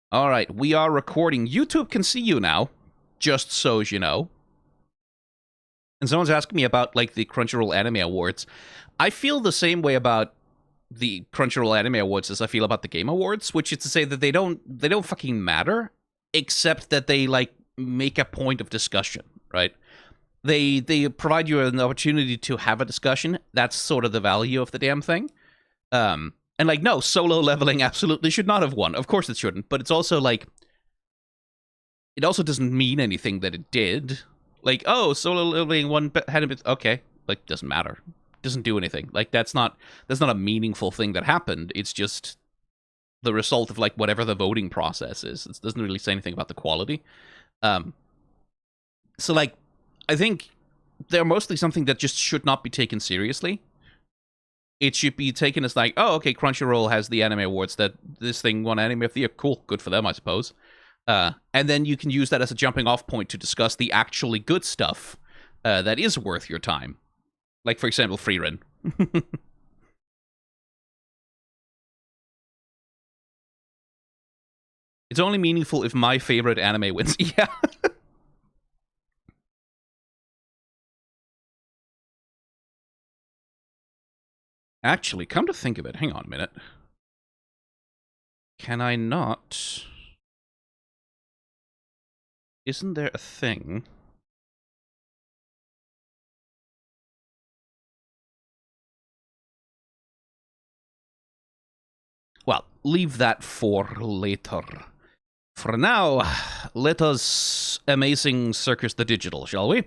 All right, we are recording. YouTube can see you now, just so you know. And someone's asking me about, like, the Crunchyroll Anime Awards. I feel the same way about the Crunchyroll Anime Awards as I feel about the Game Awards, which is to say that they don't fucking matter, except that they, like, make a point of discussion, right? They provide you an opportunity to have a discussion. That's sort of the value of the damn thing. And, like, no, Solo Leveling absolutely should not have won. Of course it shouldn't, but it's also, like, it also doesn't mean anything that it did. Like, oh, Solo Leveling won, had a bit, okay, like, doesn't matter. Doesn't do anything. Like, that's not a meaningful thing that happened. It's just the result of, like, whatever the voting process is. It doesn't really say anything about the quality. So, like, I think they're mostly something that just should not be taken seriously. It should be taken as like, oh, okay, Crunchyroll has the anime awards that this thing won anime of the year. Cool, good for them, I suppose. And then you can use that as a jumping off point to discuss the actually good stuff that is worth your time. Like, for example, Frieren. It's only meaningful if my favorite anime wins. Yeah. Actually, come to think of it, hang on a minute. Can I not... Isn't there a thing... Well, leave that for later. For now, let us amazing circus the digital, shall we?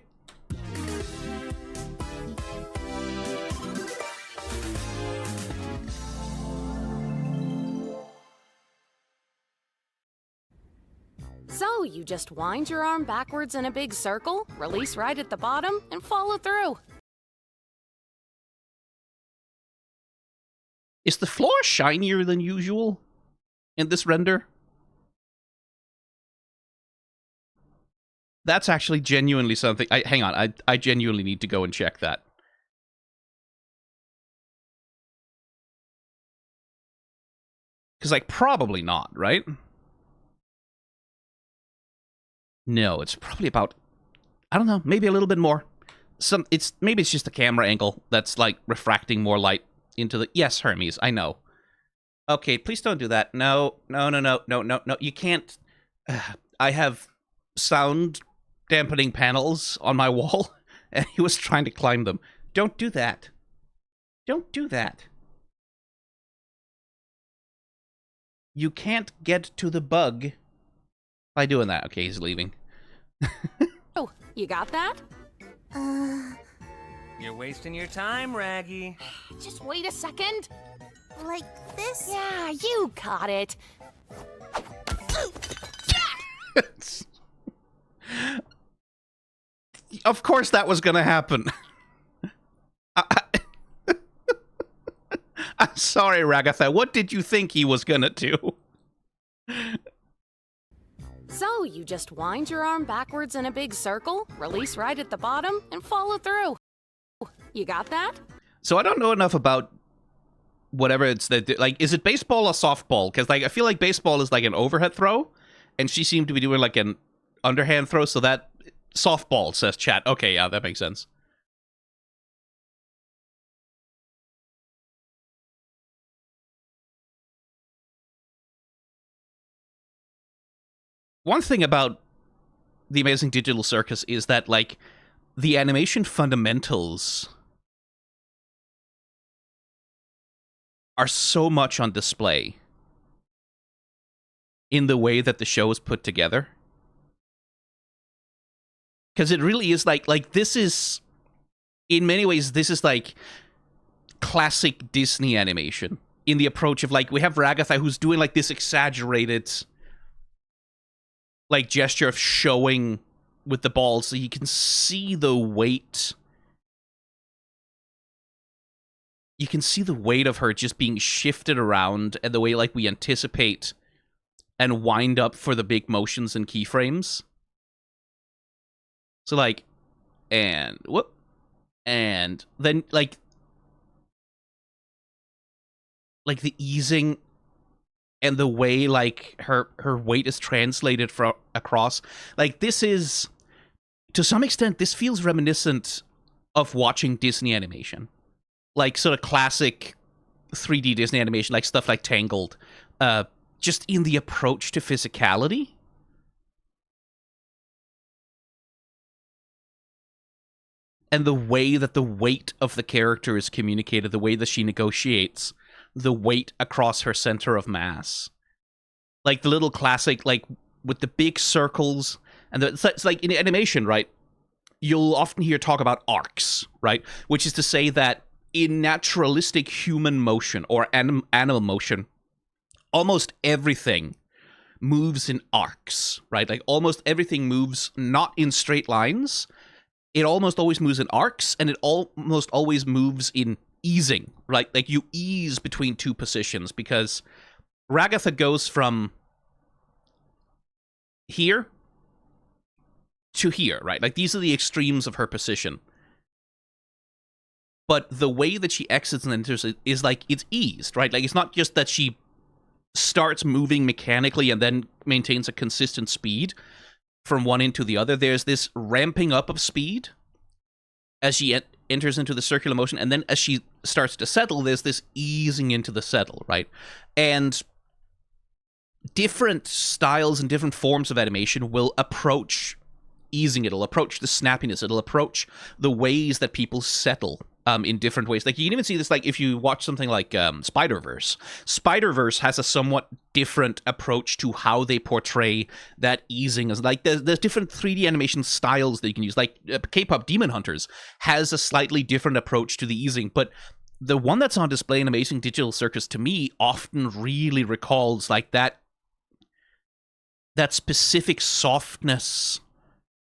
So, you just wind your arm backwards in a big circle, release right at the bottom, and follow through. Is the floor shinier than usual in this render? That's actually genuinely something... hang on, I genuinely need to go and check that. Because, like, probably not, right? No, it's probably about... I don't know, maybe a little bit more. Maybe it's just the camera angle that's, like, refracting more light into the... Yes, Hermes, I know. Okay, please don't do that. No. You can't... I have sound dampening panels on my wall, and he was trying to climb them. Don't do that. Don't do that. You can't get to the bug by doing that. Okay, he's leaving. Oh, you got that? You're wasting your time, Raggy. Just wait a second. Like this? Yeah, you got it. Of course that was gonna happen. I'm sorry, Ragatha. What did you think he was gonna do? So, you just wind your arm backwards in a big circle, release right at the bottom, and follow through. You got that? So I don't know enough about whatever it's that... Like, is it baseball or softball? Because, like, I feel like baseball is like an overhead throw, and she seemed to be doing like an underhand throw, so that... Softball, says chat. Okay, yeah, that makes sense. One thing about the Amazing Digital Circus is that, like, the animation fundamentals are so much on display in the way that the show is put together. Because it really is like, this is, in many ways, this is like classic Disney animation in the approach of, like, we have Ragatha who's doing like this exaggerated, like, gesture of showing with the ball so you can see the weight. You can see the weight of her just being shifted around and the way, like, we anticipate and wind up for the big motions and keyframes. So, like, and whoop, and then, like the easing and the way like her weight is translated across, like this is, to some extent, this feels reminiscent of watching Disney animation, like sort of classic 3D Disney animation, like stuff like Tangled, just in the approach to physicality. And the way that the weight of the character is communicated, the way that she negotiates the weight across her center of mass. Like the little classic, like with the big circles, and it's like in animation, right? You'll often hear talk about arcs, right? Which is to say that in naturalistic human motion or animal motion, almost everything moves in arcs, right? Like almost everything moves not in straight lines. It almost always moves in arcs, and it almost always moves in easing, right? Like you ease between two positions, because Ragatha goes from here to here, right? Like these are the extremes of her position. But the way that she exits and enters is like it's eased, right? Like it's not just that she starts moving mechanically and then maintains a consistent speed from one end to the other. There's this ramping up of speed as she enters into the circular motion, and then as she starts to settle, there's this easing into the settle, right? And different styles and different forms of animation will approach easing. It'll approach the snappiness. It'll approach the ways that people settle in different ways. Like you can even see this, like if you watch something like Spider-Verse. Spider-Verse has a somewhat different approach to how they portray that easing. As like there's different 3D animation styles that you can use. Like K-pop Demon Hunters has a slightly different approach to the easing, but the one that's on display in Amazing Digital Circus to me often really recalls like that specific softness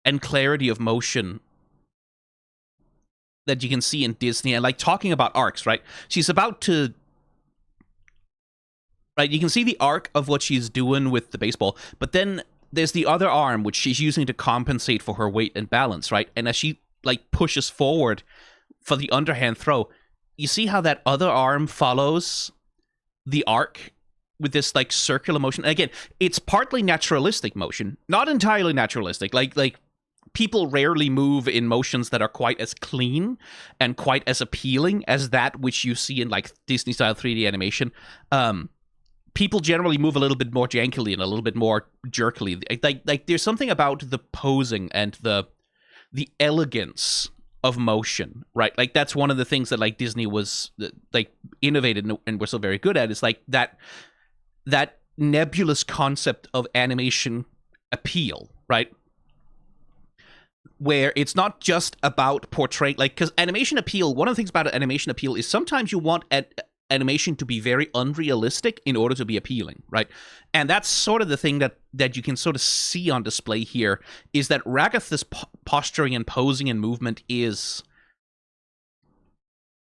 and clarity of motion that you can see in Disney. And like talking about arcs, right? She's about to, right? You can see the arc of what she's doing with the baseball, but then there's the other arm which she's using to compensate for her weight and balance, right? And as she like pushes forward for the underhand throw, you see how that other arm follows the arc with this like circular motion. And again, it's partly naturalistic motion, not entirely naturalistic. Like people rarely move in motions that are quite as clean and quite as appealing as that which you see in like Disney style 3D animation. People generally move a little bit more jankily and a little bit more jerkily. Like there's something about the posing and the elegance of motion, right? Like that's one of the things that like Disney was like innovated and was so very good at, is like that nebulous concept of animation appeal, right? Where it's not just about portraying, like, because animation appeal, one of the things about animation appeal is sometimes you want animation to be very unrealistic in order to be appealing, right? And that's sort of the thing that you can sort of see on display here, is that Ragatha's posturing and posing and movement is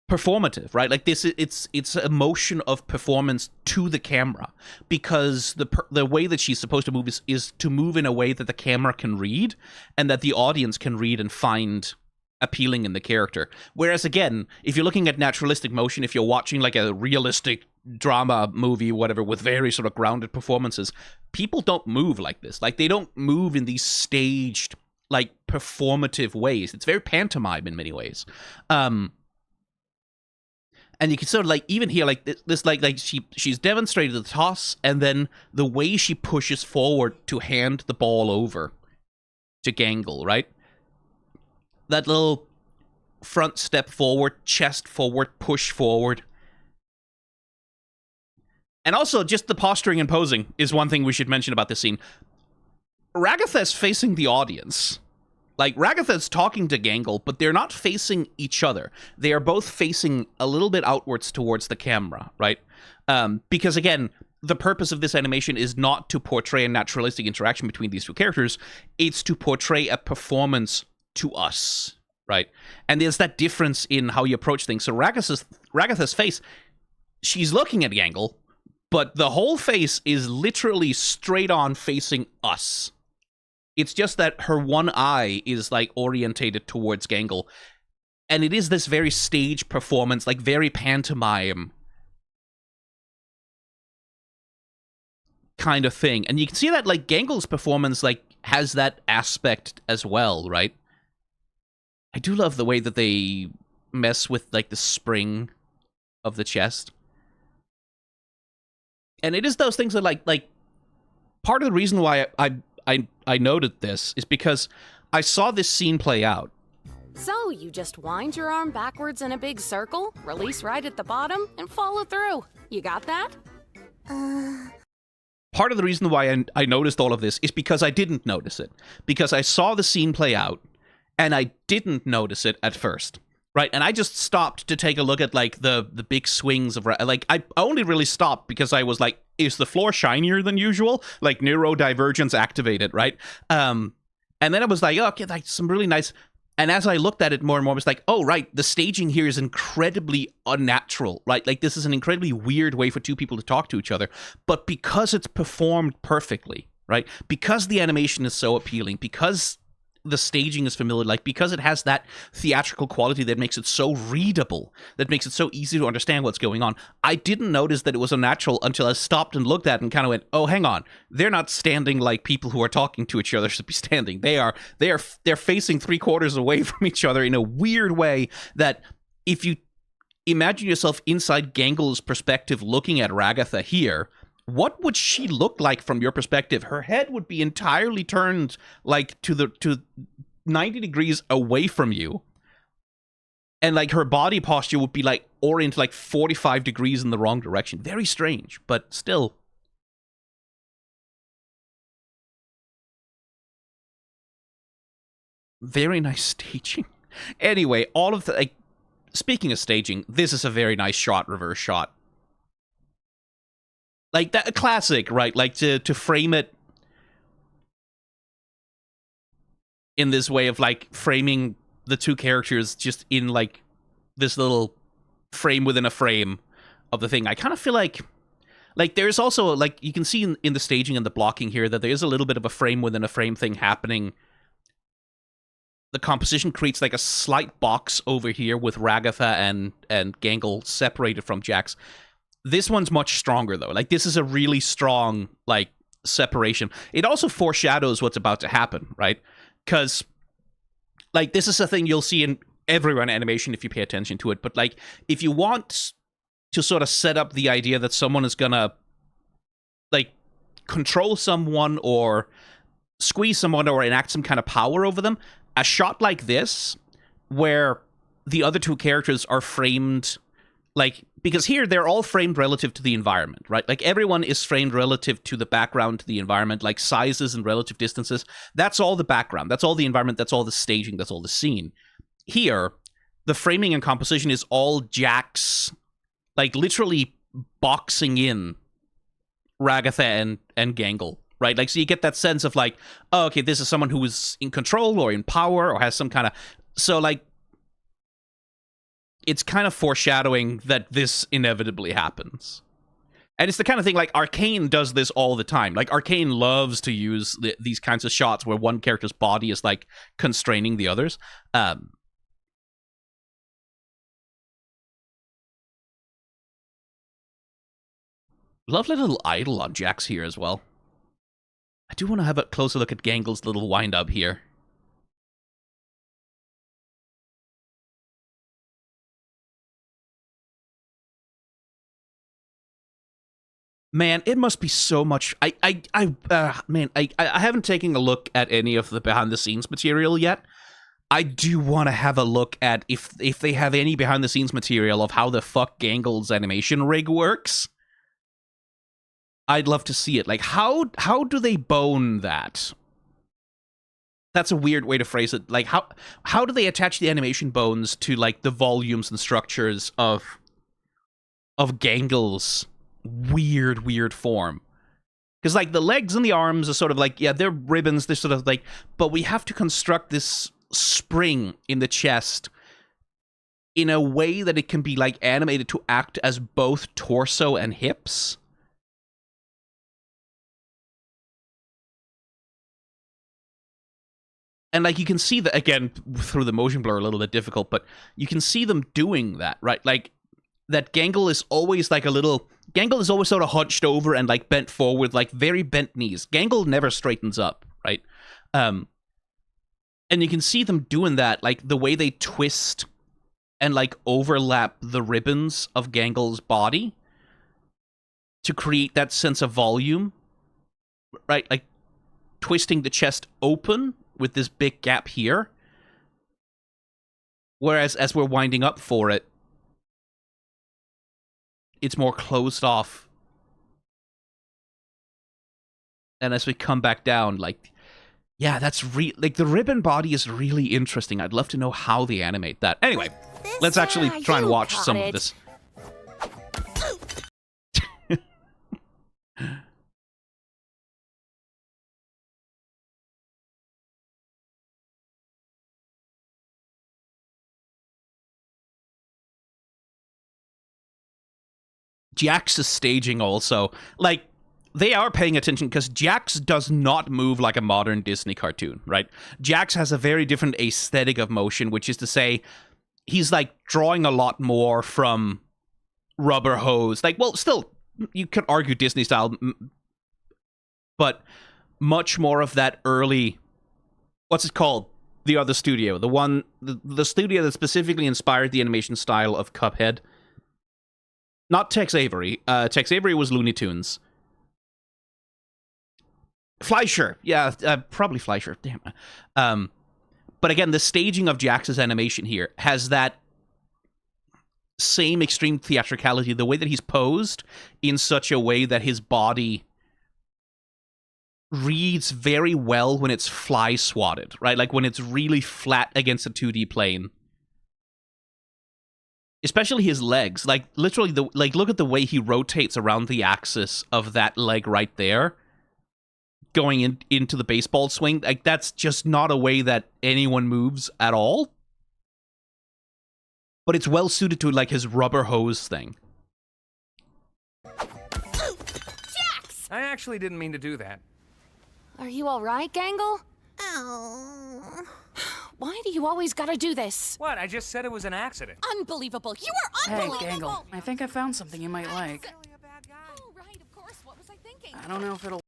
performative, right? Like this, it's a motion of performance to the camera, because the way that she's supposed to move is to move in a way that the camera can read and that the audience can read and find appealing in the character. Whereas again, if you're looking at naturalistic motion, if you're watching like a realistic drama movie, whatever, with very sort of grounded performances, people don't move like this. Like they don't move in these staged, like performative ways. It's very pantomime in many ways. And you can sort of like even here, like this like she's demonstrated the toss, and then the way she pushes forward to hand the ball over to Gangle, right? That little front step forward, chest forward, push forward. And also just the posturing and posing is one thing we should mention about this scene. Ragatha's facing the audience. Like, Ragatha's talking to Gangle, but they're not facing each other. They are both facing a little bit outwards towards the camera, right? Because, again, the purpose of this animation is not to portray a naturalistic interaction between these two characters. It's to portray a performance to us, right? And there's that difference in how you approach things. So Ragatha's face, she's looking at Gangle, but the whole face is literally straight on facing us. It's just that her one eye is, like, orientated towards Gangle. And it is this very stage performance, like, very pantomime kind of thing. And you can see that, like, Gangle's performance, like, has that aspect as well, right? I do love the way that they mess with, like, the spring of the chest. And it is those things that, like part of the reason why I noted this is because I saw this scene play out. So you just wind your arm backwards in a big circle, release right at the bottom, and follow through. You got that? Part of the reason why I noticed all of this is because I didn't notice it. Because I saw the scene play out, and I didn't notice it at first. Right? And I just stopped to take a look at, like, the big swings of... Like, I only really stopped because I was like, is the floor shinier than usual? Like, neurodivergence activated, right? And then I was like, oh, okay, like, some really nice... And as I looked at it more and more, I was like, oh, right, the staging here is incredibly unnatural, right? Like, this is an incredibly weird way for two people to talk to each other. But because it's performed perfectly, right? Because the animation is so appealing, because the staging is familiar, like, because it has that theatrical quality that makes it so readable, that makes it so easy to understand what's going on, I didn't notice that it was unnatural until I stopped and looked at it and kind of went, oh, hang on, they're not standing like people who are talking to each other should be standing. They're facing 3/4 away from each other in a weird way that if you imagine yourself inside Gangle's perspective looking at Ragatha here, what would she look like from your perspective? Her head would be entirely turned, like, to 90 degrees away from you. And, like, her body posture would be, like, oriented, like, 45 degrees in the wrong direction. Very strange, but still. Very nice staging. Anyway, all of the... Like, speaking of staging, this is a very nice shot, reverse shot. Like, that classic, right? Like, to frame it in this way of, like, framing the two characters just in, like, this little frame within a frame of the thing. I kind of feel like there's also, like, you can see in the staging and the blocking here that there is a little bit of a frame within a frame thing happening. The composition creates, like, a slight box over here with Ragatha and Gangle separated from Jax. This one's much stronger, though. Like, this is a really strong, like, separation. It also foreshadows what's about to happen, right? Because, like, this is a thing you'll see in every run animation if you pay attention to it. But, like, if you want to sort of set up the idea that someone is gonna, like, control someone or squeeze someone or enact some kind of power over them, a shot like this, where the other two characters are framed... Like, because here they're all framed relative to the environment, right? Like, everyone is framed relative to the background, to the environment, like sizes and relative distances. That's all the background. That's all the environment. That's all the staging. That's all the scene. Here, the framing and composition is all Jax, like, literally boxing in Ragatha and Gangle, right? Like, so you get that sense of, like, oh, okay, this is someone who is in control or in power or has some kind of... So, like, it's kind of foreshadowing that this inevitably happens. And it's the kind of thing, like, Arcane does this all the time. Like, Arcane loves to use these kinds of shots where one character's body is, like, constraining the others. Lovely little idol on Jax here as well. I do want to have a closer look at Gangle's little wind-up here. Man, it must be so much. I haven't taken a look at any of the behind-the-scenes material yet. I do want to have a look at if they have any behind-the-scenes material of how the fuck Gangle's animation rig works. I'd love to see it. Like, how do they bone that? That's a weird way to phrase it. Like, how do they attach the animation bones to, like, the volumes and structures of Gangle's weird form? Because, like, the legs and the arms are sort of like, yeah, they're ribbons, they're sort of like, but we have to construct this spring in the chest in a way that it can be, like, animated to act as both torso and hips. And, like, you can see that, again, through the motion blur, a little bit difficult, but you can see them doing that, right? Like, that Gangle is always, like, a little Gangle is always sort of hunched over and like bent forward, like very bent knees. Gangle never straightens up, right? And you can see them doing that, like the way they twist and like overlap the ribbons of Gangle's body to create that sense of volume, right? Like twisting the chest open with this big gap here. Whereas as we're winding up for it, it's more closed off. And as we come back down, like, yeah, that's like the ribbon body is really interesting. I'd love to know how they animate that. Anyway, let's actually try and watch some of this. Jax's staging also, like, they are paying attention because Jax does not move like a modern Disney cartoon, right? Jax has a very different aesthetic of motion, which is to say, he's like drawing a lot more from Rubber Hose. Like, well, still, you could argue Disney style, but much more of that early, what's it called? The other studio, the studio that specifically inspired the animation style of Cuphead. Not Tex Avery. Tex Avery was Looney Tunes. Fleischer. Yeah, probably Fleischer. Damn. But again, the staging of Jax's animation here has that same extreme theatricality, the way that he's posed in such a way that his body reads very well when it's fly swatted, right? Like when it's really flat against a 2D plane. Especially his legs, like literally, look at the way he rotates around the axis of that leg right there, going into the baseball swing. Like that's just not a way that anyone moves at all. But it's well suited to like his Rubber Hose thing. Jax! I actually didn't mean to do that. Are you all right, Gangle? Oh. Why do you always gotta do this? What? I just said it was an accident. Unbelievable! You are Hey, unbelievable! Gangle, I think I found something you might like. Oh, right, of course. What was I thinking? I don't know if it'll...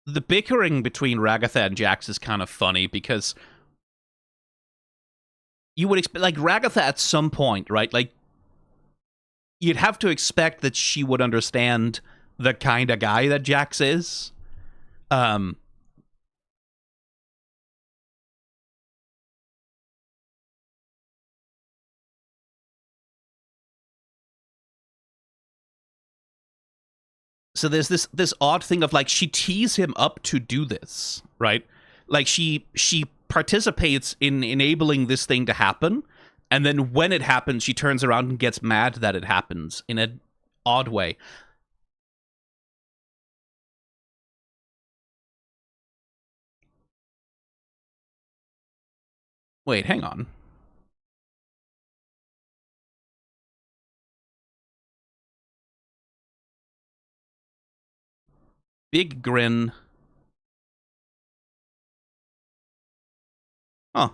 The bickering between Ragatha and Jax is kind of funny because you would expect, like, Ragatha at some point, right? Like, you'd have to expect that she would understand the kind of guy that Jax is. So there's this odd thing of like she tees him up to do this, right? Like she participates in enabling this thing to happen, and then when it happens, she turns around and gets mad that it happens in an odd way. Wait, hang on. Big grin. Huh.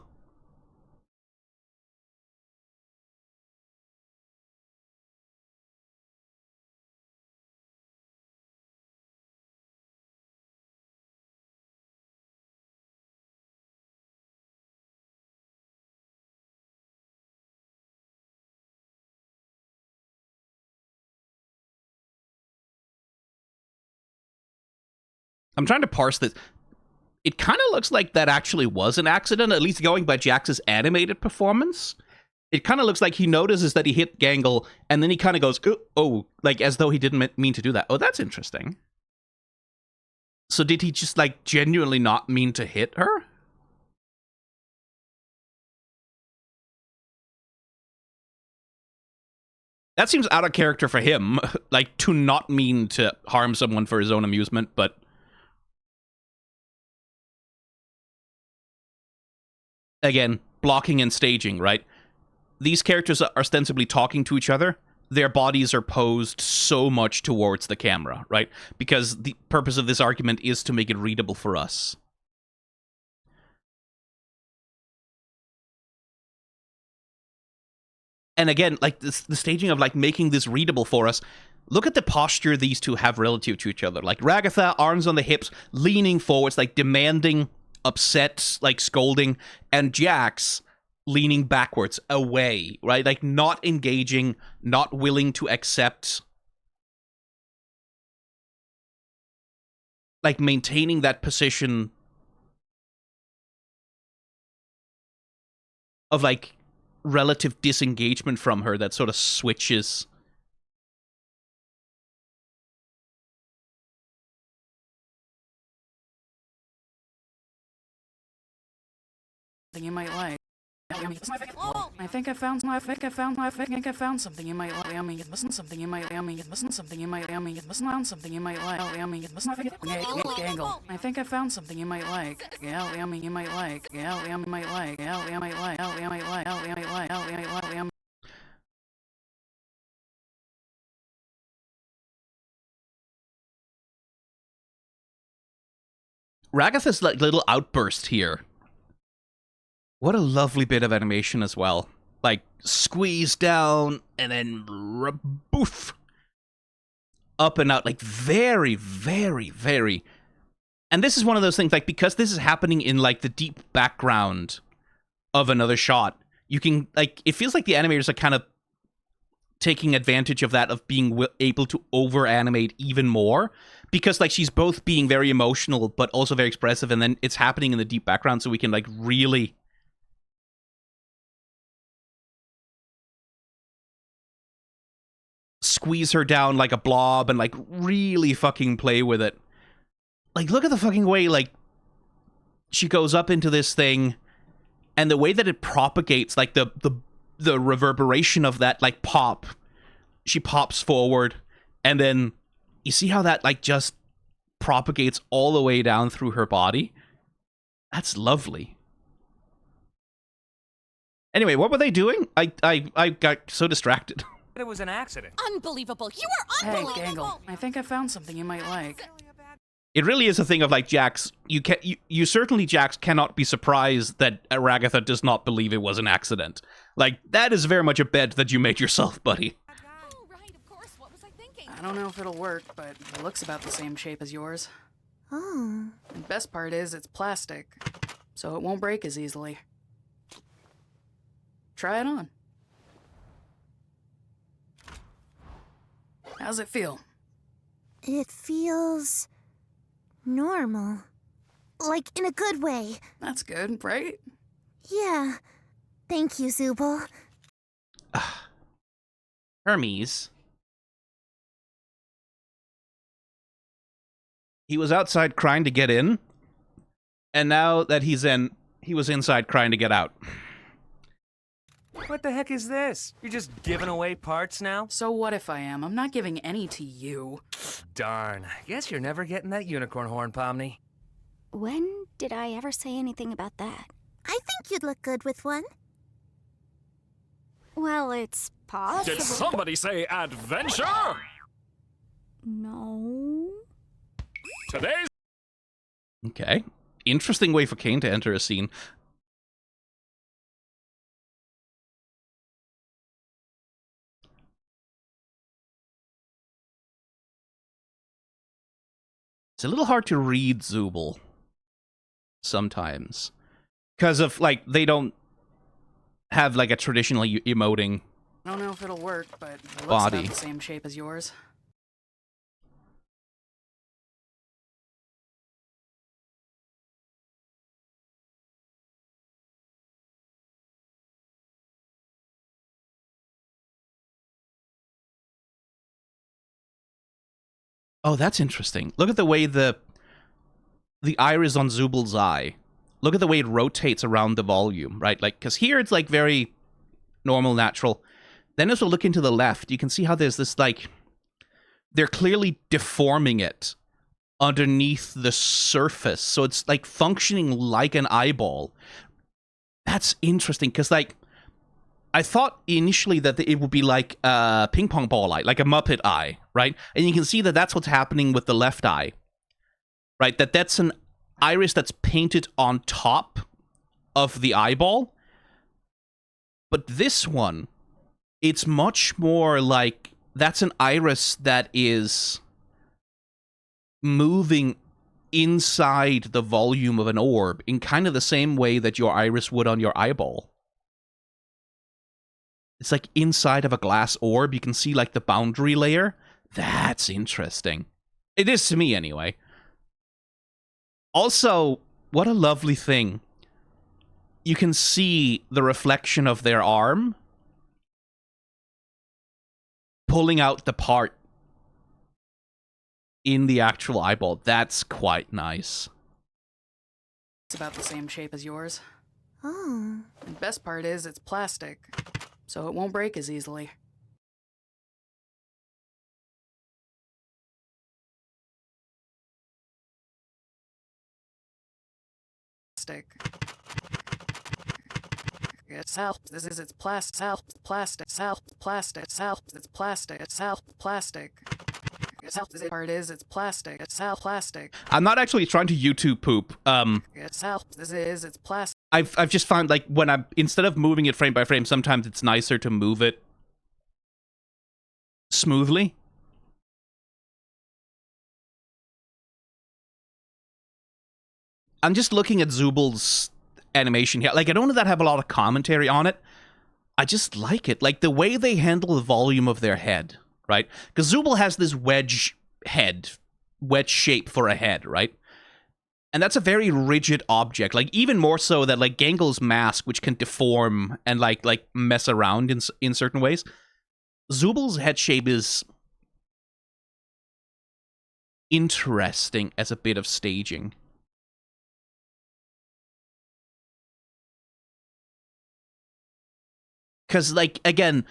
I'm trying to parse this. It kind of looks like that actually was an accident, at least going by Jax's animated performance. It kind of looks like he notices that he hit Gangle, and then he kind of goes, oh, like as though he didn't mean to do that. Oh, that's interesting. So did he just, like, genuinely not mean to hit her? That seems out of character for him, like, to not mean to harm someone for his own amusement, but... Again, blocking and staging, right? These characters are ostensibly talking to each other. Their bodies are posed so much towards the camera, right? Because the purpose of this argument is to make it readable for us. And again, like the staging of like making this readable for us. Look at the posture these two have relative to each other. Like Ragatha, arms on the hips, leaning forwards, like demanding, upset, like scolding, and Jax leaning backwards, away, right? Like not engaging, not willing to accept, like maintaining that position of like relative disengagement from her that sort of switches. You might like. I think I found something you might like. I mean, listen something you might. I mean, listen something you might. I mean, listen something you might like. I mean, listen Gangle. I think I found something you might like. Yeah, I mean, you might like. Yeah, I might like. Yeah, I might like. Yeah, I might like. Yeah, I might like. Yeah, I might like. Ragatha's like little outburst here. What a lovely bit of animation as well. Like, squeeze down, and then boof. Up and out, like, very, very, very... And this is one of those things, like, because this is happening in, like, the deep background of another shot, you can, like, it feels like the animators are kind of taking advantage of that, of being able to over-animate even more. Because, like, she's both being very emotional, but also very expressive, and then it's happening in the deep background, so we can, like, really... squeeze her down like a blob and like really fucking play with it. Like, look at the fucking way like she goes up into this thing and the way that it propagates, like the reverberation of that like pop. She pops forward and then you see how that like just propagates all the way down through her body. That's lovely. Anyway, what were they doing? I got so distracted. It was an accident. Unbelievable. You are Hey, unbelievable. Gangle. I think I found something you might like. It really is a thing of like Jax. You certainly Jax cannot be surprised that Ragatha does not believe it was an accident. Like that is very much a bet that you made yourself, buddy. Oh, right, of course. What was I thinking? I don't know if it'll work, but it looks about the same shape as yours. Oh. The best part is it's plastic, so it won't break as easily. Try it on. How's it feel? It feels normal. Like in a good way. That's good, right? Yeah. Thank you, Zooble. Hermes. He was outside crying to get in, and now that he's in, he was inside crying to get out. What the heck is this? You're just giving away parts now? So what if I am? I'm not giving any to you. Darn. Guess you're never getting that unicorn horn, Pomni. When did I ever say anything about that? I think you'd look good with one. Well, it's possible. Did somebody say adventure? No. Today's Okay. Interesting way for Caine to enter a scene. It's a little hard to read Zooble sometimes. Because of, like, they don't have, like, a traditional emoting. I don't know if it'll work, but it looks Body. about the same shape as yours. Oh, that's interesting. Look at the way the iris on Zooble's eye. Look at the way it rotates around the volume, right? Like, because here it's like very normal, natural. Then as we look into the left, you can see how there's this like, they're clearly deforming it underneath the surface. So it's like functioning like an eyeball. That's interesting because like, I thought initially that it would be like a ping pong ball eye, like a Muppet eye, right? And you can see that that's what's happening with the left eye, right? That's an iris that's painted on top of the eyeball. But this one it's much more like that's an iris that is moving inside the volume of an orb in kind of the same way that your iris would on your eyeball. It's like inside of a glass orb. You can see like the boundary layer. That's interesting. It is to me anyway. Also, what a lovely thing. You can see the reflection of their arm pulling out the part in the actual eyeball. That's quite nice. It's about the same shape as yours. Oh. The best part is it's plastic, so it won't break as easily. It's help. This is it's plastic. Help. Plastic. Help. Plastic. Help. It's plastic. It's help. Plastic. It's help. The part is it's plastic. It's help. Plastic. I'm not actually trying to YouTube poop. It's help. This is it's plastic. I've just found like when I'm instead of moving it frame by frame, sometimes it's nicer to move it smoothly. I'm just looking at Zooble's animation here. Like, I don't know that I have a lot of commentary on it. I just like it. Like, the way they handle the volume of their head, right? Because Zooble has this wedge shape for a head, right? And that's a very rigid object. Like, even more so that, like, Gangle's mask, which can deform and, like mess around in certain ways. Zooble's head shape is interesting as a bit of staging. Because, like, again,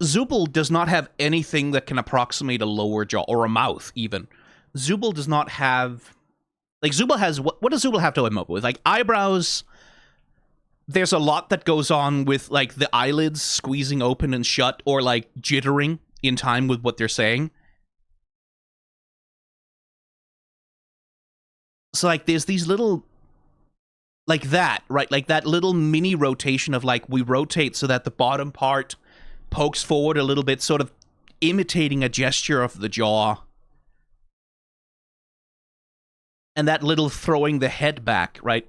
Zooble does not have anything that can approximate a lower jaw, or a mouth, even. Zooble does not have... Like, Zooble has... What does Zooble have to emote with? Like, eyebrows... There's a lot that goes on with, like, the eyelids squeezing open and shut, or, like, jittering in time with what they're saying. So, like, there's these little... Like that, right? Like that little mini rotation of, like, we rotate so that the bottom part pokes forward a little bit, sort of imitating a gesture of the jaw. And that little throwing the head back, right?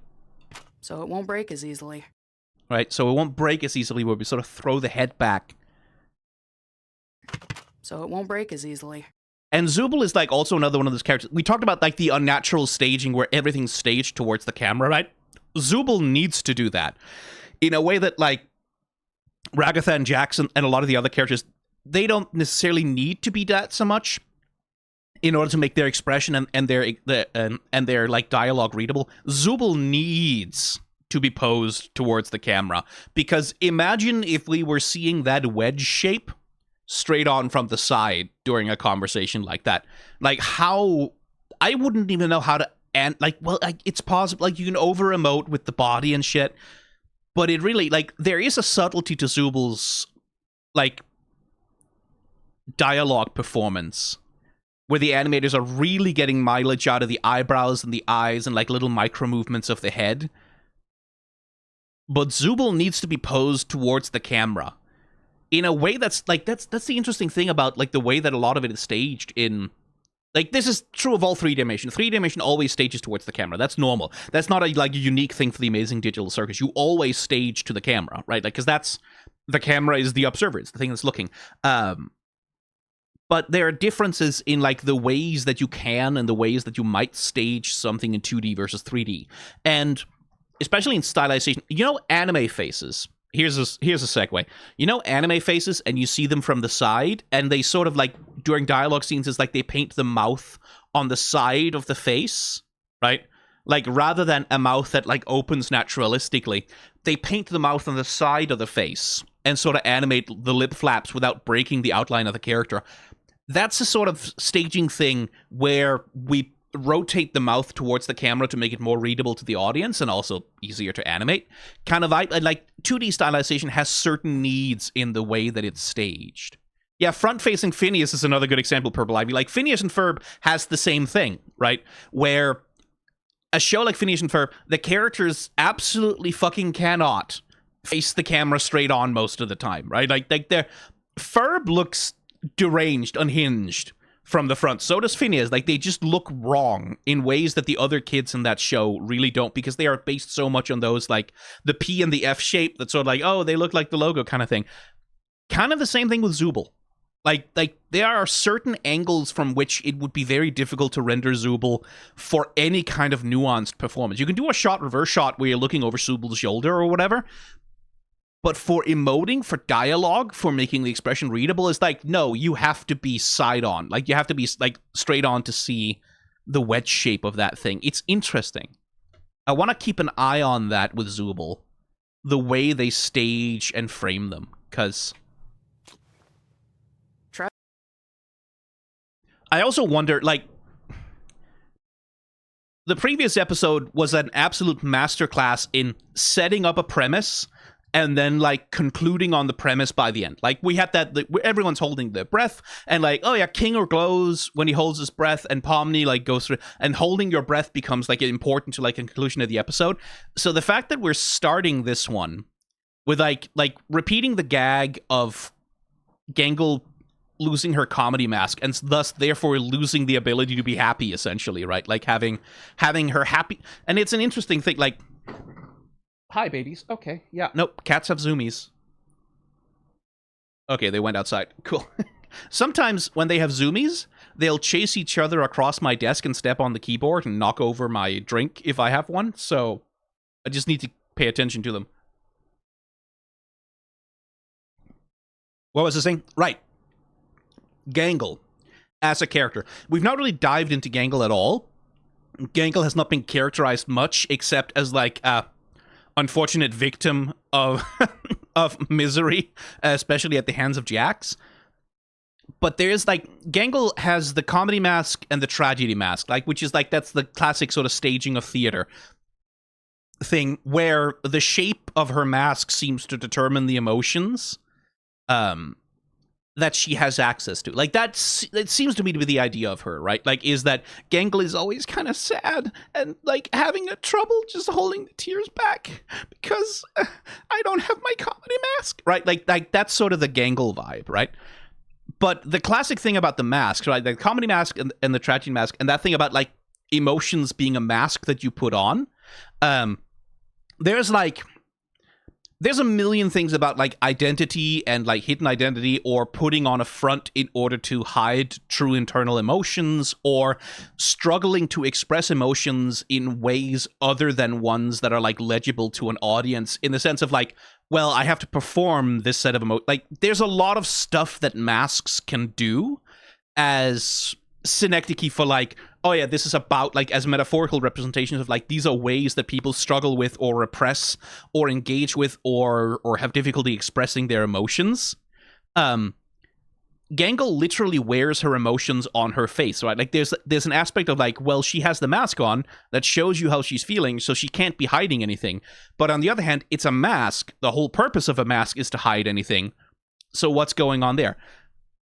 So it won't break as easily. Right, so it won't break as easily where we sort of throw the head back. So it won't break as easily. And Zooble is, like, also another one of those characters. We talked about, like, the unnatural staging where everything's staged towards the camera, right? Zooble needs to do that in a way that, like, Ragatha and Jackson and a lot of the other characters, they don't necessarily need to be that so much in order to make their expression and their like dialogue readable. Zooble needs to be posed towards the camera, because imagine if we were seeing that wedge shape straight on from the side during a conversation like that. Like, how I wouldn't even know how to. And, like, well, like, it's possible, like, you can over-emote with the body and shit, but it really, like, there is a subtlety to Zooble's, like, dialogue performance, where the animators are really getting mileage out of the eyebrows and the eyes and, like, little micro-movements of the head. But Zooble needs to be posed towards the camera in a way that's, like, that's the interesting thing about, like, the way that a lot of it is staged in... Like, this is true of all 3D animation. 3D animation always stages towards the camera. That's normal. That's not a, like, a unique thing for the Amazing Digital Circus. You always stage to the camera, right? Like, because that's... The camera is the observer. It's the thing that's looking. But there are differences in, like, the ways that you can and the ways that you might stage something in 2D versus 3D. And especially in stylization, you know, anime faces... Here's a segue. You know anime faces, and you see them from the side, and they sort of, like, during dialogue scenes, it's like they paint the mouth on the side of the face, right? Like, rather than a mouth that, like, opens naturalistically, they paint the mouth on the side of the face and sort of animate the lip flaps without breaking the outline of the character. That's a sort of staging thing where we rotate the mouth towards the camera to make it more readable to the audience and also easier to animate. Kind of, like, 2D stylization has certain needs in the way that it's staged. Yeah, front-facing Phineas is another good example, Purple Ivy. Like, Phineas and Ferb has the same thing, right? Where a show like Phineas and Ferb, the characters absolutely fucking cannot face the camera straight on most of the time, right? Like they're... Ferb looks deranged, unhinged from the front. So does Phineas. Like, they just look wrong in ways that the other kids in that show really don't, because they are based so much on those, like, the P and the F shape that's sort of like, oh, they look like the logo kind of thing. Kind of the same thing with Zooble. Like there are certain angles from which it would be very difficult to render Zooble for any kind of nuanced performance. You can do a shot, reverse shot, where you're looking over Zooble's shoulder or whatever, but for emoting, for dialogue, for making the expression readable, it's like, no, you have to be side on. Like, you have to be, like, straight on to see the wedge shape of that thing. It's interesting. I want to keep an eye on that with Zooble, the way they stage and frame them, because I also wonder, like, the previous episode was an absolute masterclass in setting up a premise and then, like, concluding on the premise by the end. Like, we had that, everyone's holding their breath, and, like, oh yeah, Kinger glows when he holds his breath, and Pomni, like, goes through, and holding your breath becomes, like, important to, like, a conclusion of the episode. So the fact that we're starting this one with, like repeating the gag of Gangle losing her comedy mask, and thus therefore losing the ability to be happy, essentially, right? Like having her happy, and it's an interesting thing. Like, hi babies. Okay, yeah, nope. Cats have zoomies. Okay, they went outside. Cool. Sometimes when they have zoomies, they'll chase each other across my desk and step on the keyboard and knock over my drink if I have one. So I just need to pay attention to them. What was I saying? Right. Gangle as a character. We've not really dived into Gangle at all. Gangle has not been characterized much, except as, like, a unfortunate victim of of misery, especially at the hands of Jax. But there's, like, Gangle has the comedy mask and the tragedy mask, like, which is, like, that's the classic sort of staging of theater thing, where the shape of her mask seems to determine the emotions that she has access to. Like, it seems to me to be the idea of her, right? Like, is that Gangle is always kind of sad and, like, having a trouble just holding the tears back because I don't have my comedy mask, right? Like that's sort of the Gangle vibe, right? But the classic thing about the masks, right? The comedy mask and the tragedy mask, and that thing about, like, emotions being a mask that you put on. There's a million things about, like, identity and, like, hidden identity, or putting on a front in order to hide true internal emotions, or struggling to express emotions in ways other than ones that are, like, legible to an audience, in the sense of, like, well, I have to perform this set of emotions. Like, there's a lot of stuff that masks can do as synecdoche for, like, oh yeah, this is about, like, as metaphorical representations of, like, these are ways that people struggle with or repress or engage with or have difficulty expressing their emotions. Gangle literally wears her emotions on her face, right? Like, there's an aspect of, like, well, she has the mask on that shows you how she's feeling, so she can't be hiding anything. But on the other hand, it's a mask. The whole purpose of a mask is to hide anything. So what's going on there?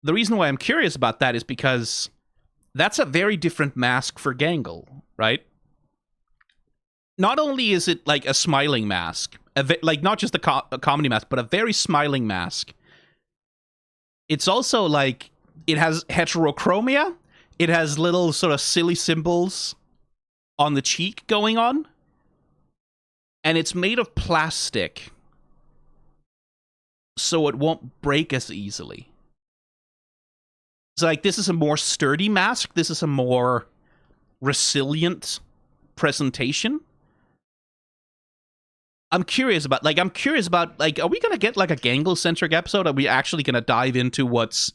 The reason why I'm curious about that is because that's a very different mask for Gangle, right? Not only is it, like, a smiling mask, like, not just a comedy mask, but a very smiling mask. It's also, like, it has heterochromia. It has little sort of silly symbols on the cheek going on. And it's made of plastic, so it won't break as easily. So, like, this is a more sturdy mask. This is a more resilient presentation. I'm curious about, like, are we gonna get, like, a Gangle-centric episode? Are we actually gonna dive into what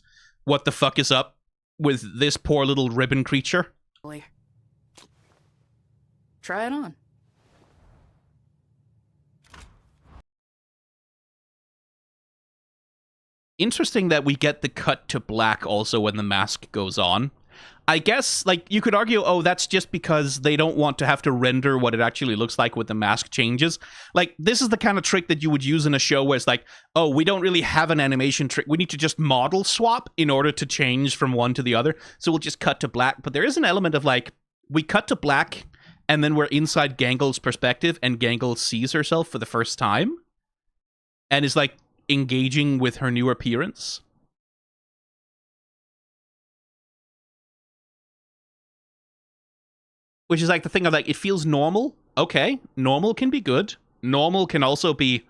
the fuck is up with this poor little ribbon creature? Try it on. Interesting that we get the cut to black also when the mask goes on. I guess, like, you could argue, oh, that's just because they don't want to have to render what it actually looks like when the mask changes. Like, this is the kind of trick that you would use in a show where it's like, oh, we don't really have an animation trick. We need to just model swap in order to change from one to the other. So we'll just cut to black. But there is an element of, like, we cut to black and then we're inside Gangle's perspective and Gangle sees herself for the first time and is, like, engaging with her new appearance. which is like the thing of like, it feels normal. Okay, normal can be good. Normal can also be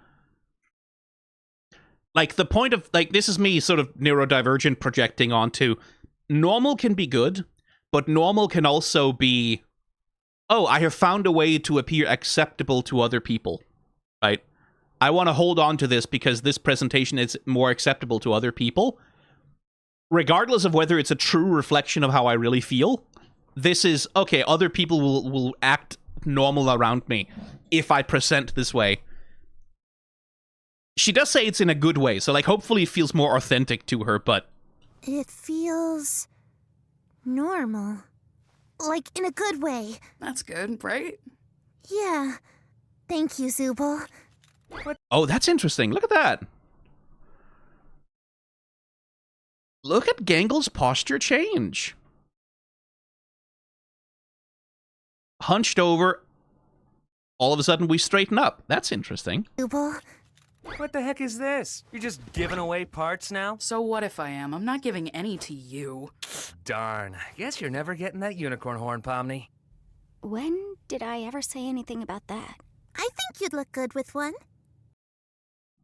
like the point of like, this is me sort of neurodivergent projecting onto normal can be good, but normal can also be, oh, I have found a way to appear acceptable to other people, right? I want to hold on to this because this presentation is more acceptable to other people. Regardless of whether it's a true reflection of how I really feel, this is, okay, other people will act normal around me if I present this way. She does say it's in a good way, so like hopefully it feels more authentic to her, but... It feels normal. Like in a good way. That's good, right? Yeah. Thank you, Zooble. Oh, that's interesting. Look at that. Look at Gangle's posture change. Hunched over. All of a sudden we straighten up. That's interesting. Zooble. What the heck is this? You're just giving away parts now? So what if I am? I'm not giving any to you. Darn. Guess you're never getting that unicorn horn, Pomni. When did I ever say anything about that? I think you'd look good with one.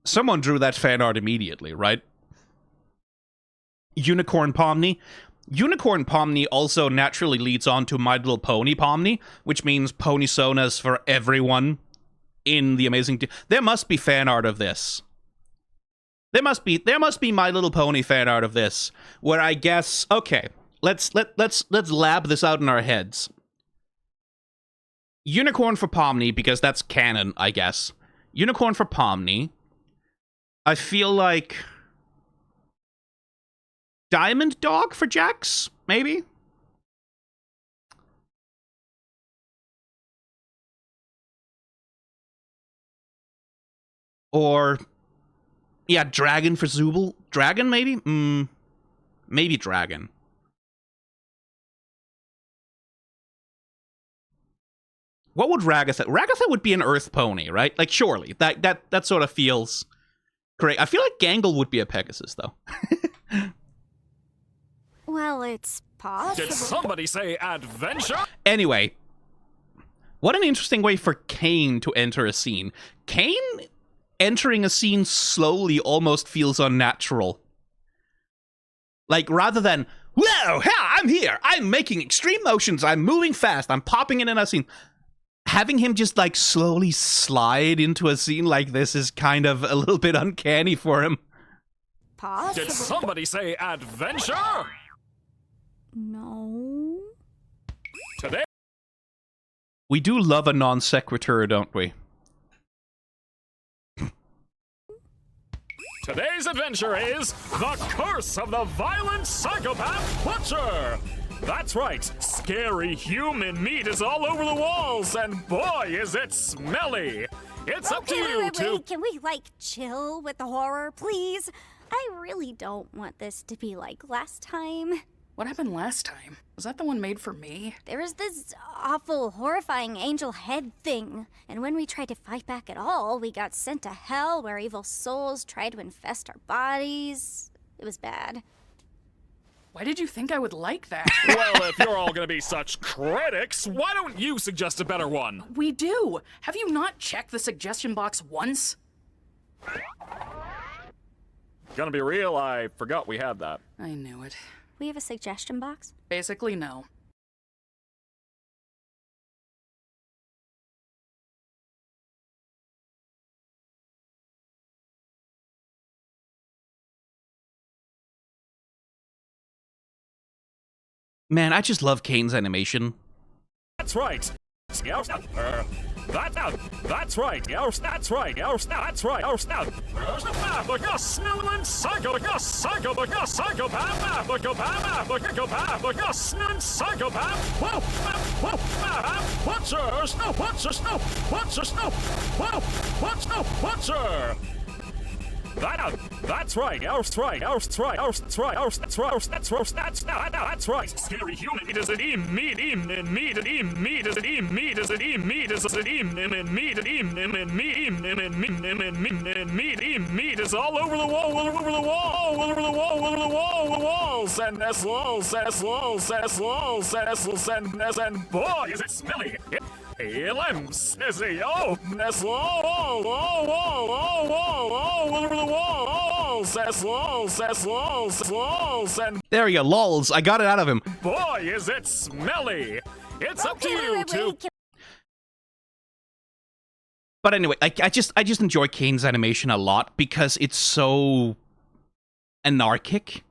Someone drew that fan art immediately, right? Unicorn Pomni. Unicorn Pomni also naturally leads on to My Little Pony Pomni, which means pony sonas for everyone in the amazing... There must be fan art of this. There must be My Little Pony fan art of this, where I guess... Okay, let's lab this out in our heads. Unicorn for Pomni, because that's canon, I guess. Unicorn for Pomni. I feel like... Diamond Dog for Jax, maybe? Or... Yeah, Dragon for Zooble. Dragon, maybe? Maybe Dragon. What would Ragatha... Ragatha would be an Earth Pony, right? Like, surely. That sort of feels correct. I feel like Gangle would be a Pegasus, though. Well, it's possible. Did somebody say adventure? Anyway, what an interesting way for Caine to enter a scene. Caine entering a scene slowly almost feels unnatural. Like, rather than, whoa, I'm here, I'm making extreme motions, I'm moving fast, I'm popping in a scene. Having him just, like, slowly slide into a scene like this is kind of a little bit uncanny for him. Possible. Did somebody say adventure? No. Today, We do love a non sequitur, don't we? today's adventure is The Curse of the Violent Psychopath Butcher. That's right, scary human meat is all over the walls, and boy, is it smelly. It's up to you Wait, can we, like, chill with the horror, please? I really don't want this to be like last time. What happened last time? Was that the one made for me? There was this awful, horrifying angel head thing, and when we tried to fight back at all, we got sent to hell where evil souls tried to infest our bodies. It was bad. Why did you think I would like that? Well, if you're all gonna be such critics, why don't you suggest a better one? We do! Have you not checked the suggestion box once? Gonna be real, I forgot we had that. I knew it. We have a suggestion box? Basically, no. Man, I just love Caine's animation. That's right. That's right. That's right. That's right. That's right. There's the map. Like a snowman psycho. Like a psycho. Like a psychopath map. Like a psychopath. Like a snowman psychopath. Whoa. Map. Butcher. Snow. Butcher. Snow. Butcher. Snow. Whoa. What's no butcher? That's right. That's right. That's right. That's right. That's right. That's right. Scary human. Meat is it meat and meat and meat is it meat is it meat is it and meat and meat is all over the wall, walls and and boy is it smelly. Limbs is the over the walls and There you go, lols. I got it out of him. boy is it smelly. It's up to you to. But anyway, I just enjoy Caine's animation a lot because it's so anarchic.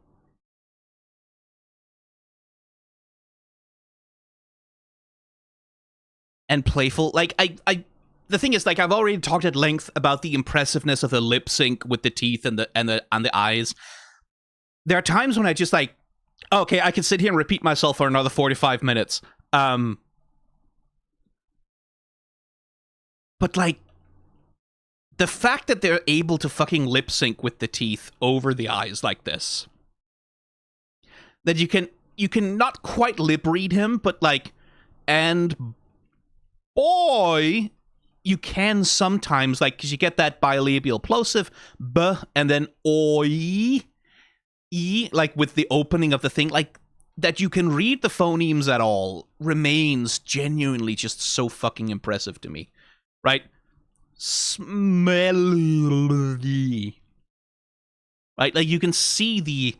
And playful. Like, the thing is, like, I've already talked at length about the impressiveness of the lip sync with the teeth and the eyes. There are times when I just like, okay, I can sit here and repeat myself for another 45 minutes. But like, the fact that they're able to fucking lip sync with the teeth over the eyes like this, that you can not quite lip read him, but like, and boy, you can sometimes, like, because you get that bilabial plosive, b, and then oi, e, like with the opening of the thing, like, that you can read the phonemes at all remains genuinely just so fucking impressive to me, right? Smelly. Right? Like, you can see the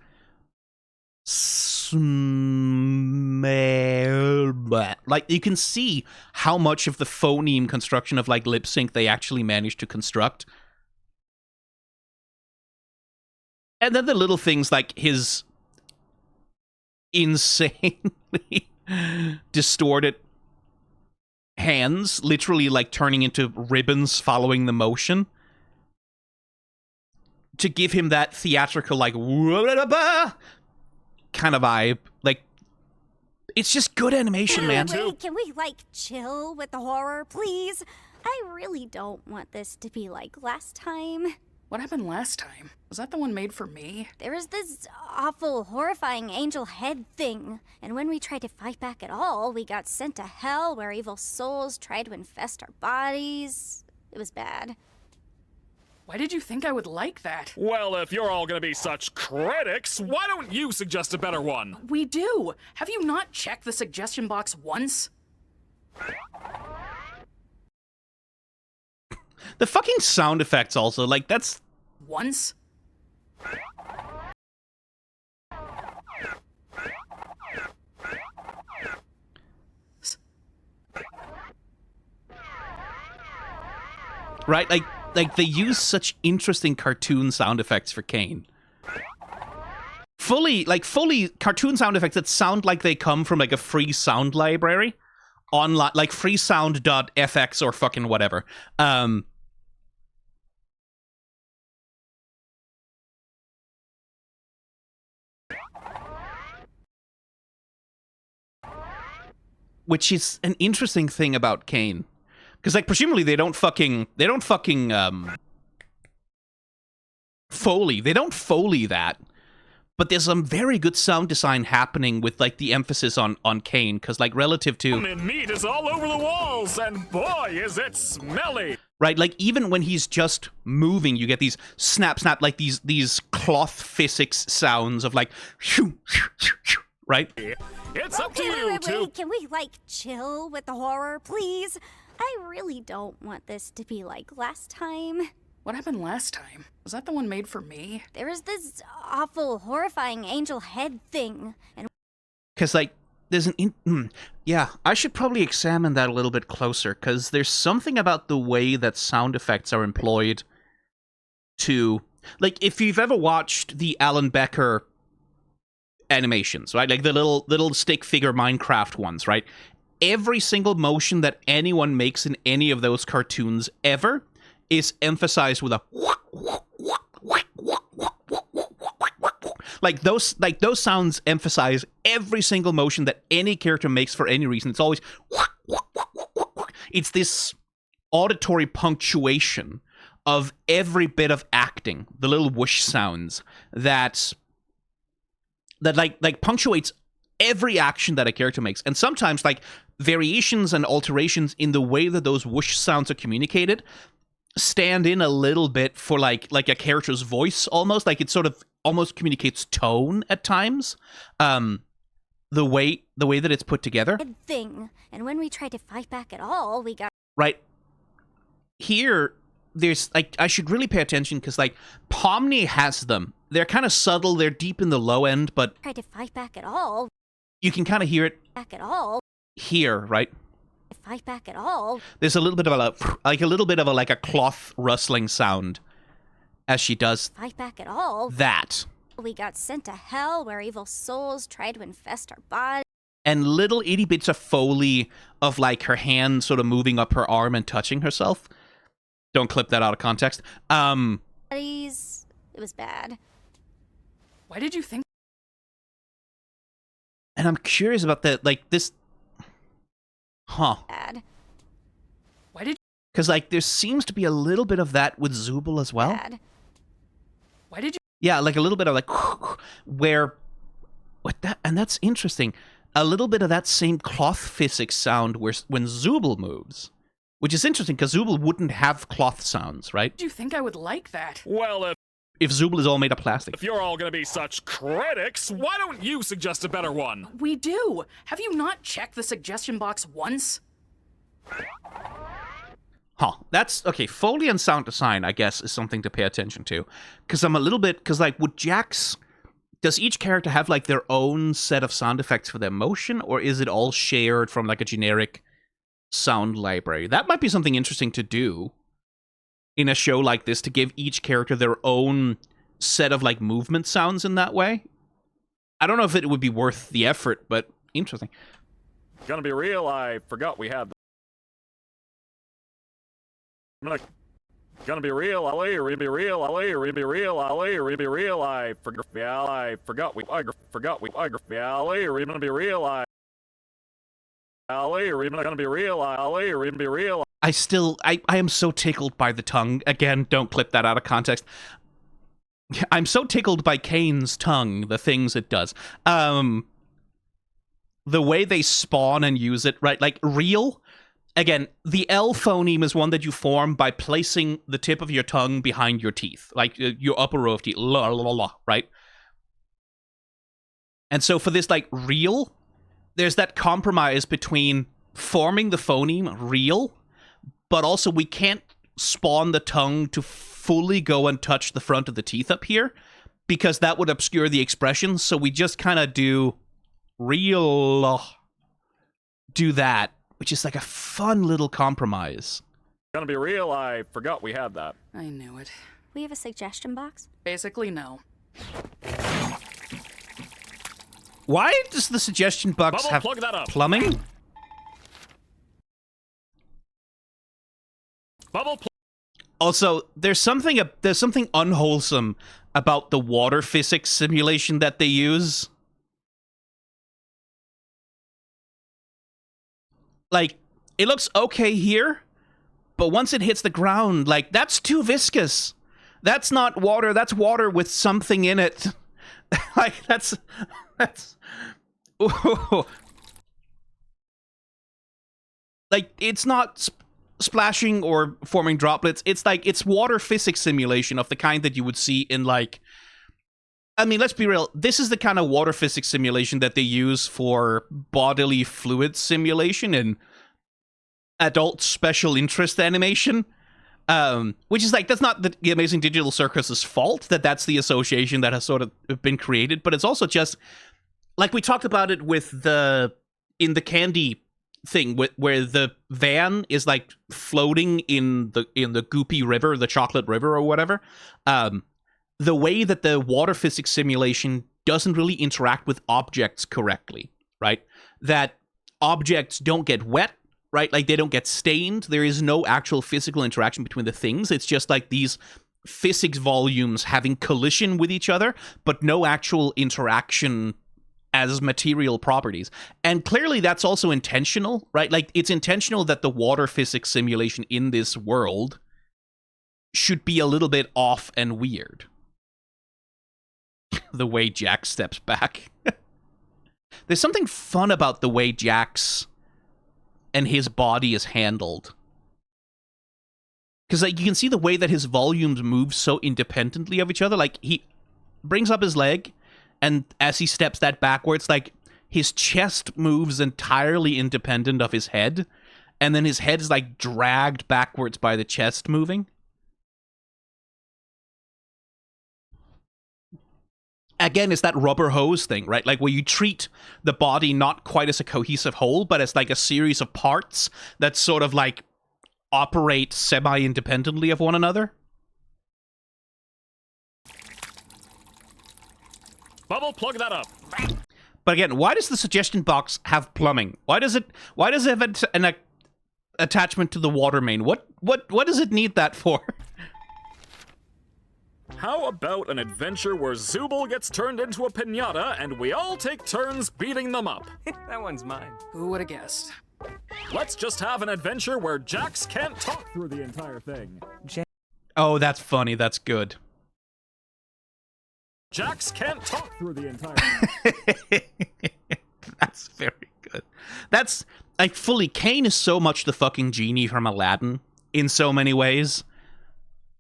smell. Like, you can see how much of the phoneme construction of, like, lip sync they actually managed to construct. And then the little things like his insanely distorted hands, literally like turning into ribbons following the motion, to give him that theatrical, like, kind of vibe. Like, it's just good animation, man. Wait, can we, like, chill with the horror, please? I really don't want this to be like last time. What happened last time? Was that the one made for me? There was this awful, horrifying angel head thing, and when we tried to fight back at all, we got sent to hell where evil souls tried to infest our bodies. It was bad. Why did you think I would like that? Well, if you're all gonna be such critics, why don't you suggest a better one? We do! Have you not checked the suggestion box once? The fucking sound effects also, like, that's... Once? Right? Like they use such interesting cartoon sound effects for Caine. Fully cartoon sound effects that sound like they come from, like, a free sound library. Online, like freesound.fx or fucking whatever. Which is an interesting thing about Caine. Because, like, presumably they don't fucking Foley. They don't Foley that. But there's some very good sound design happening with, like, the emphasis on Caine. Because, like, relative to... And meat is all over the walls, and boy, is it smelly! Right, like, even when he's just moving, you get these snap, like, these cloth physics sounds of, like... Right? It's up to you to... Wait, can we, like, chill with the horror, please? I really don't want this to be like last time. What happened last time? Was that the one made for me? There was this awful, horrifying angel head thing, and... Because, like, there's an... yeah, I should probably examine that a little bit closer, because there's something about the way that sound effects are employed to... Like, if you've ever watched the Alan Becker animations, right? Like, the little stick figure Minecraft ones, right? Every single motion that anyone makes in any of those cartoons ever is emphasized with a... Like those sounds emphasize every single motion that any character makes for any reason. It's always... It's this auditory punctuation of every bit of acting, the little whoosh sounds that like punctuates every action that a character makes. And sometimes like variations and alterations in the way that those whoosh sounds are communicated stand in a little bit for like a character's voice, almost like it sort of almost communicates tone at times. The way that it's put together. Thing. And when we tried to fight back at all, we got right here. There's like I should really pay attention because like Pomni has them. They're kind of subtle. They're deep in the low end, but tried to fight back at all. You can kind of hear it Back at all. here, right? Fight back at all. There's a little bit of a cloth rustling sound as she does Fight back at all. that. We got sent to hell where evil souls tried to infest our bodies. And little itty bits of Foley of like her hand sort of moving up her arm and touching herself. Don't clip that out of context. It was bad. Why did you think? And I'm curious about that, like this. Huh. Bad. Why did? Because like there seems to be a little bit of that with Zooble as well. Bad. Why did you? Yeah, like a little bit of like where, what that, and that's interesting. A little bit of that same cloth physics sound where when Zooble moves, which is interesting because Zooble wouldn't have cloth sounds, right? Did you think I would like that? Well, If Zooble is all made of plastic. if you're all gonna be such critics, why don't you suggest a better one? We do. Have you not checked the suggestion box once? Huh. That's okay. Foley and sound design, I guess, is something to pay attention to. Because I'm a little bit, because like with Jax, does each character have like their own set of sound effects for their motion, or is it all shared from like a generic sound library? That might be something interesting to do in a show like this, to give each character their own set of like movement sounds in that way. I don't know if it would be worth the effort, but interesting. Gonna be real, I forgot we had. Gonna be real, Ali, be real, Ali, be real, Ali, be real, I forgot we, Ali, gonna be real, Ali, gonna be real, Ali, be real. I am so tickled by the tongue. Again, don't clip that out of context. I'm so tickled by Caine's tongue, the things it does. The way they spawn and use it, right? Like, real. Again, the L phoneme is one that you form by placing the tip of your tongue behind your teeth. Like, your upper row of teeth. La, la, la, la, right? And so for this, like, real, there's that compromise between forming the phoneme real, but also we can't spawn the tongue to fully go and touch the front of the teeth up here, because that would obscure the expression, so we just kind of do real, do that, which is like a fun little compromise. Gonna be real, I forgot we had that. I knew it. We have a suggestion box? Basically, no. Why does the suggestion box Bubble, have plug that up. plumbing? Also, there's something unwholesome about the water physics simulation that they use. Like, it looks okay here, but once it hits the ground, like, that's too viscous. That's not water, that's water with something in it. Like, that's... Ooh. Like, it's not splashing or forming droplets. It's like, it's water physics simulation of the kind that you would see in, like... I mean, let's be real. This is the kind of water physics simulation that they use for bodily fluid simulation and adult special interest animation. Which is like, that's not the Amazing Digital Circus's fault that that's the association that has sort of been created, but it's also just, like we talked about it with in the candy thing, where the van is like floating in the goopy river, the chocolate river or whatever. The way that the water physics simulation doesn't really interact with objects correctly, right? That objects don't get wet, right? Like, they don't get stained. There is no actual physical interaction between the things. It's just like these physics volumes having collision with each other, but no actual interaction as material properties. And clearly that's also intentional, right? Like, it's intentional that the water physics simulation in this world should be a little bit off and weird. The way Jax steps back. There's something fun about the way Jax and his body is handled. Because like, you can see the way that his volumes move so independently of each other. Like, he brings up his leg, and as he steps that backwards, like, his chest moves entirely independent of his head, and then his head is, like, dragged backwards by the chest moving. Again, it's that rubber hose thing, right? Like, where you treat the body not quite as a cohesive whole, but as, like, a series of parts that sort of, like, operate semi-independently of one another. Bubble, plug that up. But again, why does the suggestion box have plumbing? Why does it have an attachment to the water main? What does it need that for? How about an adventure where Zooble gets turned into a piñata and we all take turns beating them up? That one's mine. Who would have guessed? Let's just have an adventure where Jax can't talk through the entire thing. Oh, that's funny. That's good. Jax can't talk through the entire thing. That's very good. That's, like, fully, Caine is so much the fucking genie from Aladdin in so many ways.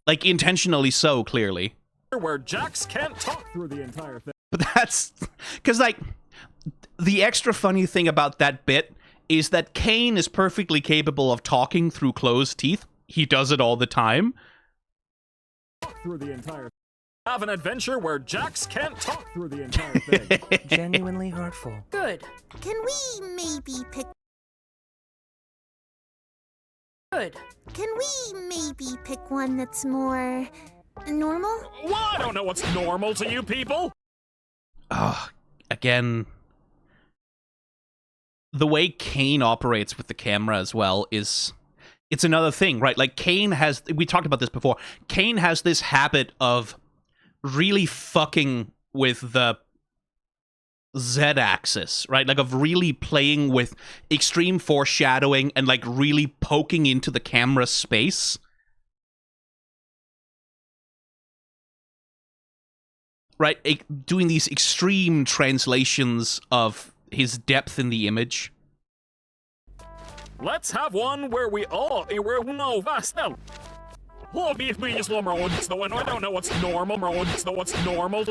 Like, intentionally so, clearly. Where Jax can't talk through the entire thing. But that's... Because, like, the extra funny thing about that bit is that Caine is perfectly capable of talking through closed teeth. He does it all the time. Talk through the entire have an adventure where Jax can't talk through the entire thing. Genuinely hurtful. Good. Can we maybe pick... Good. Can we maybe pick one that's more... normal? Well, I don't know what's normal to you people. Again... The way Caine operates with the camera as well is... It's another thing, right? Like, Caine has... We talked about this before. Caine has this habit of really fucking with the Z-axis, right? Like, of really playing with extreme foreshadowing and, like, really poking into the camera space. Right? Doing these extreme translations of his depth in the image. Let's have one where we all no fast now. Oh, we just I don't know what's normal. What's normal.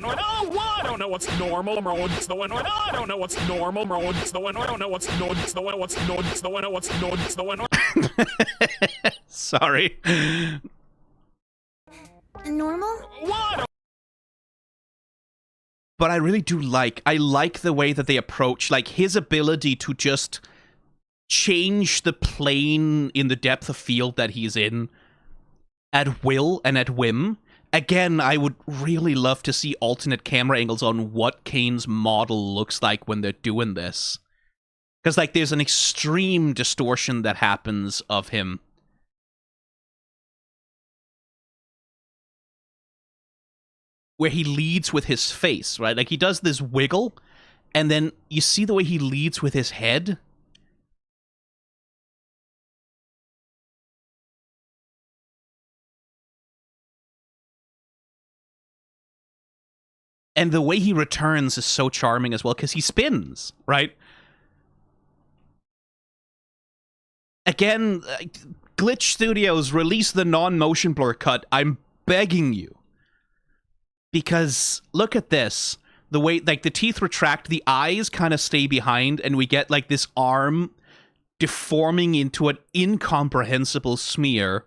No, I don't know what's normal. I don't know what's normal. I don't know what's Sorry. Normal? What? But I really do I like the way that they approach, like, his ability to just change the plane in the depth of field that he's in at will and at whim. Again, I would really love to see alternate camera angles on what Caine's model looks like when they're doing this. Because, like, there's an extreme distortion that happens of him. Where he leads with his face, right? Like, he does this wiggle, and then you see the way he leads with his head. And the way he returns is so charming as well, because he spins, right? Again, Glitch Studios, release the non-motion blur cut. I'm begging you. Because, look at this. The way, like, the teeth retract, the eyes kind of stay behind, and we get, like, this arm deforming into an incomprehensible smear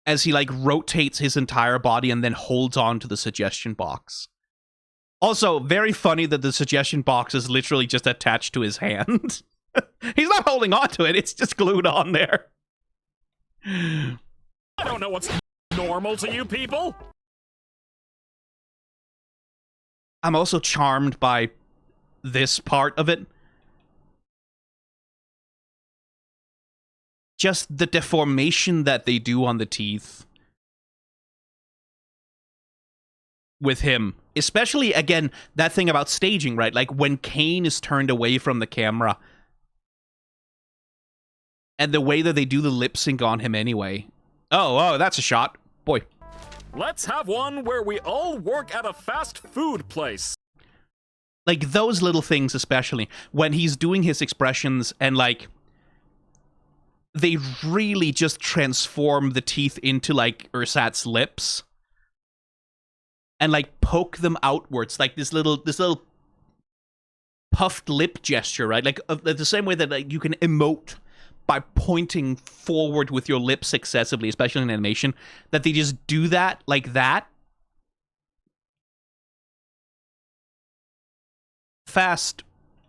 as he, like, rotates his entire body and then holds on to the suggestion box. Also, very funny that the suggestion box is literally just attached to his hand. He's not holding on to it, it's just glued on there. I don't know what's normal to you people. I'm also charmed by this part of it. Just the deformation that they do on the teeth with him. Especially, again, that thing about staging, right? Like, when Caine is turned away from the camera And the way that they do the lip sync on him anyway. Oh, that's a shot. Boy. Let's have one where we all work at a fast food place. Like, those little things especially. When he's doing his expressions and, like, they really just transform the teeth into, like, Ursat's lips. And, like, poke them outwards. Like, this little puffed lip gesture, right? Like, the same way that, like, you can emote by pointing forward with your lips excessively, especially in animation, that they just do that like that. Fast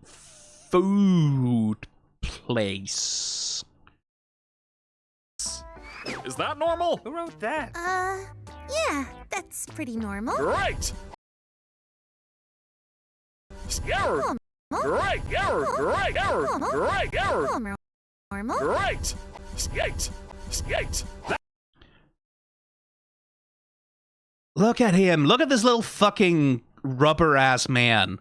food place. Is that normal? Who wrote that? Yeah, that's pretty normal. Great! Scared! Great! Great! Great! Normal. Great! Skate! Skate! Look at him. Look at this little fucking rubber-ass man.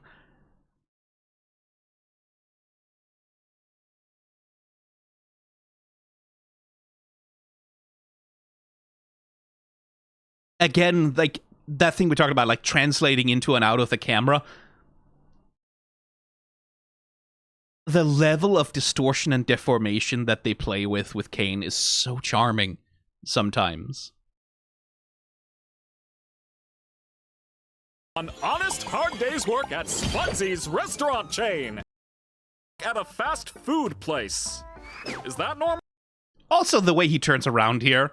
Again, like, that thing we talked about, like, translating into and out of the camera. The level of distortion and deformation that they play with Caine is so charming sometimes. An honest, hard day's work at Spudsy's restaurant chain. At a fast food place. Is that normal? Also, the way he turns around here.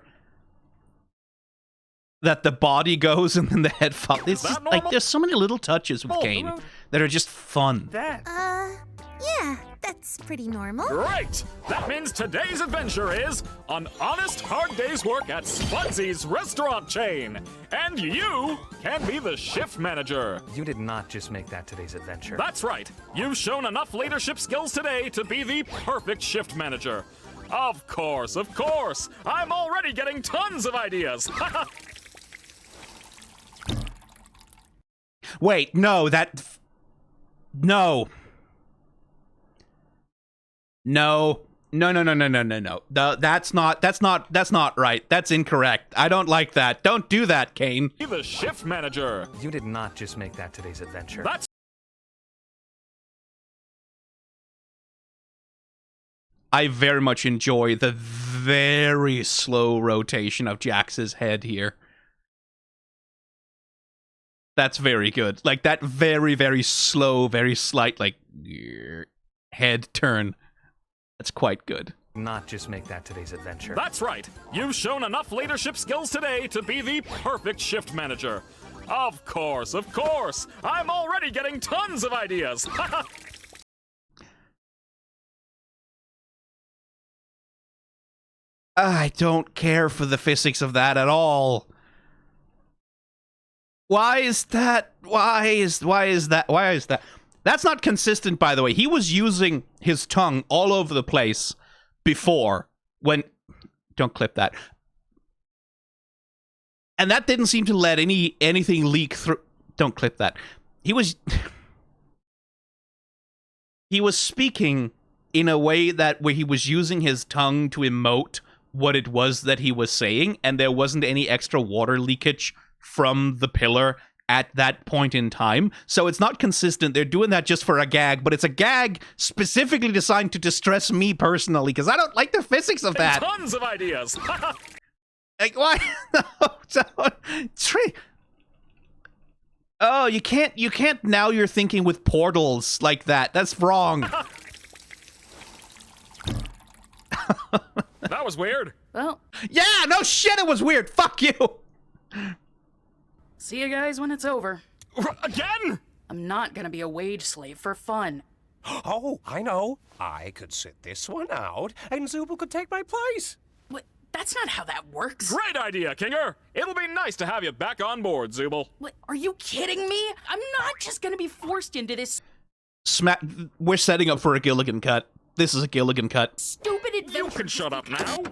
That the body goes and then the head falls. It's just, like, there's so many little touches with Caine that are just fun. Yeah, that's pretty normal. Great! That means today's adventure is an honest, hard day's work at Spudsy's restaurant chain. And you can be the shift manager. You did not just make that today's adventure. That's right. You've shown enough leadership skills today to be the perfect shift manager. Of course. I'm already getting tons of ideas. Wait, no, No. No. That's not right. That's incorrect. I don't like that. Don't do that, Caine. Be the shift manager. You did not just make that today's adventure. That's I very much enjoy the very slow rotation of Jax's head here. That's very good. Like, that very, very slow, very slight, like, head turn. That's quite good. Not just make that today's adventure. That's right. You've shown enough leadership skills today to be the perfect shift manager. Of course. I'm already getting tons of ideas. I don't care for the physics of that at all. Why is that? Why is that? That's not consistent, by the way. He was using his tongue all over the place before when... Don't clip that. And that didn't seem to let anything leak through... Don't clip that. He was speaking in a way that where he was using his tongue to emote what it was that he was saying, and there wasn't any extra water leakage from the pillar at that point in time. So it's not consistent. They're doing that just for a gag, but it's a gag specifically designed to distress me personally, because I don't like the physics of that. Tons of ideas. Like, why? No, oh, you can't now you're thinking with portals like that. That's wrong. That was weird. Well, Yeah, no shit, it was weird. Fuck you. see you guys when it's over. Again? I'm not gonna be a wage slave for fun. Oh, I know. I could sit this one out, and Zooble could take my place. What? That's not how that works. Great idea, Kinger. It'll be nice to have you back on board, Zooble. What? Are you kidding me? I'm not just gonna be forced into this We're setting up for a Gilligan cut. This is a Gilligan cut. stupid adventure. You can shut up now. I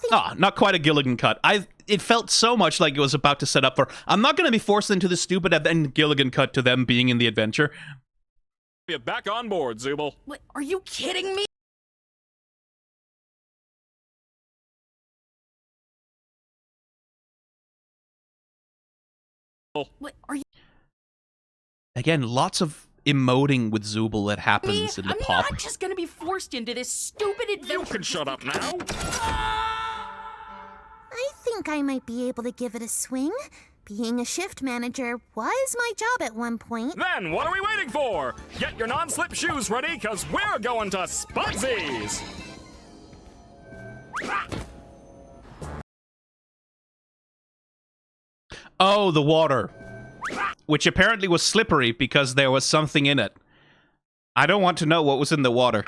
think Ah, not quite a Gilligan cut. It felt so much like it was about to set up for... I'm not going to be forced into the stupid and then Gilligan cut to them being in the adventure. You back on board, Zooble. What? Are you kidding me? What are you? Again, lots of emoting with Zooble that happens in the I'm pop. not just gonna be forced into this stupid adventure. You can shut up now. I think I might be able to give it a swing. Being a shift manager was my job at one point. Then what are we waiting for? Get your non-slip shoes ready, because we're going to Spudsies! Oh, the water. Which apparently was slippery because there was something in it. I don't want to know what was in the water.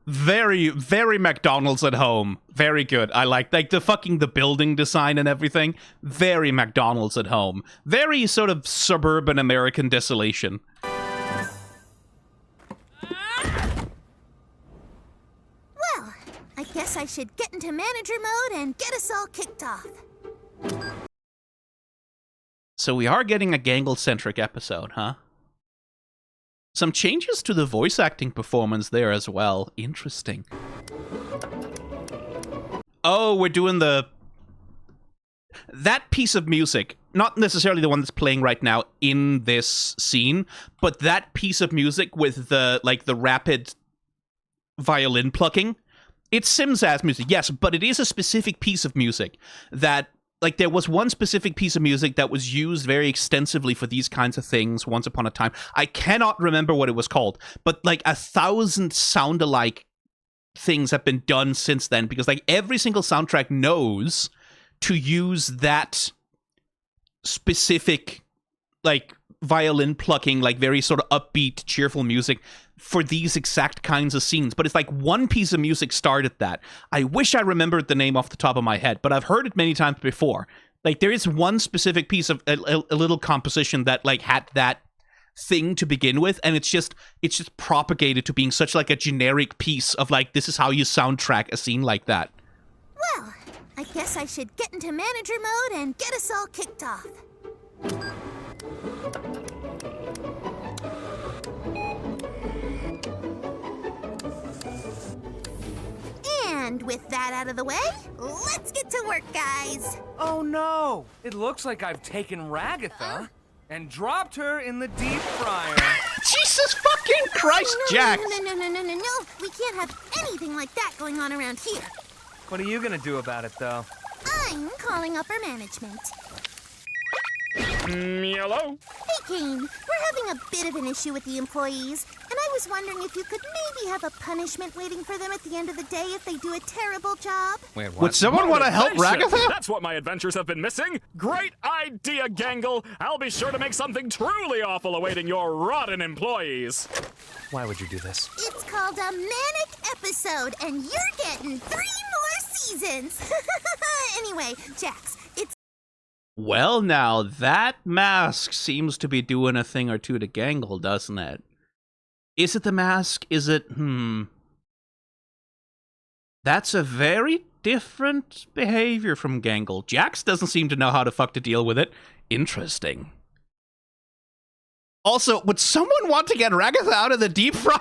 Very, very McDonald's at home. Very good. I like the building design and everything. Very McDonald's at home. Very sort of suburban American desolation. Well, I guess I should get into manager mode and get us all kicked off. So we are getting a Gangle-centric episode, huh? Some changes to the voice acting performance there as well. Interesting. Oh, we're doing that piece of music. Not necessarily the one that's playing right now in this scene, but that piece of music with the rapid violin plucking. It's Sims as music, yes, but it is a specific piece of music that, like, there was one specific piece of music that was used very extensively for these kinds of things once upon a time. I cannot remember what it was called, but like 1,000 sound-alike things have been done since then, because like every single soundtrack knows to use that specific like violin plucking, like very sort of upbeat, cheerful music for these exact kinds of scenes. But it's like one piece of music started that. I wish I remembered the name off the top of my head, but I've heard it many times before. Like there is one specific piece of a little composition that like had that thing to begin with, and it's just propagated to being such like a generic piece of like, this is how you soundtrack a scene like that. Well, I guess I should get into manager mode and get us all kicked off. And with that out of the way, let's get to work, guys. Oh no! It looks like I've taken Ragatha and dropped her in the deep fryer. Jesus fucking Christ, Jack! No. We can't have anything like that going on around here. What are you gonna do about it, though? I'm calling upper management. Hello? Hey, Caine, we're having a bit of an issue with the employees, and I was wondering if you could maybe have a punishment waiting for them at the end of the day if they do a terrible job. Wait, what? Would someone want to help Ragatha? That's what my adventures have been missing. Great idea, Gangle. I'll be sure to make something truly awful awaiting your rotten employees. Why would you do this? It's called a manic episode, and you're getting 3 more seasons. Anyway, Jax, it's... Well, now, that mask seems to be doing a thing or two to Gangle, doesn't it? Is it the mask? Is it... That's a very different behavior from Gangle. Jax doesn't seem to know how the fuck to deal with it. Interesting. Also, would someone want to get Ragatha out of the deep fryer?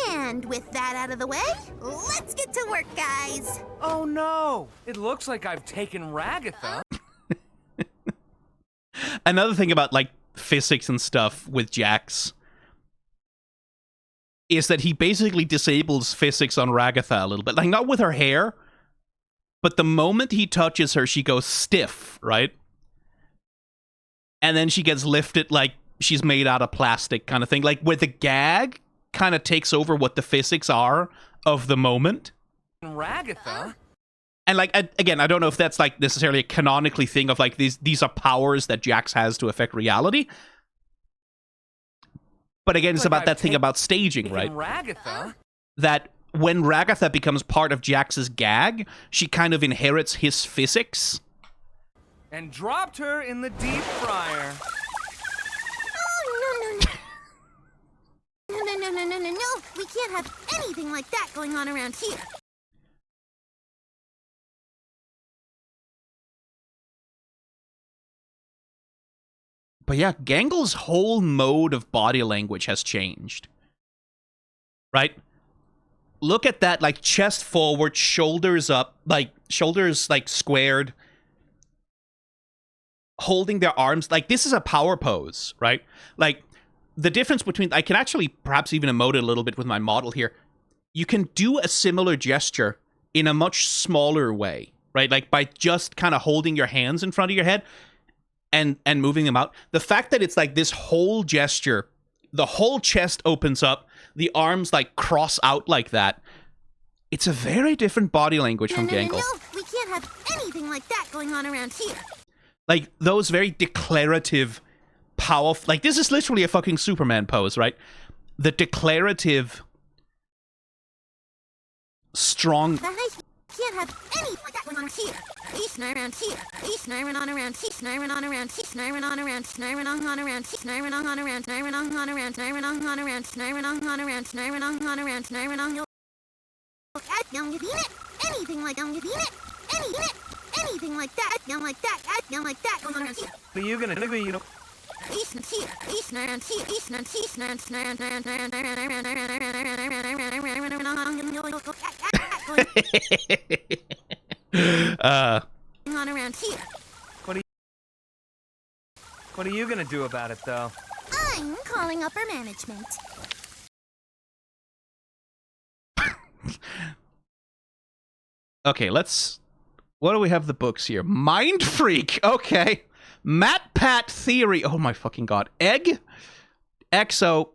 And with that out of the way, let's get to work, guys. Oh no! It looks like I've taken Ragatha. Another thing about, like, physics and stuff with Jax is that he basically disables physics on Ragatha a little bit. Like, not with her hair, but the moment he touches her, she goes stiff, right? And then she gets lifted like she's made out of plastic kind of thing. Like, where the gag kind of takes over what the physics are of the moment. Ragatha? And, like, again, I don't know if that's, like, necessarily a canonically thing of, like, these are powers that Jax has to affect reality. But again, it's about that thing about staging, right? Ragatha? That when Ragatha becomes part of Jax's gag, she kind of inherits his physics. And dropped her in the deep fryer. Oh, no. We can't have anything like that going on around here. But yeah, Gangle's whole mode of body language has changed. Right? look at that, like, chest forward, shoulders up, like, shoulders, like, squared, holding their arms. Like, this is a power pose, right? Like, the difference between... I can actually perhaps even emote it a little bit with my model here. You can do a similar gesture in a much smaller way, right? Like, by just kind of holding your hands in front of your head and moving them out. The fact that it's, like, this whole gesture, the whole chest opens up, the arms, like, cross out like that. It's a very different body language from Gangle. No, we can't have anything like that going on around here. Like, those very declarative, powerful... Like, this is literally a fucking Superman pose, right? The declarative, strong... Can't have anything like that going on here. He's around here. He's on around. He's on around. He's on around. Snarring on around. Snarring on around. Snarring on around. Snarring on around. Snarring on around. Snarring on around. Snarring on your... Young give it. Anything like young give it. Anything like that. Young like that. Young like that going on around here. What are you gonna do? You know. He's here. He's around here. He's on around here. What are you gonna do about it, though? I'm calling upper management. Okay, let's... What do we have the books here? Mind Freak! Okay. Matt Pat Theory. Oh my fucking god. Egg? Exo.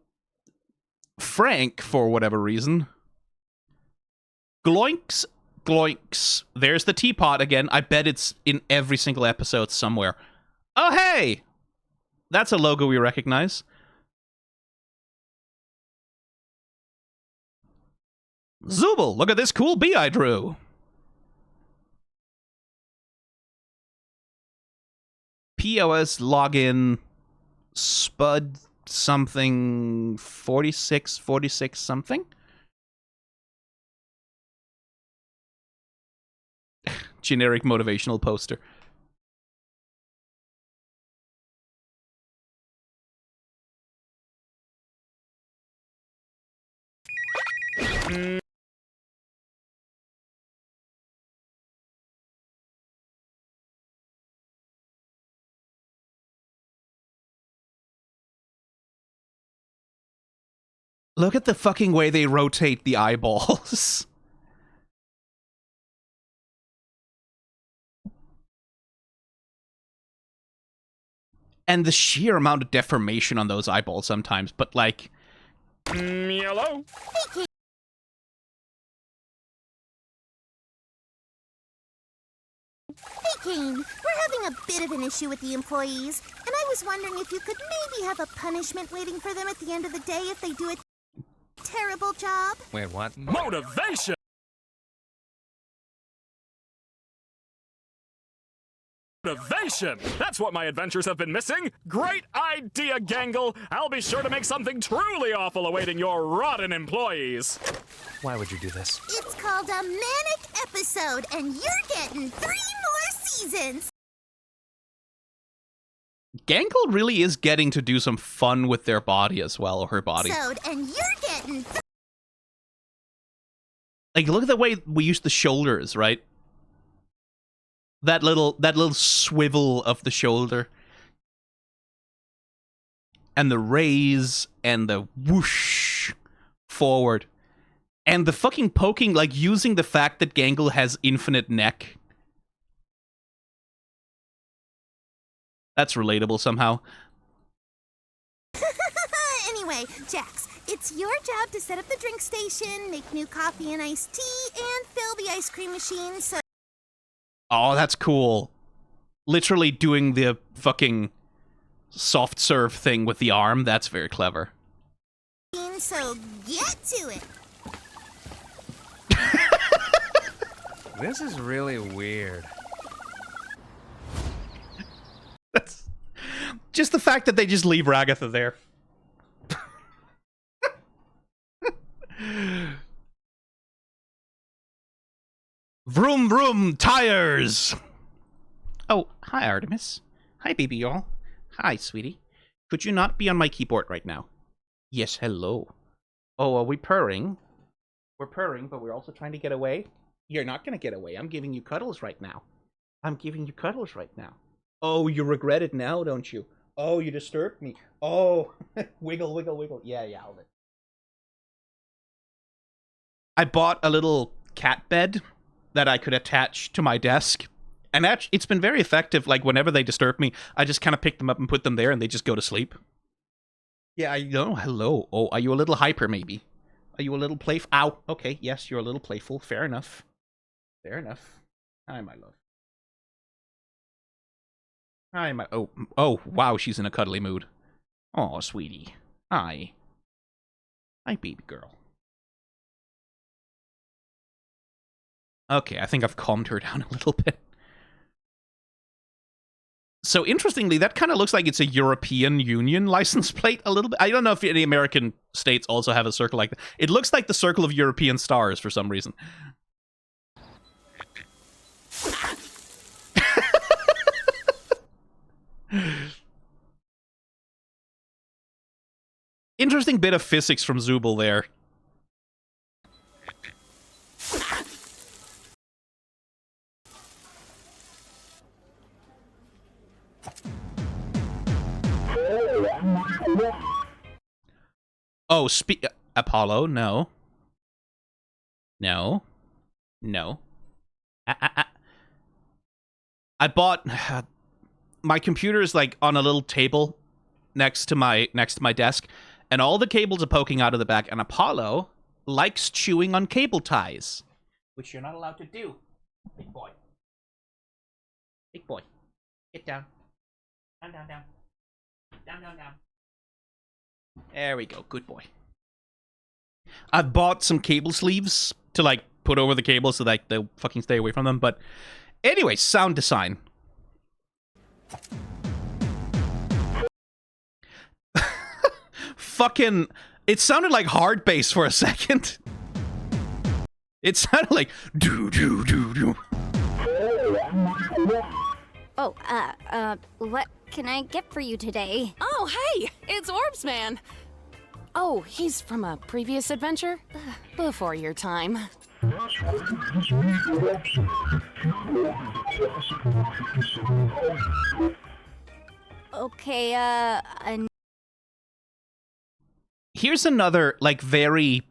Frank, for whatever reason. Gloinks. Gloinks. There's the teapot again. I bet it's in every single episode somewhere. Oh, hey! That's a logo we recognize. Zooble, look at this cool bee I drew. POS login spud something 46 something. Generic motivational poster. Look at the fucking way they rotate the eyeballs. And the sheer amount of deformation on those eyeballs sometimes, but like... Hello? Hey, Caine, we're having a bit of an issue with the employees, and I was wondering if you could maybe have a punishment waiting for them at the end of the day if they do a terrible job. Wait, what? Motivation! Motivation! That's what my adventures have been missing! Great idea, Gangle! I'll be sure to make something truly awful awaiting your rotten employees! Why would you do this? It's called a manic episode, and you're getting 3 more seasons. Gangle really is getting to do some fun with their body as well, or her body. And you're getting... Like, look at the way we use the shoulders, right? That little swivel of the shoulder. And the raise, and the whoosh forward. And the fucking poking, like, using the fact that Gangle has infinite neck. That's relatable somehow. Anyway, Jax, it's your job to set up the drink station, make new coffee and iced tea, and fill the ice cream machine, so... Oh, that's cool. Literally doing the fucking soft serve thing with the arm. That's very clever. So get to it. This is really weird. That's just the fact that they just leave Ragatha there. Vroom vroom tires. Oh, hi Artemis. Hi baby y'all. Hi sweetie. Could you not be on my keyboard right now? Yes, hello. Oh, are we purring? We're purring, but we're also trying to get away. You're not going to get away. I'm giving you cuddles right now. I'm giving you cuddles right now. Oh, you regret it now, don't you? Oh, you disturbed me. Oh, wiggle, wiggle, wiggle. Yeah, I'll let. I bought a little cat bed that I could attach to my desk. And it's been very effective. Like, whenever they disturb me, I just kind of pick them up and put them there, and they just go to sleep. Yeah, I know. Hello. Oh, are you a little hyper, maybe? Are you a little playful? Ow. Okay, yes, you're a little playful. Fair enough. Fair enough. Hi, my love. Hi, my... Oh, wow, she's in a cuddly mood. Oh, sweetie. Hi. Hi, baby girl. Okay, I think I've calmed her down a little bit. So, interestingly, that kind of looks like it's a European Union license plate a little bit. I don't know if any American states also have a circle like that. It looks like the circle of European stars for some reason. Interesting bit of physics from Zooble there. Oh, Apollo, no. No. No. I bought... my computer is, like, on a little table next to my desk, and all the cables are poking out of the back, and Apollo likes chewing on cable ties, which you're not allowed to do. Big boy. Big boy. Get down. Down, down, down. Down, down, down. There we go. Good boy. I bought some cable sleeves to, like, put over the cable so that they'll fucking stay away from them, but anyway, sound design. Fucking... It sounded like hard bass for a second. It sounded like... do-do-do-do. Oh, what can I get for you today? Oh, hey, it's Orbs Man. Oh, he's from a previous adventure? Before your time. Okay, Here's another, like, very...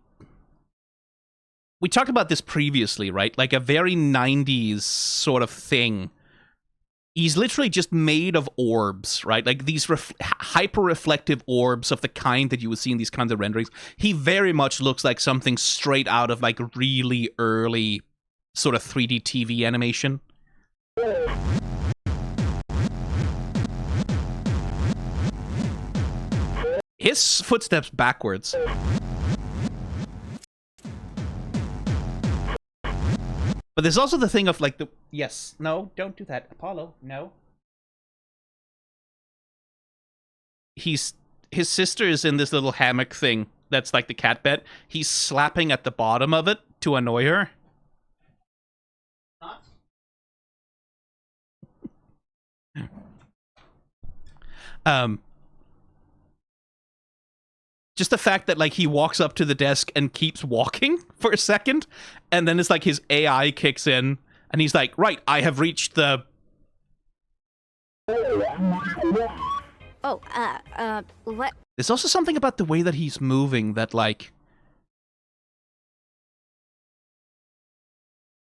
We talked about this previously, right? Like, a very 90s sort of thing. He's literally just made of orbs, right? Like, these hyper-reflective orbs of the kind that you would see in these kinds of renderings. He very much looks like something straight out of, like, really early sort of 3D TV animation. His footsteps backwards. But there's also the thing of, like, the... Yes. No, don't do that. Apollo, no. His sister is in this little hammock thing that's like the cat bed. He's slapping at the bottom of it to annoy her. Just the fact that, like, he walks up to the desk and keeps walking for a second, and then it's like his AI kicks in, and he's like, right, I have reached the... oh, what? There's also something about the way that he's moving that, like...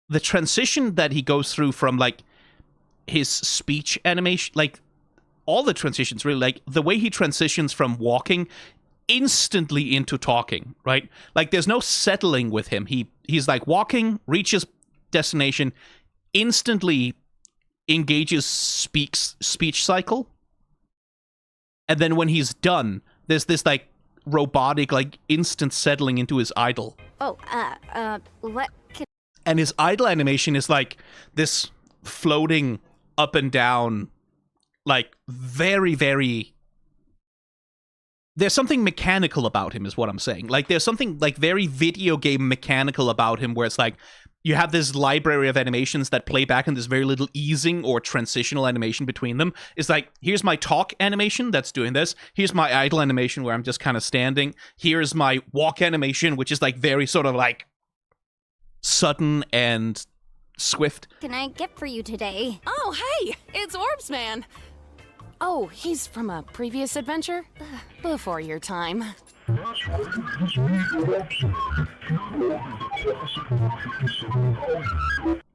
The transition that he goes through from, like, his speech animation, like, all the transitions, really, like, the way he transitions from walking instantly into talking, right? Like, there's no settling with him. He's like walking, reaches destination, instantly engages speech cycle, and then when he's done, there's this, like, robotic, like, instant settling into his idle. Oh, what can... And his idle animation is like this floating up and down, like, very, very... There's something mechanical about him, is what I'm saying. Like, there's something, like, very video game mechanical about him, where it's like, you have this library of animations that play back, and there's very little easing or transitional animation between them. It's like, here's my talk animation that's doing this. Here's my idle animation where I'm just kind of standing. Here's my walk animation, which is, like, very sort of, like, sudden and swift. Can I get for you today? Oh, hey, it's Orbs Man. Oh, he's from a previous adventure? Before your time.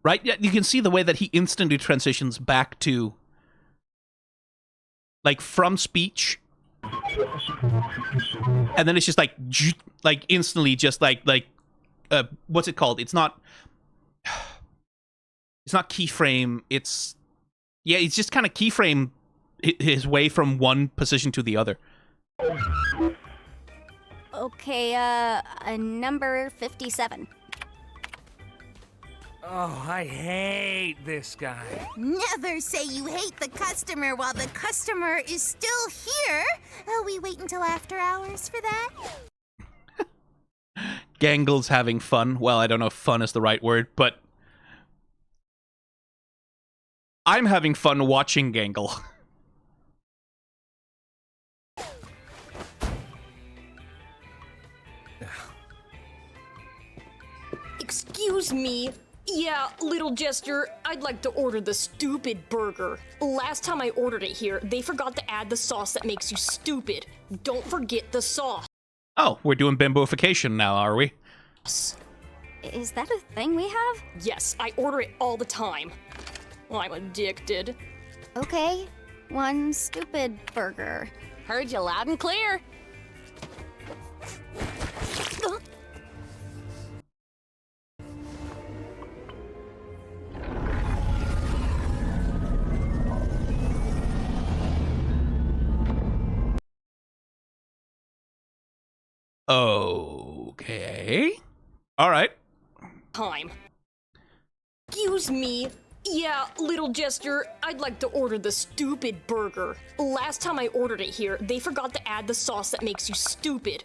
Right? Yeah, you can see the way that he instantly transitions back to, like, from speech, and then it's just like instantly, just like what's it called? It's not keyframe. It's just kind of keyframe his way from one position to the other. Okay, number 57. Oh, I hate this guy. Never say you hate the customer while the customer is still here. We wait until after hours for that. Gangle's having fun. Well, I don't know if fun is the right word, but I'm having fun watching Gangle. Excuse me. Yeah, little gesture, I'd like to order the stupid burger. Last time I ordered it here, they forgot to add the sauce that makes you stupid. Don't forget the sauce. Oh, we're doing Bimboification now, are we? Is that a thing we have? Yes, I order it all the time. I'm addicted. Okay, one stupid burger. Heard you loud and clear. Okay. All right. Time. Excuse me. Yeah, little gesture, I'd like to order the stupid burger. Last time I ordered it here, they forgot to add the sauce that makes you stupid.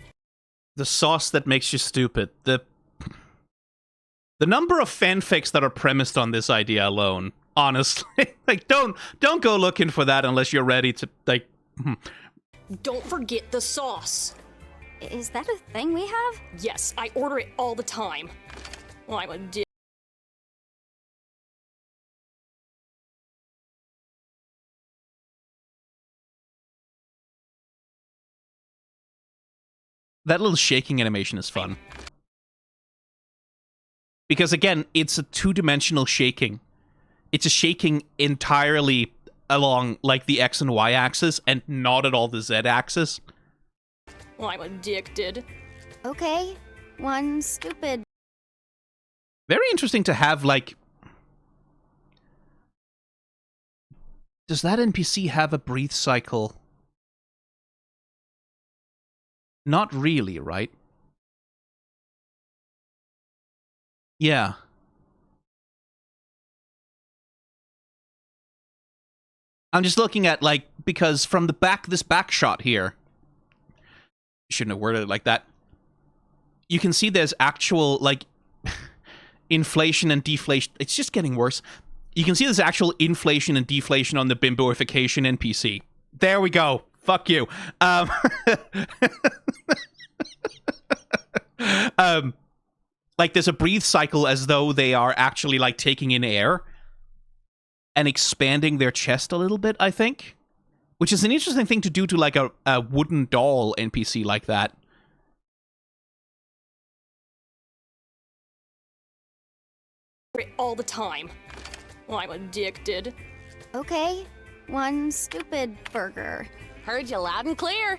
The sauce that makes you stupid. The number of fanfics that are premised on this idea alone, honestly. Like, don't go looking for that unless you're ready to, like... Don't forget the sauce. Is that a thing we have? Yes, I order it all the time. I'm addicted. That little shaking animation is fun. Because, again, it's a two-dimensional shaking. It's a shaking entirely along, like, the X and Y axis, and not at all the Z axis. I'm addicted. Okay, one stupid... Very interesting to have, like... Does that NPC have a breathe cycle? Not really, right? Yeah. I'm just looking at, like, because from the back, this back shot here, shouldn't have worded it like that, you can see there's actual, like, inflation and deflation. It's just getting worse. You can see there's actual inflation and deflation on the Bimboification NPC. There we go. Fuck you. Like, there's a breathe cycle as though they are actually, like, taking in air and expanding their chest a little bit, I think. Which is an interesting thing to do to, like, a wooden doll NPC like that. All the time. I'm addicted. Okay, one stupid burger. Heard you loud and clear.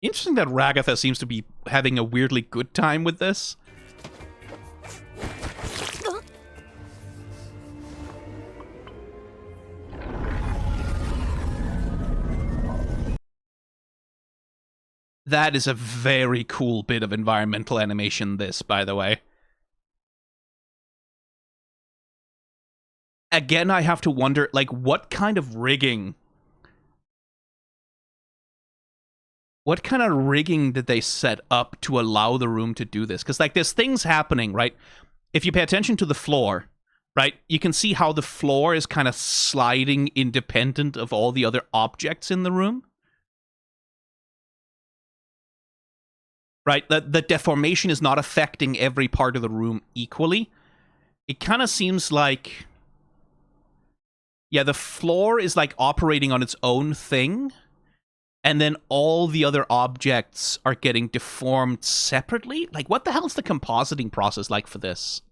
Interesting that Ragatha seems to be having a weirdly good time with this. That is a very cool bit of environmental animation, this, by the way. Again, I have to wonder, like, what kind of rigging... What kind of rigging did they set up to allow the room to do this? Because, like, there's things happening, right? If you pay attention to the floor, right, you can see how the floor is kind of sliding independent of all the other objects in the room. right? The deformation is not affecting every part of the room equally. It kind of seems like, yeah, the floor is like operating on its own thing, and then all the other objects are getting deformed separately. Like, what the hell's the compositing process like for this?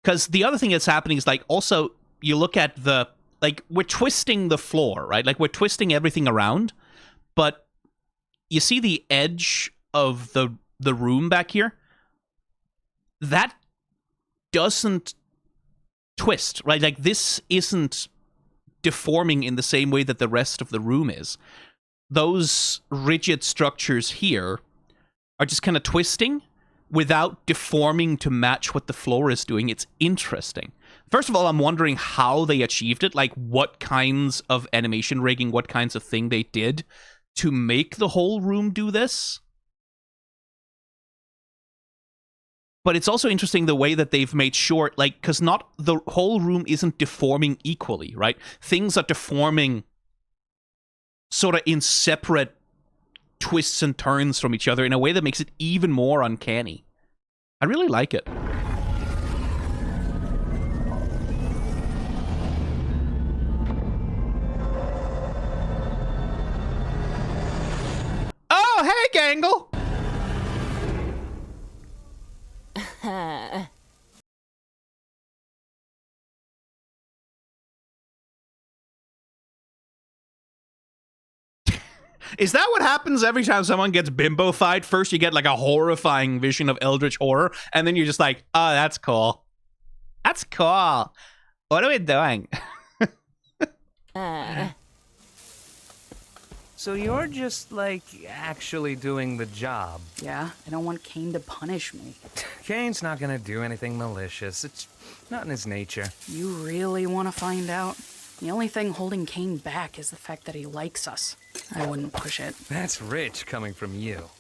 Because the other thing that's happening is, like, also, you look at the, like, we're twisting the floor, right? Like, we're twisting everything around, but you see the edge of the room back here? That doesn't twist, right? Like, this isn't deforming in the same way that the rest of the room is. Those rigid structures here are just kind of twisting without deforming to match what the floor is doing. It's interesting. First of all, I'm wondering how they achieved it, like what kinds of animation rigging, what kinds of thing they did to make the whole room do this. But it's also interesting the way that they've made sure, like, because not the whole room isn't deforming equally, right? Things are deforming sort of in separate twists and turns from each other in a way that makes it even more uncanny. I really like it. Oh, hey, Gangle! Is that what happens every time someone gets bimbofied? First you get like a horrifying vision of eldritch horror, and then you're just like, oh, that's cool. That's cool. What are we doing? So you're just, like, actually doing the job. Yeah, I don't want Caine to punish me. Caine's not gonna do anything malicious. It's not in his nature. You really want to find out? The only thing holding Caine back is the fact that he likes us. I wouldn't push it. That's rich coming from you.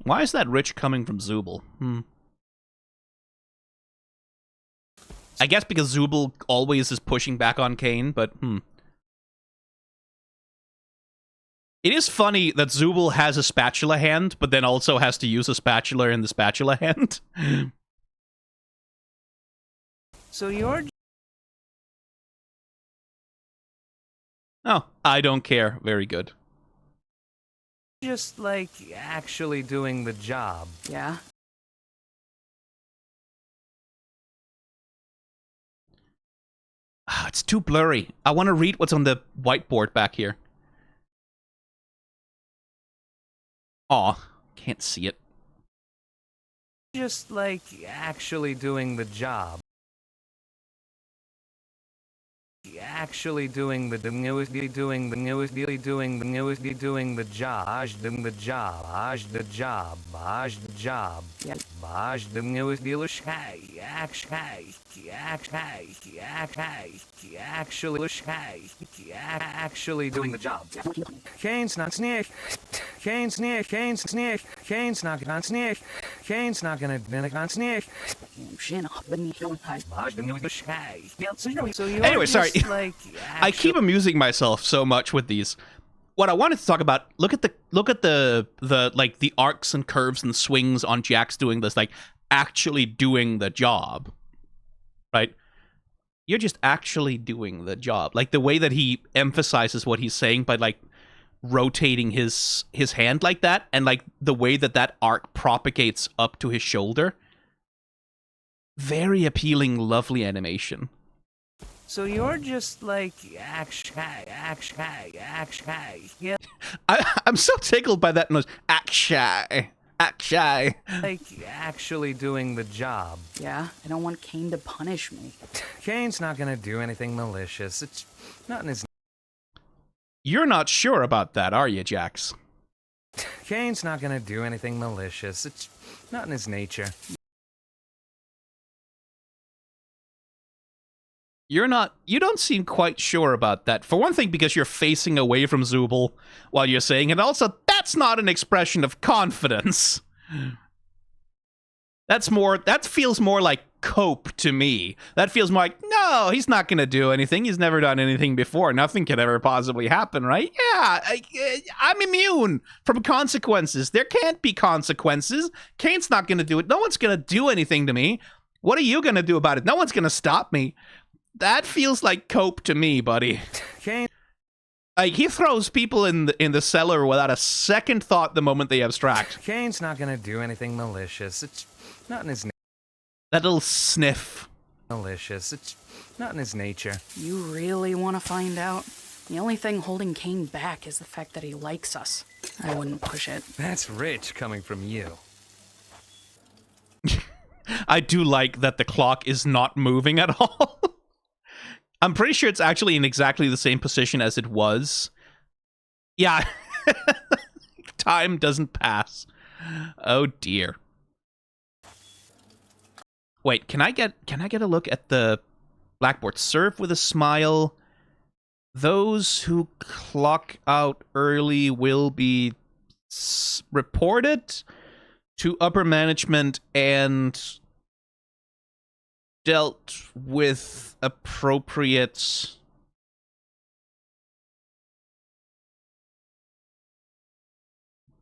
Why is that rich coming from Zooble? I guess because Zooble always is pushing back on Caine, but It is funny that Zooble has a spatula hand, but then also has to use a spatula in the spatula hand. So you're... Oh, I don't care. Very good. just, like, actually doing the job. Yeah? It's too blurry. I want to read what's on the whiteboard back here. Aw, can't see it. Just, like, actually doing the job. Actually doing the job, doing the job, Yeah. Actually doing the job. Caine's not snake. Caine's snake. Caine's snake. Caine's not gonna snake. Caine's not gonna on snake. So you're Anyway, sorry. just, like, I keep amusing myself so much with these. What I wanted to talk about, look at the like the arcs and curves and swings on Jax doing this, like actually doing the job. Right? You're just actually doing the job. Like the way that he emphasizes what he's saying by like rotating his hand like that, and like the way that that arc propagates up to his shoulder. Very appealing, lovely animation. So you're just like yeah, I'm so tickled by that noise. Act shy. like actually doing the job. Yeah? I don't want Caine to punish me. Caine's not gonna do anything malicious. It's not in his. You're not sure about that, are you, Jax? Caine's not gonna do anything malicious. It's not in his nature. You don't seem quite sure about that. For one thing, because you're facing away from Zooble while you're saying it. Also, that's not an expression of confidence. That feels more like cope to me. That feels more like, no, he's not going to do anything. He's never done anything before. Nothing could ever possibly happen, right? Yeah, I'm immune from consequences. There can't be consequences. Caine's not going to do it. No one's going to do anything to me. What are you going to do about it? No one's going to stop me. That feels like cope to me, buddy. Caine. Like, he throws people in the cellar without a second thought the moment they abstract. Caine's not gonna do anything malicious. It's not in his That little sniff. malicious. It's not in his nature. You really want to find out? The only thing holding Caine back is the fact that he likes us. I wouldn't push it. That's rich coming from you. I do like that the clock is not moving at all. I'm pretty sure it's actually in exactly the same position as it was. Yeah. Time doesn't pass. Oh dear. Wait, can I get a look at the blackboard? Serve with a smile. Those who clock out early will be reported to upper management and dealt with appropriate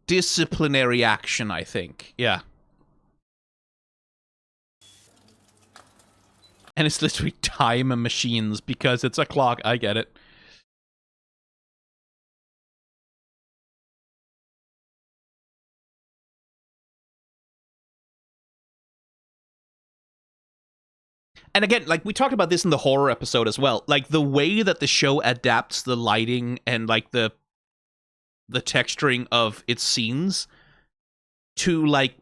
disciplinary action, I think. Yeah. And it's literally time machines because it's a clock. I get it. And again, like, we talked about this in the horror episode as well. Like, the way that the show adapts the lighting and, like, the texturing of its scenes to, like,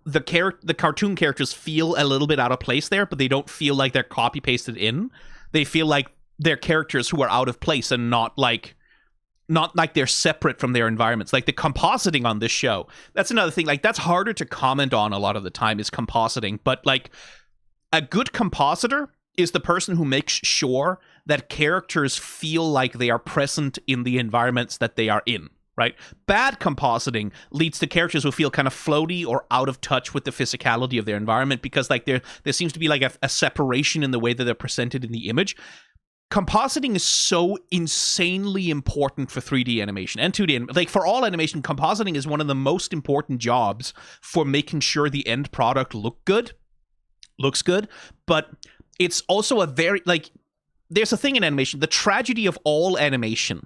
the cartoon characters feel a little bit out of place there, but they don't feel like they're copy-pasted in. They feel like they're characters who are out of place and not like they're separate from their environments. Like, the compositing on this show, that's another thing. Like, that's harder to comment on a lot of the time, is compositing. But, like, a good compositor is the person who makes sure that characters feel like they are present in the environments that they are in, right? Bad compositing leads to characters who feel kind of floaty or out of touch with the physicality of their environment because, like, there seems to be like a separation in the way that they're presented in the image. Compositing is so insanely important for 3D animation and 2D. Like, for all animation, compositing is one of the most important jobs for making sure the end product looks good, but it's also a very, like, there's a thing in animation. The tragedy of all animation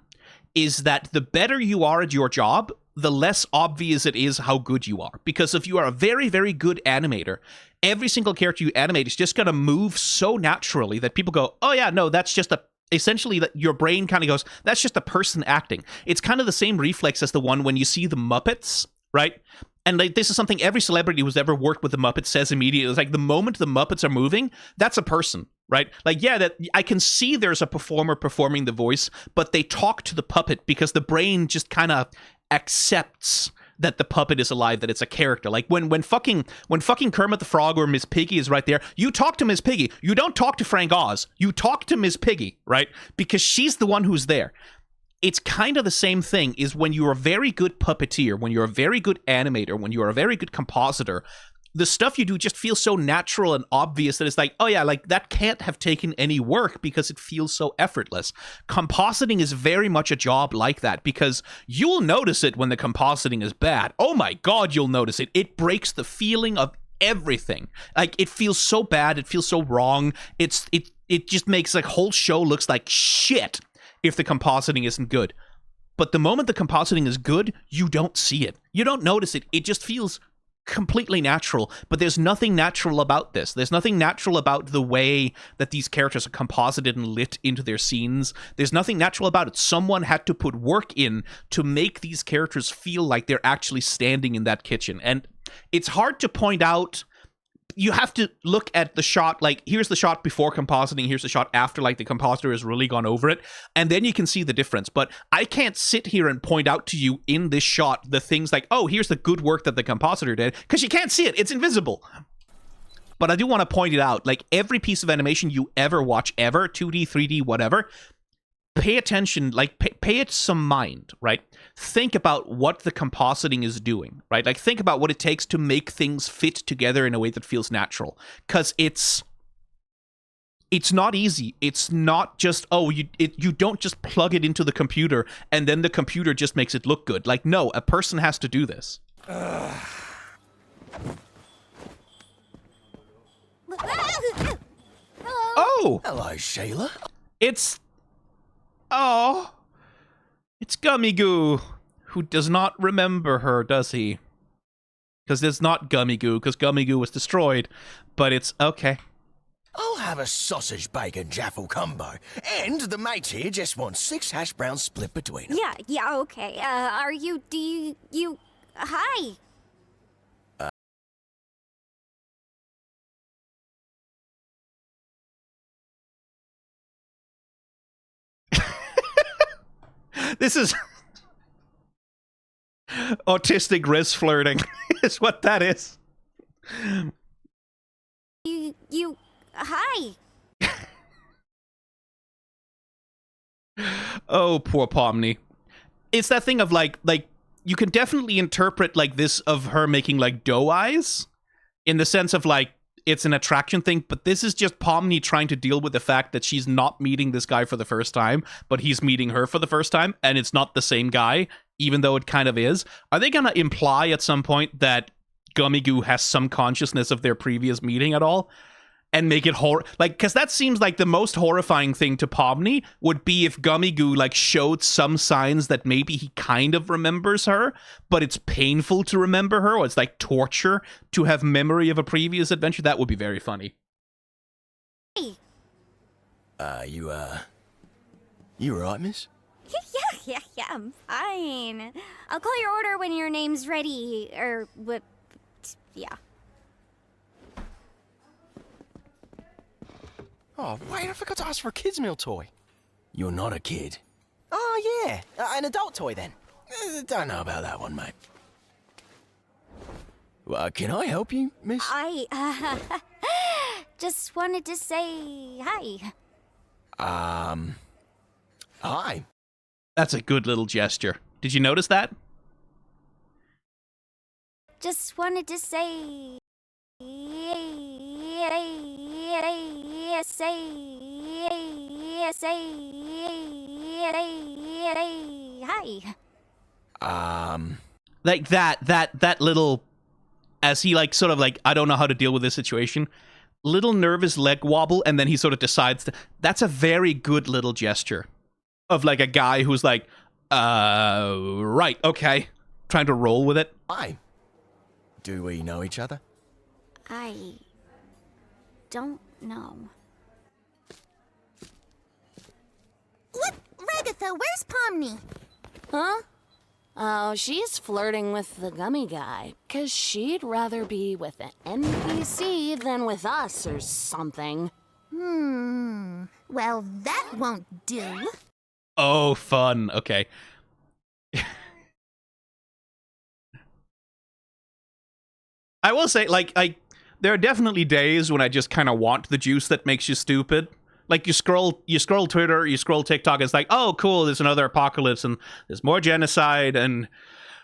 is that the better you are at your job, the less obvious it is how good you are. Because if you are a very, very good animator, every single character you animate is just going to move so naturally that people go, oh yeah, no, that's just essentially that your brain kind of goes, that's just a person acting. It's kind of the same reflex as the one when you see the Muppets, right? And, like, this is something every celebrity who's ever worked with the Muppets says immediately. It's like, the moment the Muppets are moving, that's a person, right? Like, yeah, that I can see there's a performer performing the voice, but they talk to the puppet because the brain just kind of accepts that the puppet is alive, that it's a character. Like, when fucking Kermit the Frog or Miss Piggy is right there, you talk to Miss Piggy. You don't talk to Frank Oz. You talk to Miss Piggy, right? Because she's the one who's there. It's kind of the same thing is when you're a very good puppeteer, when you're a very good animator, when you're a very good compositor, the stuff you do just feels so natural and obvious that it's like, oh yeah, like, that can't have taken any work because it feels so effortless. Compositing is very much a job like that because you'll notice it when the compositing is bad. Oh my God, you'll notice it. It breaks the feeling of everything. Like, it feels so bad. It feels so wrong. It just makes the whole show looks like shit if the compositing isn't good. But the moment the compositing is good, you don't see it. You don't notice it. It just feels completely natural. But there's nothing natural about this. There's nothing natural about the way that these characters are composited and lit into their scenes. There's nothing natural about it. Someone had to put work in to make these characters feel like they're actually standing in that kitchen. And it's hard to point out. You have to look at the shot, like, here's the shot before compositing, here's the shot after, like, the compositor has really gone over it, and then you can see the difference. But I can't sit here and point out to you in this shot the things like, oh, here's the good work that the compositor did, because you can't see it. It's invisible. But I do want to point it out. Like, every piece of animation you ever watch, ever, 2D, 3D, whatever, pay attention, like pay it some mind, right? Think about what the compositing is doing, right? Like think about what it takes to make things fit together in a way that feels natural, because it's not easy. It's not just, oh, you don't just plug it into the computer and then the computer just makes it look good. Like, no, a person has to do this. Oh! Hello, Shayla. It's Gummy Goo, who does not remember her, does he? Because it's not Gummy Goo, because Gummy Goo was destroyed, but it's okay. I'll have a sausage bacon jaffle combo, and the mate here just wants 6 hash browns split between us. Yeah, okay. Hi. This is autistic wrist flirting, is what that is. Hi. Oh, poor Pomni. It's that thing of like you can definitely interpret like this of her making like doe eyes in the sense of like it's an attraction thing, but this is just Pomni trying to deal with the fact that she's not meeting this guy for the first time, but he's meeting her for the first time, and it's not the same guy, even though it kind of is. Are they gonna imply at some point that Gummy Goo has some consciousness of their previous meeting at all? And make it because that seems like the most horrifying thing to Pomni would be if Gummy Goo like showed some signs that maybe he kind of remembers her, but it's painful to remember her, or it's like torture to have memory of a previous adventure. That would be very funny. Hey. You alright, miss? Yeah, I'm fine. I'll call your order when your name's ready, or what? Yeah. Oh, wait, I forgot to ask for a kid's meal toy. You're not a kid. Oh, yeah, an adult toy then. Don't know about that one, mate. Well, can I help you, miss? I just wanted to say hi. Hi. That's a good little gesture. Did you notice that? Just wanted to say hi. Like that little, as he like sort of like, I don't know how to deal with this situation, little nervous leg wobble, and then he sort of decides to, that's a very good little gesture of like a guy who's like, right, okay, trying to roll with it. Hi. Do we know each other? I don't know. Look, Ragatha, where's Pomni? Huh? Oh, she's flirting with the gummy guy, 'cause she'd rather be with an NPC than with us or something. Well, that won't do. Oh, fun. Okay. I will say, like, there are definitely days when I just kind of want the juice that makes you stupid. Like, you scroll Twitter, you scroll TikTok, it's like, oh, cool, there's another apocalypse, and there's more genocide, and,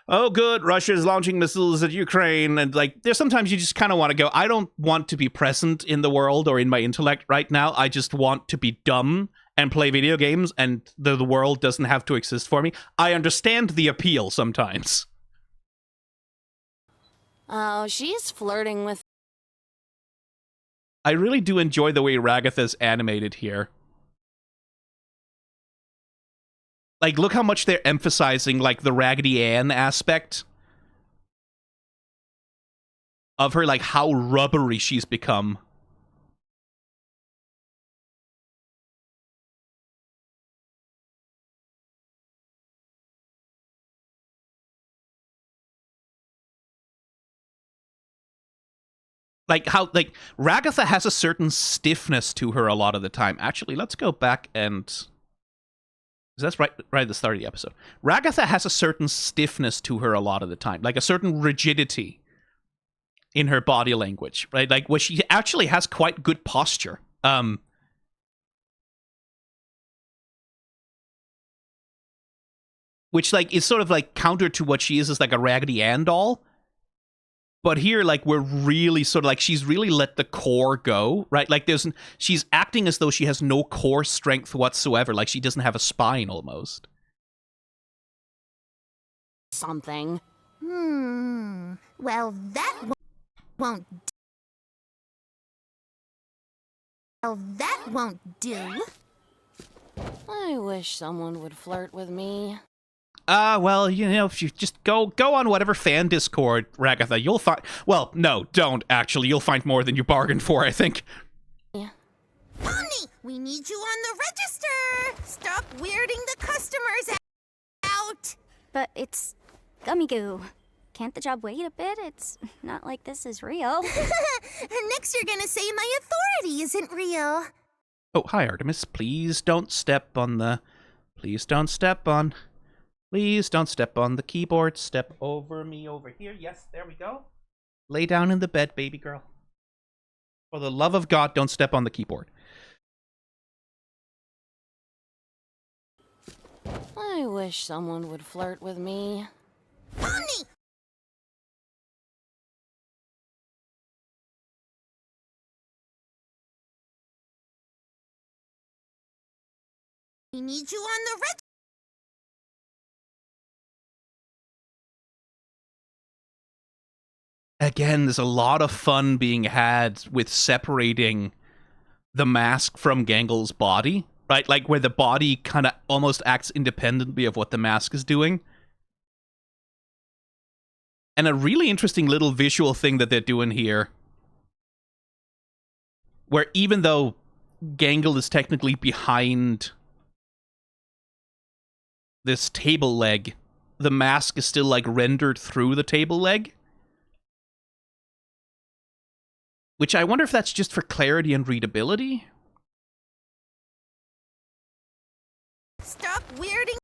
oh, good, Russia's launching missiles at Ukraine, and, like, there's sometimes you just kind of want to go, I don't want to be present in the world or in my intellect right now, I just want to be dumb and play video games, and the world doesn't have to exist for me. I understand the appeal sometimes. Oh, she's flirting with... I really do enjoy the way Ragatha's animated here. Like, look how much they're emphasizing, like, the Raggedy Ann aspect of her, like, how rubbery she's become. Like, how, like, Ragatha has a certain stiffness to her a lot of the time. Actually, let's go back and... That's right at the start of the episode. Ragatha has a certain stiffness to her a lot of the time. Like, a certain rigidity in her body language, right? Like, where she actually has quite good posture. which like is sort of like counter to what she is as like a Raggedy Ann doll. But here, like, we're really sort of like, she's really let the core go, right? Like, she's acting as though she has no core strength whatsoever. Like, she doesn't have a spine almost. Something. Well, that won't. Well, that won't do. I wish someone would flirt with me. Well, you know, if you just go on whatever fan Discord, Ragatha, you'll find... Well, no, don't, actually. You'll find more than you bargained for, I think. Yeah. Pony, we need you on the register. Stop weirding the customers out. But it's Gummy Goo. Can't the job wait a bit? It's not like this is real. Next you're gonna say my authority isn't real. Oh, hi, Artemis. Please don't step on the... Please don't step on the keyboard. Step over me over here. Yes, there we go. Lay down in the bed, baby girl. For the love of God, don't step on the keyboard. I wish someone would flirt with me. Pony! We need you on the register. Again, there's a lot of fun being had with separating the mask from Gangle's body, right? Like, where the body kind of almost acts independently of what the mask is doing. And a really interesting little visual thing that they're doing here, where even though Gangle is technically behind this table leg, the mask is still, like, rendered through the table leg. Which I wonder if that's just for clarity and readability. Stop weirding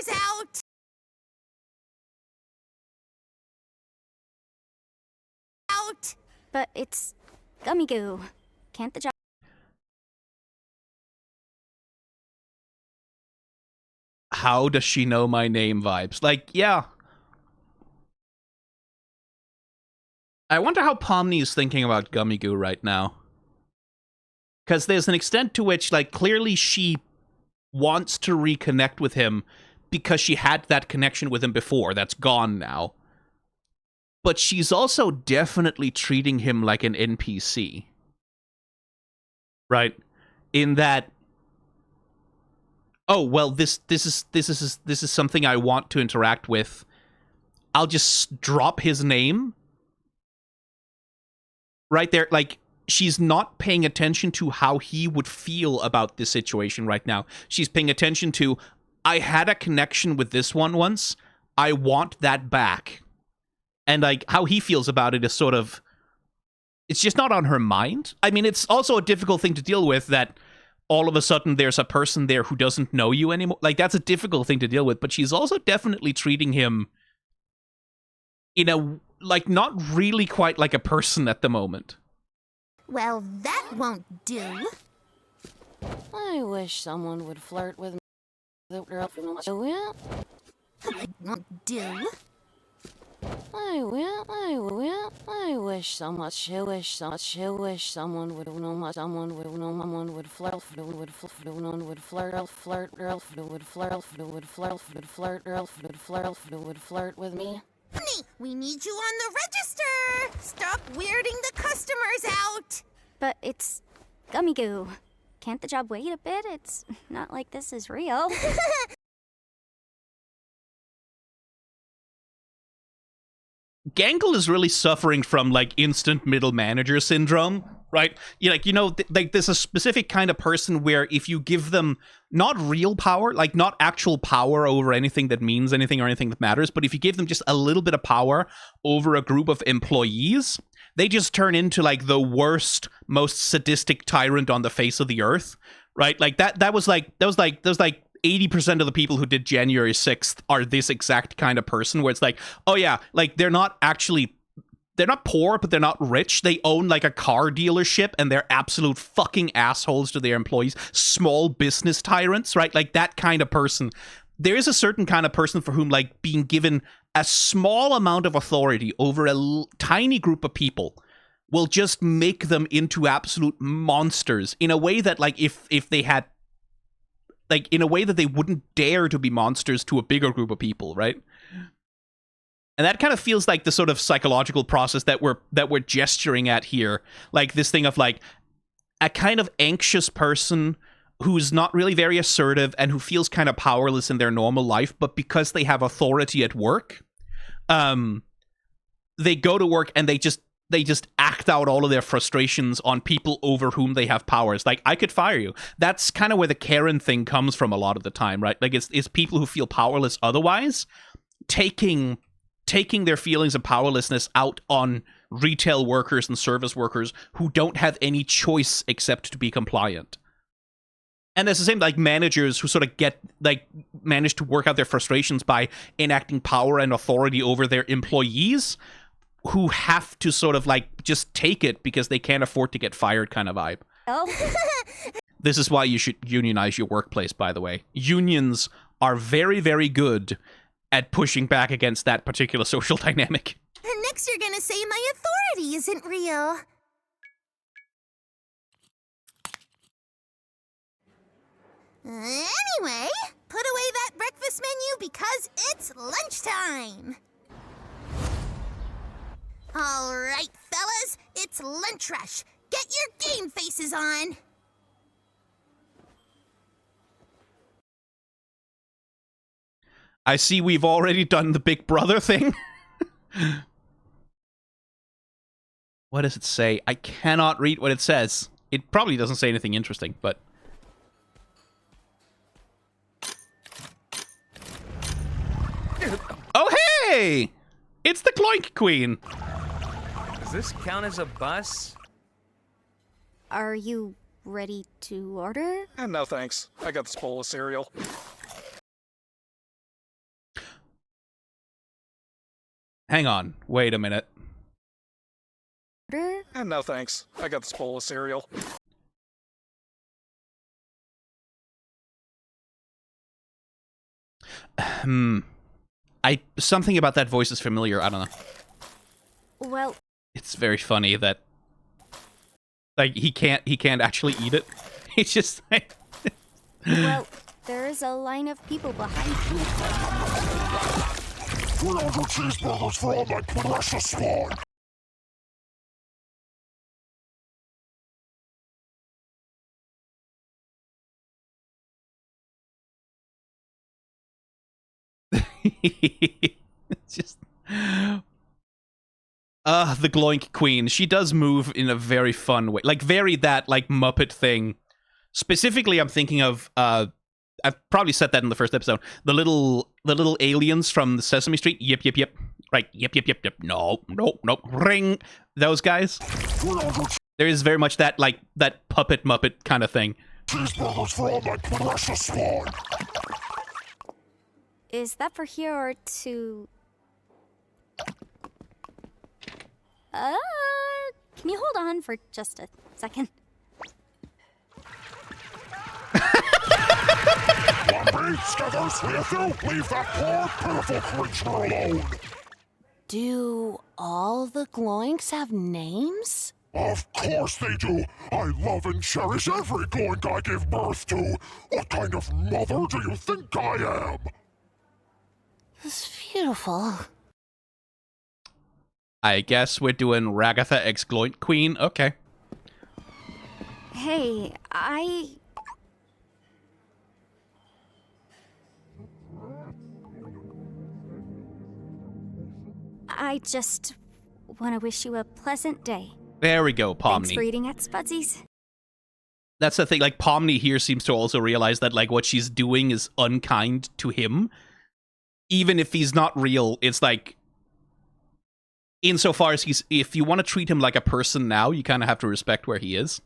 out. Out. But it's Gummy Goo. Can't the job... How does she know my name vibes? Like, yeah. I wonder how Pomni is thinking about Gummy Goo right now. Because there's an extent to which, like, clearly she wants to reconnect with him because she had that connection with him before. That's gone now. But she's also definitely treating him like an NPC. Right? In that, oh, well, this is something I want to interact with. I'll just drop his name. Right there, like, she's not paying attention to how he would feel about this situation right now. She's paying attention to, I had a connection with this one once. I want that back. And, like, how he feels about it is sort of... It's just not on her mind. I mean, it's also a difficult thing to deal with that all of a sudden there's a person there who doesn't know you anymore. Like, that's a difficult thing to deal with, but she's also definitely treating him in a, like, not really quite like a person at the moment. Well, that won't do. I wish someone would flirt with me. Won't do. I wish someone would know, someone would flirt with me. Honey, we need you on the register. Stop weirding the customers out. But it's Gummy Goo. Can't the job wait a bit? It's not like this is real. Gangle is really suffering from, like, instant middle manager syndrome, right? Like, there's a specific kind of person where if you give them not real power, like, not actual power over anything that means anything or anything that matters, but if you give them just a little bit of power over a group of employees, they just turn into, like, the worst, most sadistic tyrant on the face of the earth, right? Like, that was like 80% of the people who did January 6th are this exact kind of person where it's like, oh yeah, like, they're not actually poor, but they're not rich. They own like a car dealership and they're absolute fucking assholes to their employees. Small business tyrants, right? Like that kind of person. There is a certain kind of person for whom like being given a small amount of authority over a tiny group of people will just make them into absolute monsters in a way that like if they had like in a way that they wouldn't dare to be monsters to a bigger group of people, right? And that kind of feels like the sort of psychological process that we're gesturing at here. Like this thing of like a kind of anxious person who's not really very assertive and who feels kind of powerless in their normal life, but because they have authority at work, they go to work and they just act out all of their frustrations on people over whom they have powers. Like, I could fire you. That's kind of where the Karen thing comes from a lot of the time, right? Like, it's people who feel powerless otherwise, taking their feelings of powerlessness out on retail workers and service workers who don't have any choice except to be compliant. And it's the same, like, managers who sort of manage to work out their frustrations by enacting power and authority over their employees who have to sort of, like, just take it because they can't afford to get fired kind of vibe. Oh. This is why you should unionize your workplace, by the way. Unions are very, very good at pushing back against that particular social dynamic. And next you're gonna say my authority isn't real. Anyway, put away that breakfast menu because it's lunchtime. All right, fellas, it's lunch rush. Get your game faces on. I see we've already done the Big Brother thing. What does it say? I cannot read what it says. It probably doesn't say anything interesting, but... Oh, hey! It's the Gloink Queen! Does this count as a bus? Are you ready to order? No thanks. I got this bowl of cereal. Hang on. Wait a minute. Order? No thanks. I got this bowl of cereal. Something about that voice is familiar. I don't know. Well, It's very funny that, like, he can't actually eat it. He's just like... well, there's a line of people behind you. 300 cheeseburgers for all my precious spawn. It's just... the Gloink Queen. She does move in a very fun way. Like, very that, like, Muppet thing. Specifically, I'm thinking of, I've probably said that in the first episode. The little aliens from the Sesame Street. Yep, yep, yep. Right, yep, yep, yep, yep. No, no, no. Ring. Those guys. There is very much that, like, that puppet Muppet kind of thing. Cheeseburgers for all my precious spawn. Is that for here or to... can you hold on for just a second? Lumpy, Skithers, Leathu, leave that poor, pitiful creature alone. Do all the Gloinks have names? Of course they do. I love and cherish every Gloink I give birth to. What kind of mother do you think I am? It's beautiful. I guess we're doing Ragatha X Gloink Queen. Okay. Hey, I just want to wish you a pleasant day. There we go, Pomni. Thanks for eating at Spudsy's. That's the thing, like, Pomni here seems to also realize that, like, what she's doing is unkind to him. Even if he's not real, it's like... Insofar as if you want to treat him like a person now, you kind of have to respect where he is.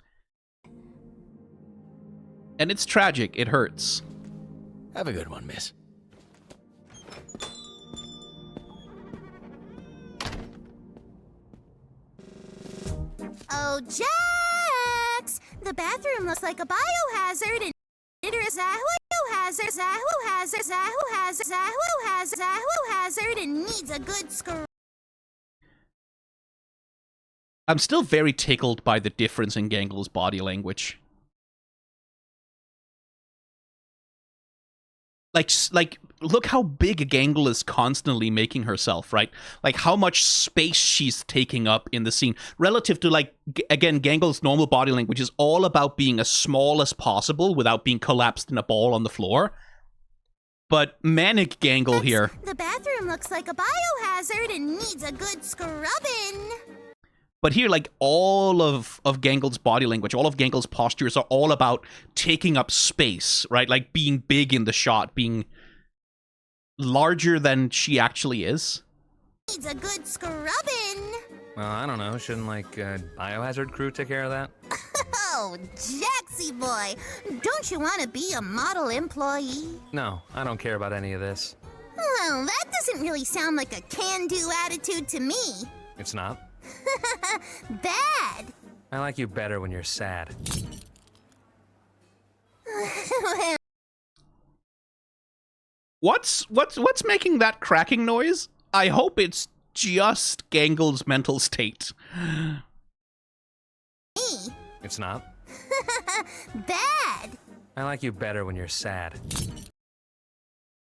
And it's tragic. It hurts. Have a good one, miss. Uh-oh, Jax! The bathroom looks like a biohazard and it is a hazard and needs a good screw. I'm still very tickled by the difference in Gangle's body language. Like, look how big Gangle is constantly making herself, right? Like, how much space she's taking up in the scene. Relative to, like, again, Gangle's normal body language is all about being as small as possible without being collapsed in a ball on the floor. But Manic Gangle here... The bathroom looks like a biohazard and needs a good scrubbing. But here, like, all of Gangle's body language, all of Gangle's postures are all about taking up space, right? Like, being big in the shot, being larger than she actually is. Needs a good scrubbing. Well, I don't know. Shouldn't, like, Biohazard crew take care of that? Oh, Jaxie boy. Don't you want to be a model employee? No, I don't care about any of this. Well, that doesn't really sound like a can-do attitude to me. It's not? Bad. I like you better when you're sad. What's making that cracking noise? I hope it's just Gangle's mental state. Me? It's not? Bad. I like you better when you're sad.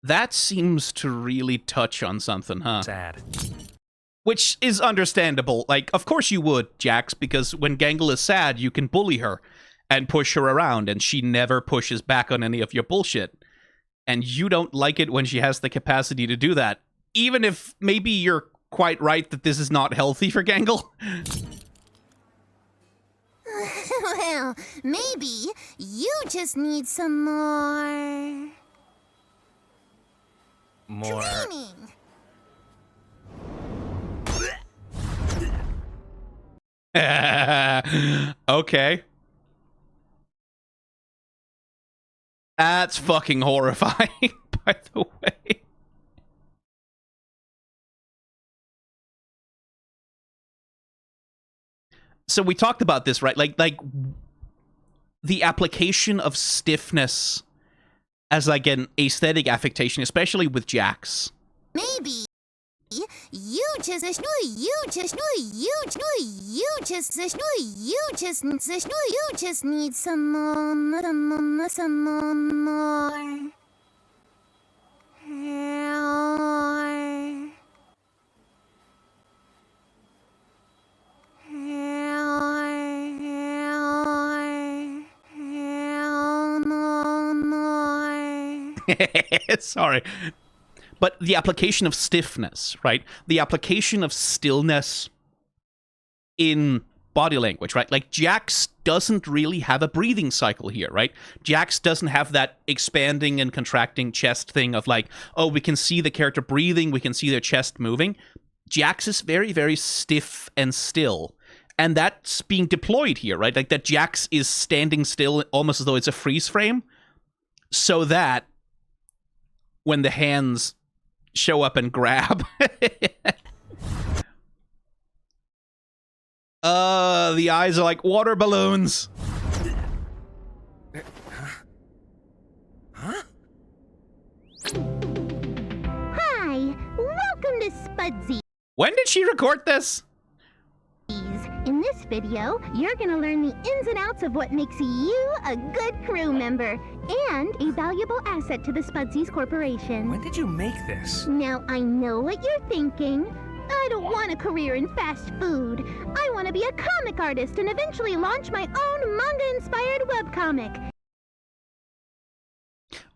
That seems to really touch on something, huh? Sad. Which is understandable. Like, of course you would, Jax, because when Gangle is sad, you can bully her and push her around, and she never pushes back on any of your bullshit. And you don't like it when she has the capacity to do that. Even if maybe you're quite right that this is not healthy for Gangle. Well, maybe you just need some more... More... training. Okay. That's fucking horrifying, by the way. So we talked about this, right? Like the application of stiffness as like an aesthetic affectation, especially with Jax. Maybe you just need some more. Sorry. But the application of stiffness, right? The application of stillness in body language, right? Like, Jax doesn't really have a breathing cycle here, right? Jax doesn't have that expanding and contracting chest thing of like, oh, we can see the character breathing, we can see their chest moving. Jax is very, very stiff and still. And that's being deployed here, right? Like, that Jax is standing still almost as though it's a freeze frame, so that when the hands show up and grab. The eyes are like water balloons. Huh? Hi, welcome to Spudsy. When did she record this? In this video, you're gonna learn the ins and outs of what makes you a good crew member and a valuable asset to the Spudsies Corporation. When did you make this? Now, I know what you're thinking. I don't want a career in fast food. I want to be a comic artist and eventually launch my own manga-inspired webcomic.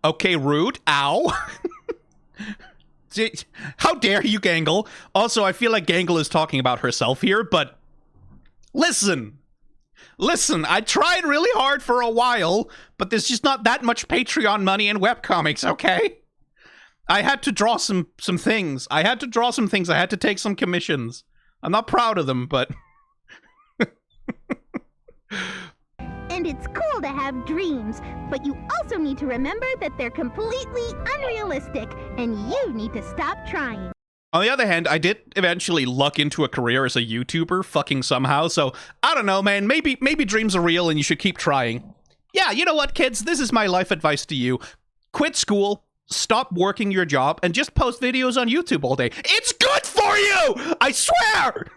Okay, rude. Ow. How dare you, Gangle? Also, I feel like Gangle is talking about herself here, but listen, I tried really hard for a while, but there's just not that much Patreon money in webcomics, okay? I had to draw some things. I had to take some commissions. I'm not proud of them, but... And it's cool to have dreams, but you also need to remember that they're completely unrealistic, and you need to stop trying. On the other hand, I did eventually luck into a career as a YouTuber, fucking somehow, so I don't know, man, maybe dreams are real and you should keep trying. Yeah, you know what, kids? This is my life advice to you. Quit school, stop working your job, and just post videos on YouTube all day. It's good for you! I swear!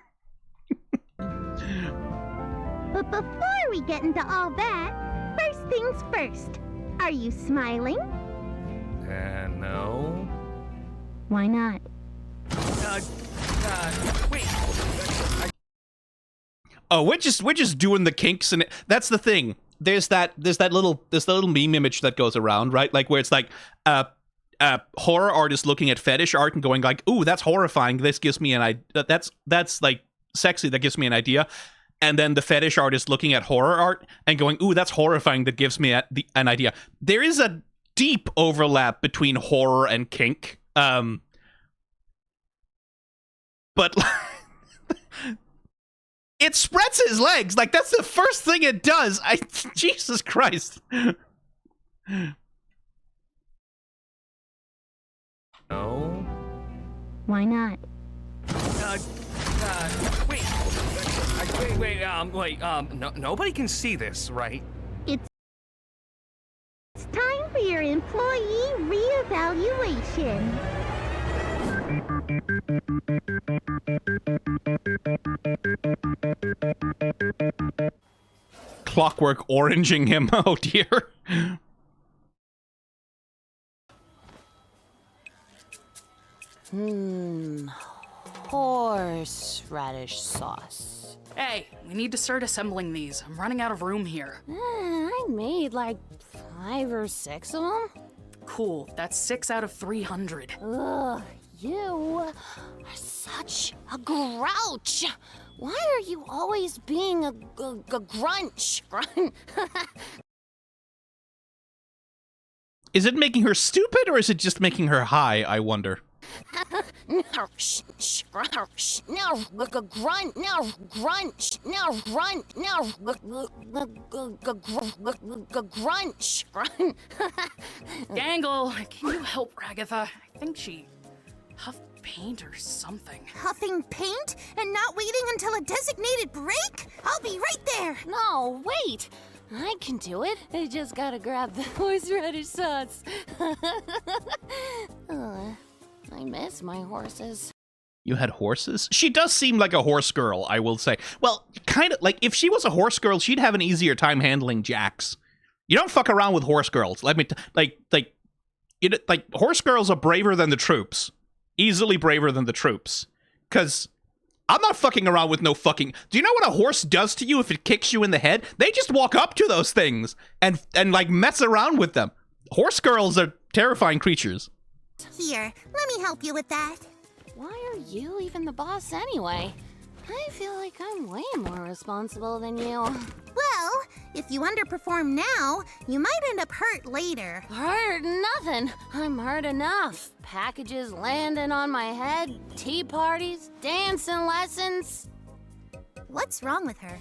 But before we get into all that, first things first. Are you smiling? No. Why not? Wait. Oh, we're just doing the kinks, and that's the thing. There's that little meme image that goes around, right? Like where it's like horror artist looking at fetish art and going like, "Ooh, that's horrifying. This gives me an idea. That's like sexy. That gives me an idea." And then the fetish artist looking at horror art and going, "Ooh, that's horrifying. That gives me an idea." There is a deep overlap between horror and kink. But it spreads his legs. Like, that's the first thing it does. Jesus Christ. No. Why not? Wait, nobody can see this, right? It's time for your employee reevaluation. Clockwork oranging him. Oh dear. Horseradish sauce. Hey, we need to start assembling these. I'm running out of room here. I made like 5 or 6 of them. Cool, that's 6 out of 300. Ugh, you are such a grouch. Why are you always being a grunch? Is it making her stupid or is it just making her high, I wonder? No, grunt, no, grunch, no, grunt, no, grunch. Gangle, can you help Ragatha? I think she huffed paint or something. Huffing paint and not waiting until a designated break? I'll be right there. No, wait. I can do it. I just gotta grab the horseradish sauce. I miss my horses. You had horses? She does seem like a horse girl, I will say. Well, kind of, like, if she was a horse girl, she'd have an easier time handling jacks. You don't fuck around with horse girls. Let me, like, horse girls are braver than the troops. Easily braver than the troops. Because I'm not fucking around with no fucking... Do you know what a horse does to you if it kicks you in the head? They just walk up to those things and like, mess around with them. Horse girls are terrifying creatures. Here, let me help you with that. Why are you even the boss anyway? I feel like I'm way more responsible than you. Well, if you underperform now, you might end up hurt later. Hurt nothing. I'm hurt enough. Packages landing on my head, tea parties, dancing lessons. What's wrong with her?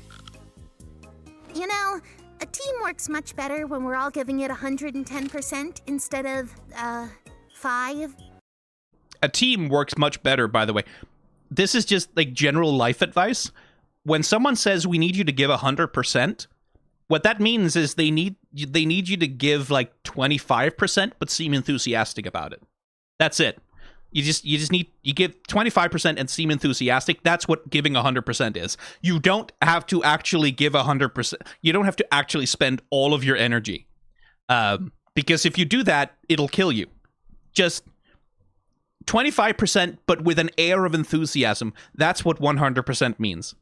You know, a team works much better when we're all giving it 110% instead of, 5. A team works much better, by the way. This is just, like, general life advice. When someone says we need you to give 100%, what that means is they need you to give, like, 25%, but seem enthusiastic about it. That's it. You give 25% and seem enthusiastic. That's what giving 100% is. You don't have to actually give 100%. You don't have to actually spend all of your energy. Because if you do that, it'll kill you. Just 25%, but with an air of enthusiasm. That's what 100% means.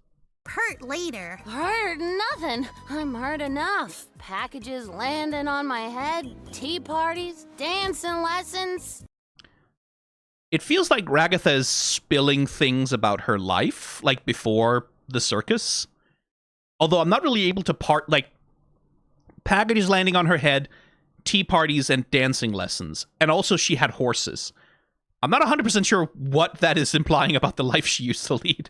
Hurt later. Hurt nothing. I'm hurt enough. Packages landing on my head, tea parties, dancing lessons. It feels like Ragatha is spilling things about her life, like before the circus. Although I'm not really able to like, packages landing on her head, tea parties, and dancing lessons. And also she had horses. I'm not 100% sure what that is implying about the life she used to lead.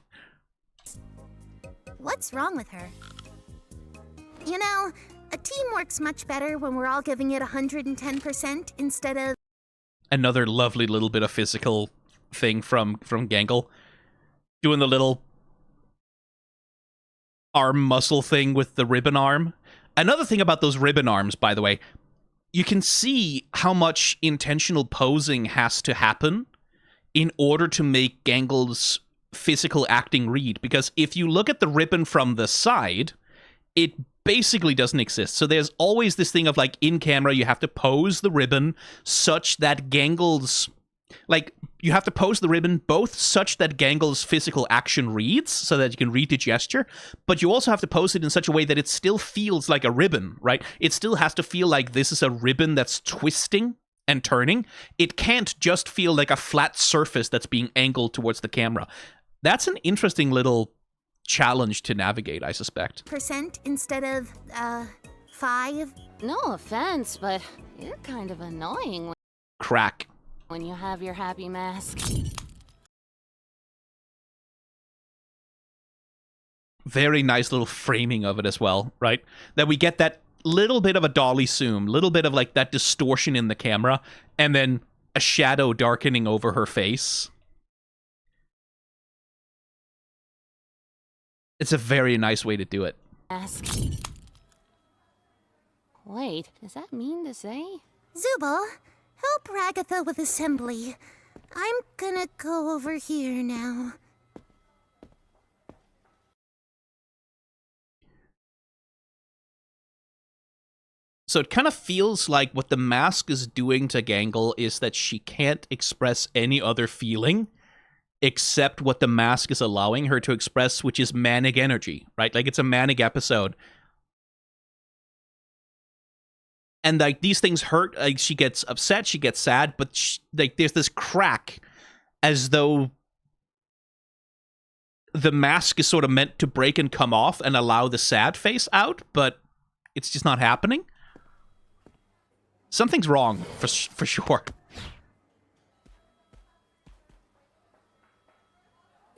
What's wrong with her? You know, a team works much better when we're all giving it 110% instead of... Another lovely little bit of physical thing from Gangle, doing the little arm muscle thing with the ribbon arm. Another thing about those ribbon arms, by the way, you can see how much intentional posing has to happen in order to make Gangle's physical acting read. Because if you look at the ribbon from the side, it basically doesn't exist. So there's always this thing of, like, in camera, you have to pose the ribbon such that Gangle's... Like, you have to pose the ribbon both such that Gangle's physical action reads, so that you can read the gesture, but you also have to pose it in such a way that it still feels like a ribbon, right? It still has to feel like this is a ribbon that's twisting and turning. It can't just feel like a flat surface that's being angled towards the camera. That's an interesting little challenge to navigate, I suspect. Percent instead of, 5? No offense, but you're kind of annoying Crack. when you have your happy mask. Very nice little framing of it as well, right? That we get that little bit of a dolly zoom, little bit of, like, that distortion in the camera, and then a shadow darkening over her face. It's a very nice way to do it. Mask. Wait, does that mean to say? Zooble, help Ragatha with assembly. I'm gonna go over here now. So it kind of feels like what the mask is doing to Gangle is that she can't express any other feeling except what the mask is allowing her to express, which is manic energy, right? Like, it's a manic episode. And, like, these things hurt. Like, she gets upset, she gets sad, but like, there's this crack as though the mask is sort of meant to break and come off and allow the sad face out, but it's just not happening. Something's wrong, for sure.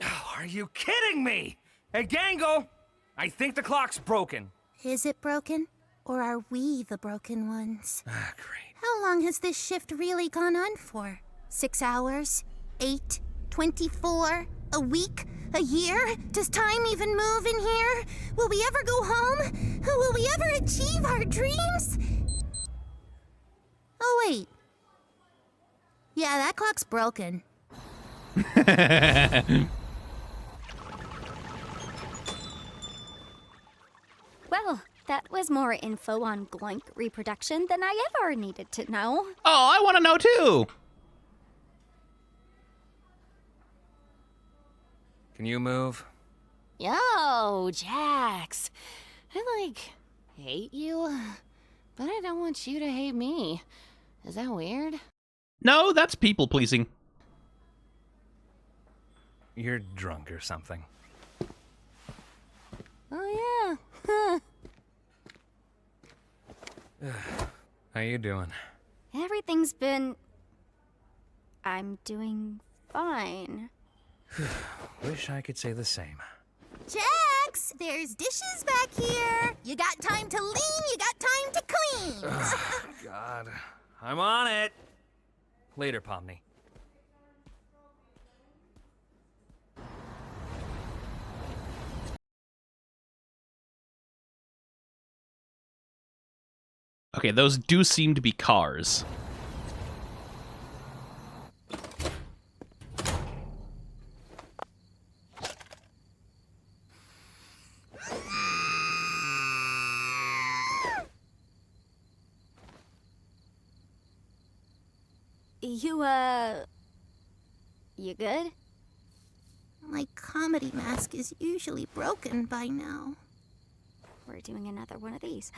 Oh, are you kidding me? Hey, Gangle! I think the clock's broken. Is it broken? Or are we the broken ones? Ah, great. How long has this shift really gone on for? 6 hours? 8? 24? A week? A year? Does time even move in here? Will we ever go home? Will we ever achieve our dreams? Oh, wait. Yeah, that clock's broken. Well, that was more info on Gloink reproduction than I ever needed to know. Oh, I want to know too! Can you move? Yo, Jax. I, like, hate you, but I don't want you to hate me. Is that weird? No, that's people-pleasing. You're drunk or something. Oh, yeah. How you doing? Everything's been... I'm doing fine. Wish I could say the same. Jax, there's dishes back here. You got time to lean, you got time to clean. God. I'm on it. Later, Pomni. Okay, those do seem to be cars. You good? My comedy mask is usually broken by now. We're doing another one of these.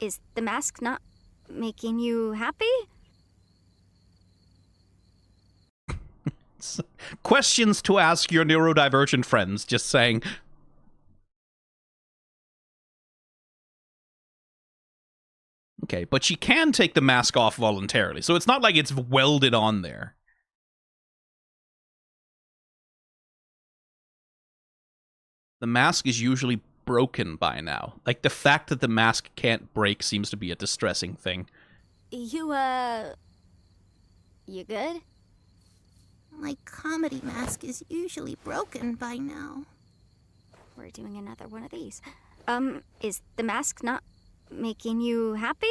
Is the mask not making you happy? Questions to ask your neurodivergent friends, just saying. Okay, but she can take the mask off voluntarily, so it's not like it's welded on there. The mask is usually broken by now. Like, the fact that the mask can't break seems to be a distressing thing. You good? My comedy mask is usually broken by now. We're doing another one of these. Is the mask not making you happy?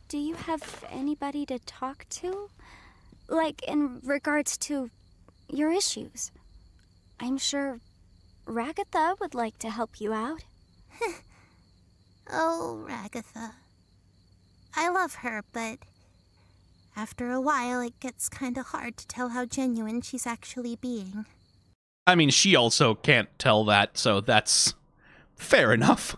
Do you have anybody to talk to? Like, in regards to your issues? I'm sure Ragatha would like to help you out. Oh, Ragatha. I love her, but after a while it gets kinda hard to tell how genuine she's actually being. I mean, she also can't tell that, so that's fair enough.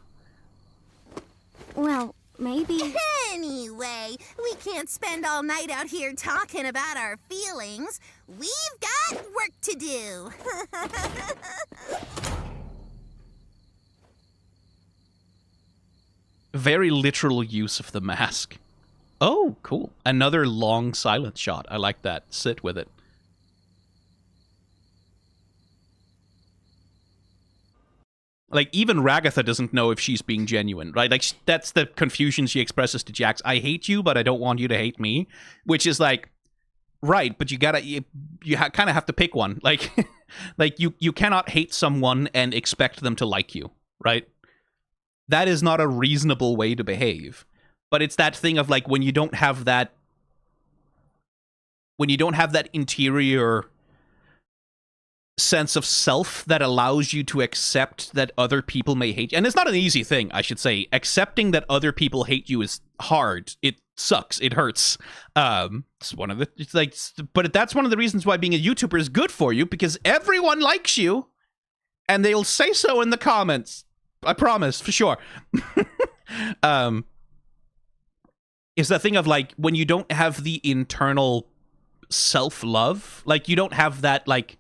Well, maybe... Anyway, we can't spend all night out here talking about our feelings. We've got work to do. Very literal use of the mask. Oh, cool. Another long silence shot. I like that. Sit with it. Like, even Ragatha doesn't know if she's being genuine, right? Like, that's the confusion she expresses to Jax. I hate you, but I don't want you to hate me. Which is like, right, but you kind of have to pick one. Like, like you cannot hate someone and expect them to like you, right? That is not a reasonable way to behave. But it's that thing of, like, when you don't have that interior sense of self that allows you to accept that other people may hate you. And it's not an easy thing, I should say. Accepting that other people hate you is hard. It sucks. It hurts. It's one of the, it's like, but that's one of the reasons why being a YouTuber is good for you, because everyone likes you and they'll say so in the comments. I promise, for sure. Is the thing of, like, when you don't have the internal self-love, like, you don't have that, like,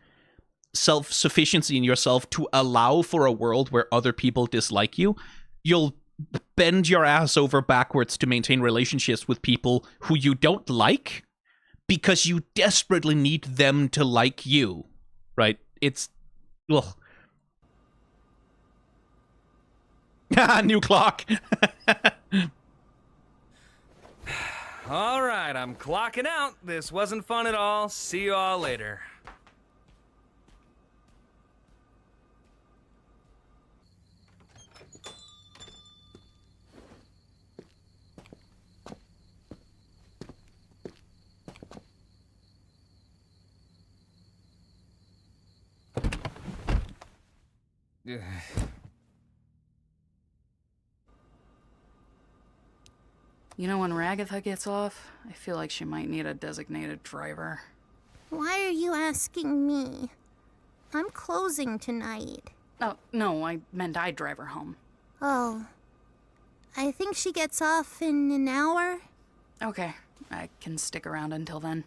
self-sufficiency in yourself to allow for a world where other people dislike you, you'll bend your ass over backwards to maintain relationships with people who you don't like because you desperately need them to like you, right? It's... ugh. New clock. All right, I'm clocking out. This wasn't fun at all. See you all later. You know, when Ragatha gets off, I feel like she might need a designated driver. Why are you asking me? I'm closing tonight. Oh, no, I meant I'd drive her home. Oh. I think she gets off in an hour. Okay, I can stick around until then.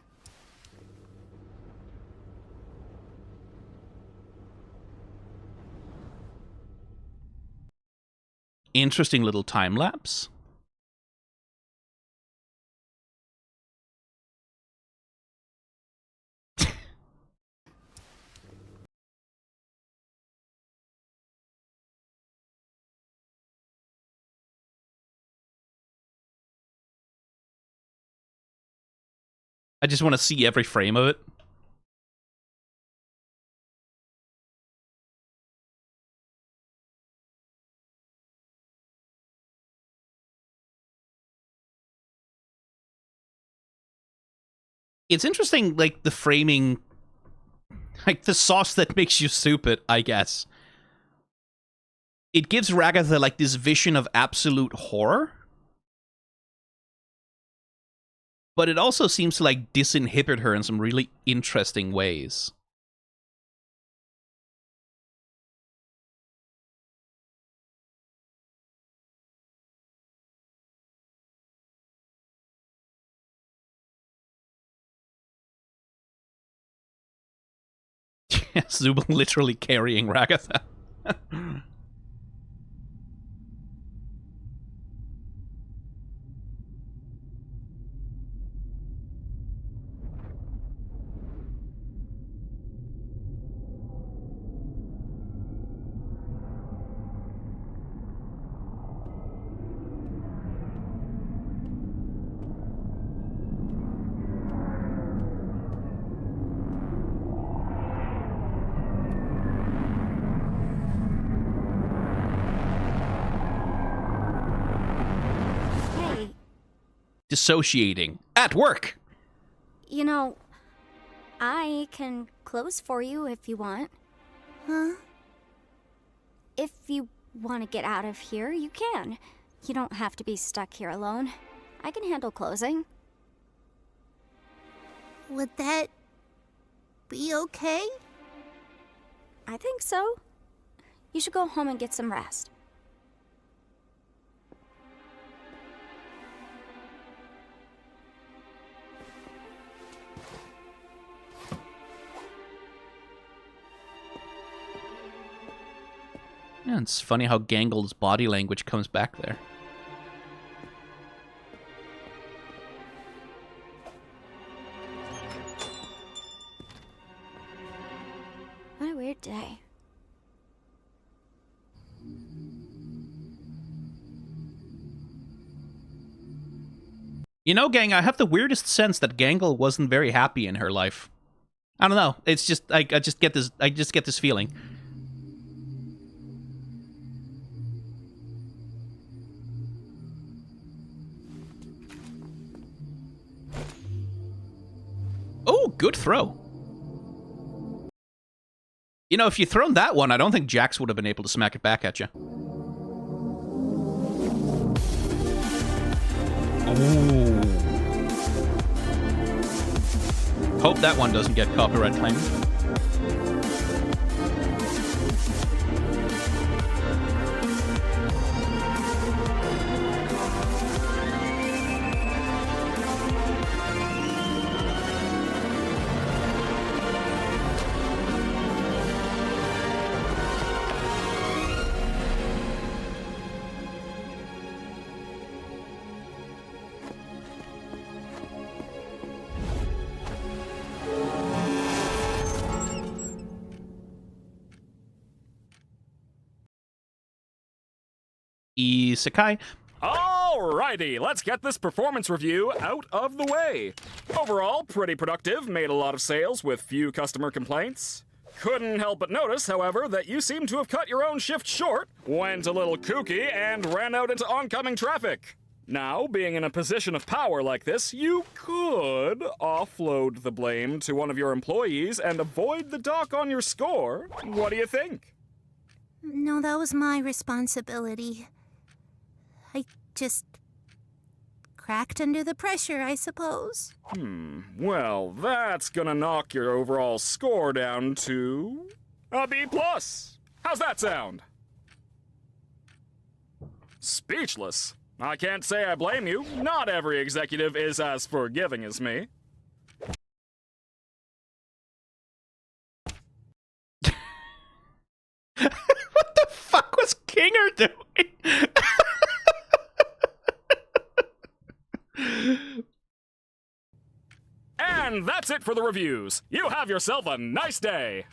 Interesting little time lapse. I just want to see every frame of it. It's interesting, like, the framing, like, the sauce that makes you stupid, I guess. It gives Ragatha, like, this vision of absolute horror. But it also seems to, like, disinhibit her in some really interesting ways. Zooble literally carrying Ragatha. dissociating at work. You know, I can close for you if you want. Huh? If you want to get out of here, you can. You don't have to be stuck here alone. I can handle closing. Would that be okay? I think so. You should go home and get some rest. Yeah, it's funny how Gangle's body language comes back there. What a weird day. You know, gang, I have the weirdest sense that Gangle wasn't very happy in her life. I don't know. It's just I just get this feeling. Oh, good throw. You know, if you'd thrown that one, I don't think Jax would have been able to smack it back at you. Ooh. Hope that one doesn't get copyright claimed. Isekai. Alrighty, let's get this performance review out of the way. Overall, pretty productive, made a lot of sales with few customer complaints. Couldn't help but notice, however, that you seem to have cut your own shift short, went a little kooky, and ran out into oncoming traffic. Now, being in a position of power like this, you could offload the blame to one of your employees and avoid the dock on your score. What do you think? No, that was my responsibility. I just cracked under the pressure, I suppose. Well, that's gonna knock your overall score down to a B+. How's that sound? Speechless. I can't say I blame you. Not every executive is as forgiving as me. What the fuck was Kinger doing? And that's it for the reviews. You have yourself a nice day.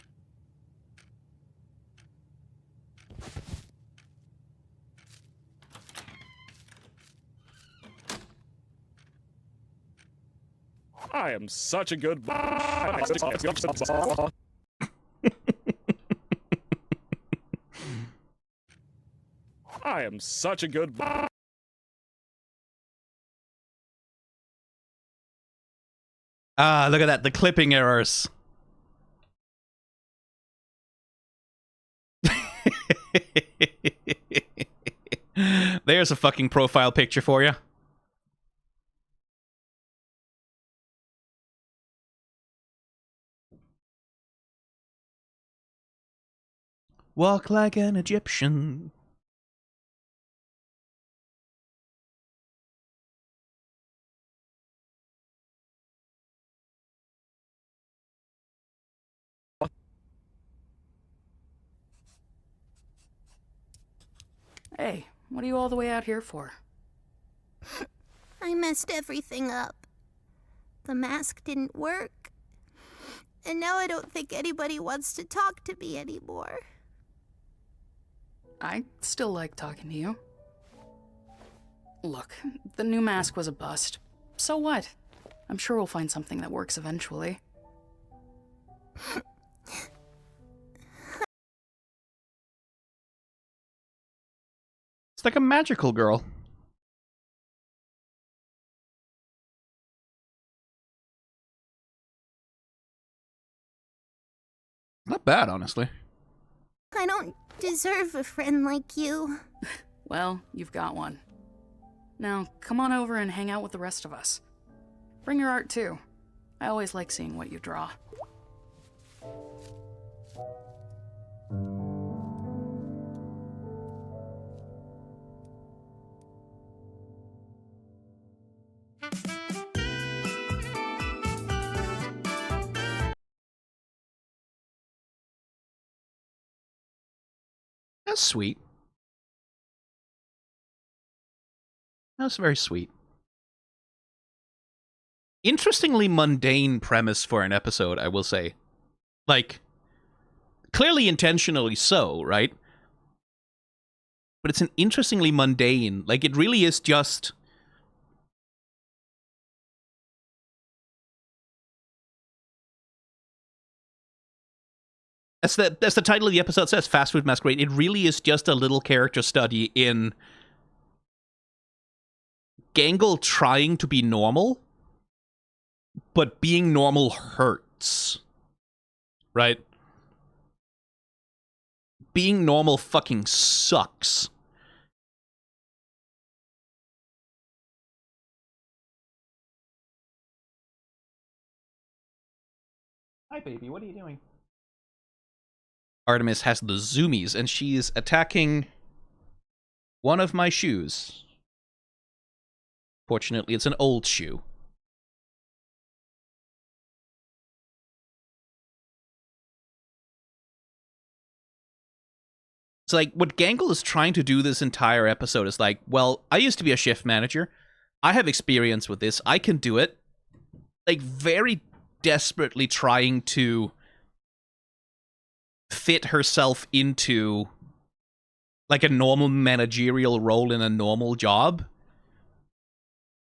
I am such a good I am such a good Ah, look at that, the clipping errors. There's a fucking profile picture for you. Walk like an Egyptian. Hey, what are you all the way out here for? I messed everything up. The mask didn't work. And now I don't think anybody wants to talk to me anymore. I still like talking to you. Look, the new mask was a bust. So what? I'm sure we'll find something that works eventually. It's like a magical girl. not bad, honestly. I don't deserve a friend like you. Well, you've got one. Now, come on over and hang out with the rest of us. Bring your art, too. I always like seeing what you draw. That's sweet. That's very sweet. Interestingly mundane premise for an episode, I will say. Like, clearly intentionally so, right? But it's an interestingly mundane. Like, it really is just... That's the title of the episode says, Fast Food Masquerade. It really is just a little character study in Gangle trying to be normal, but being normal hurts. Right? Being normal fucking sucks. Hi, baby. What are you doing? Artemis has the zoomies, and she's attacking one of my shoes. Fortunately, it's an old shoe. It's like, what Gangle is trying to do this entire episode is like, well, I used to be a shift manager. I have experience with this. I can do it. Like, very desperately trying to fit herself into like a normal managerial role in a normal job,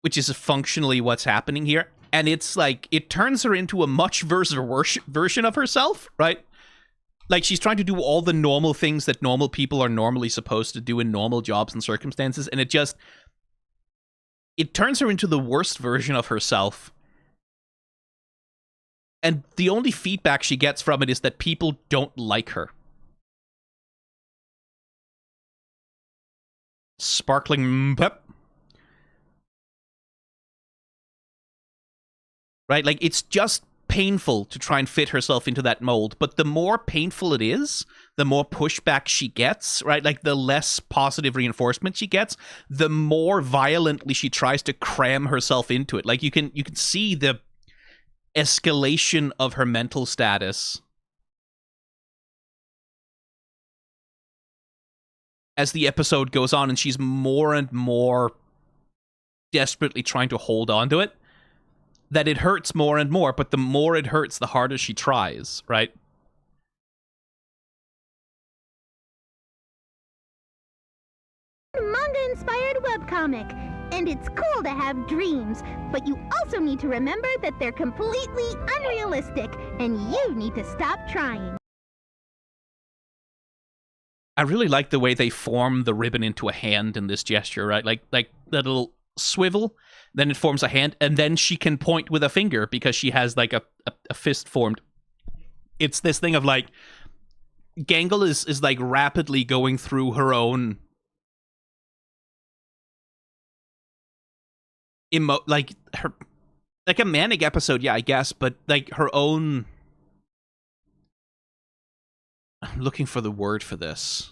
which is functionally what's happening here. And it's like, it turns her into a much worse version of herself, right? Like, she's trying to do all the normal things that normal people are normally supposed to do in normal jobs and circumstances, and it turns her into the worst version of herself. And the only feedback she gets from it is that people don't like her. Sparkling pep. Right? Like, it's just painful to try and fit herself into that mold. But the more painful it is, the more pushback she gets, right? Like, the less positive reinforcement she gets, the more violently she tries to cram herself into it. Like, you can see the escalation of her mental status as the episode goes on, and she's more and more desperately trying to hold on to it, that it hurts more and more, but the more it hurts, the harder she tries, right? Manga-inspired webcomic. And it's cool to have dreams, but you also need to remember that they're completely unrealistic, and you need to stop trying. I really like the way they form the ribbon into a hand in this gesture, right? Like that little swivel, then it forms a hand, and then she can point with a finger because she has like a fist formed. It's this thing of like, Gangle is like rapidly going through her own like a manic episode, yeah, I guess, but like her own... I'm looking for the word for this.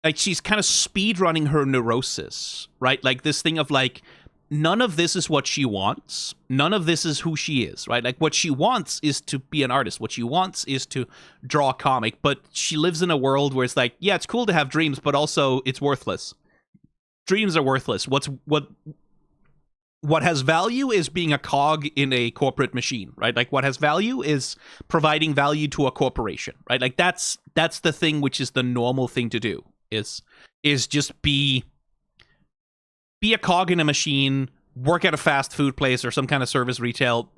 Like, she's kind of speedrunning her neurosis, right? Like, this thing of like, none of this is what she wants. None of this is who she is, right? Like, what she wants is to be an artist. What she wants is to draw a comic, but she lives in a world where it's like, yeah, it's cool to have dreams, but also it's worthless. Dreams are worthless. What has value is being a cog in a corporate machine, right? Like, what has value is providing value to a corporation, right? Like, that's the thing which is the normal thing to do, is just be a cog in a machine, work at a fast food place or some kind of service retail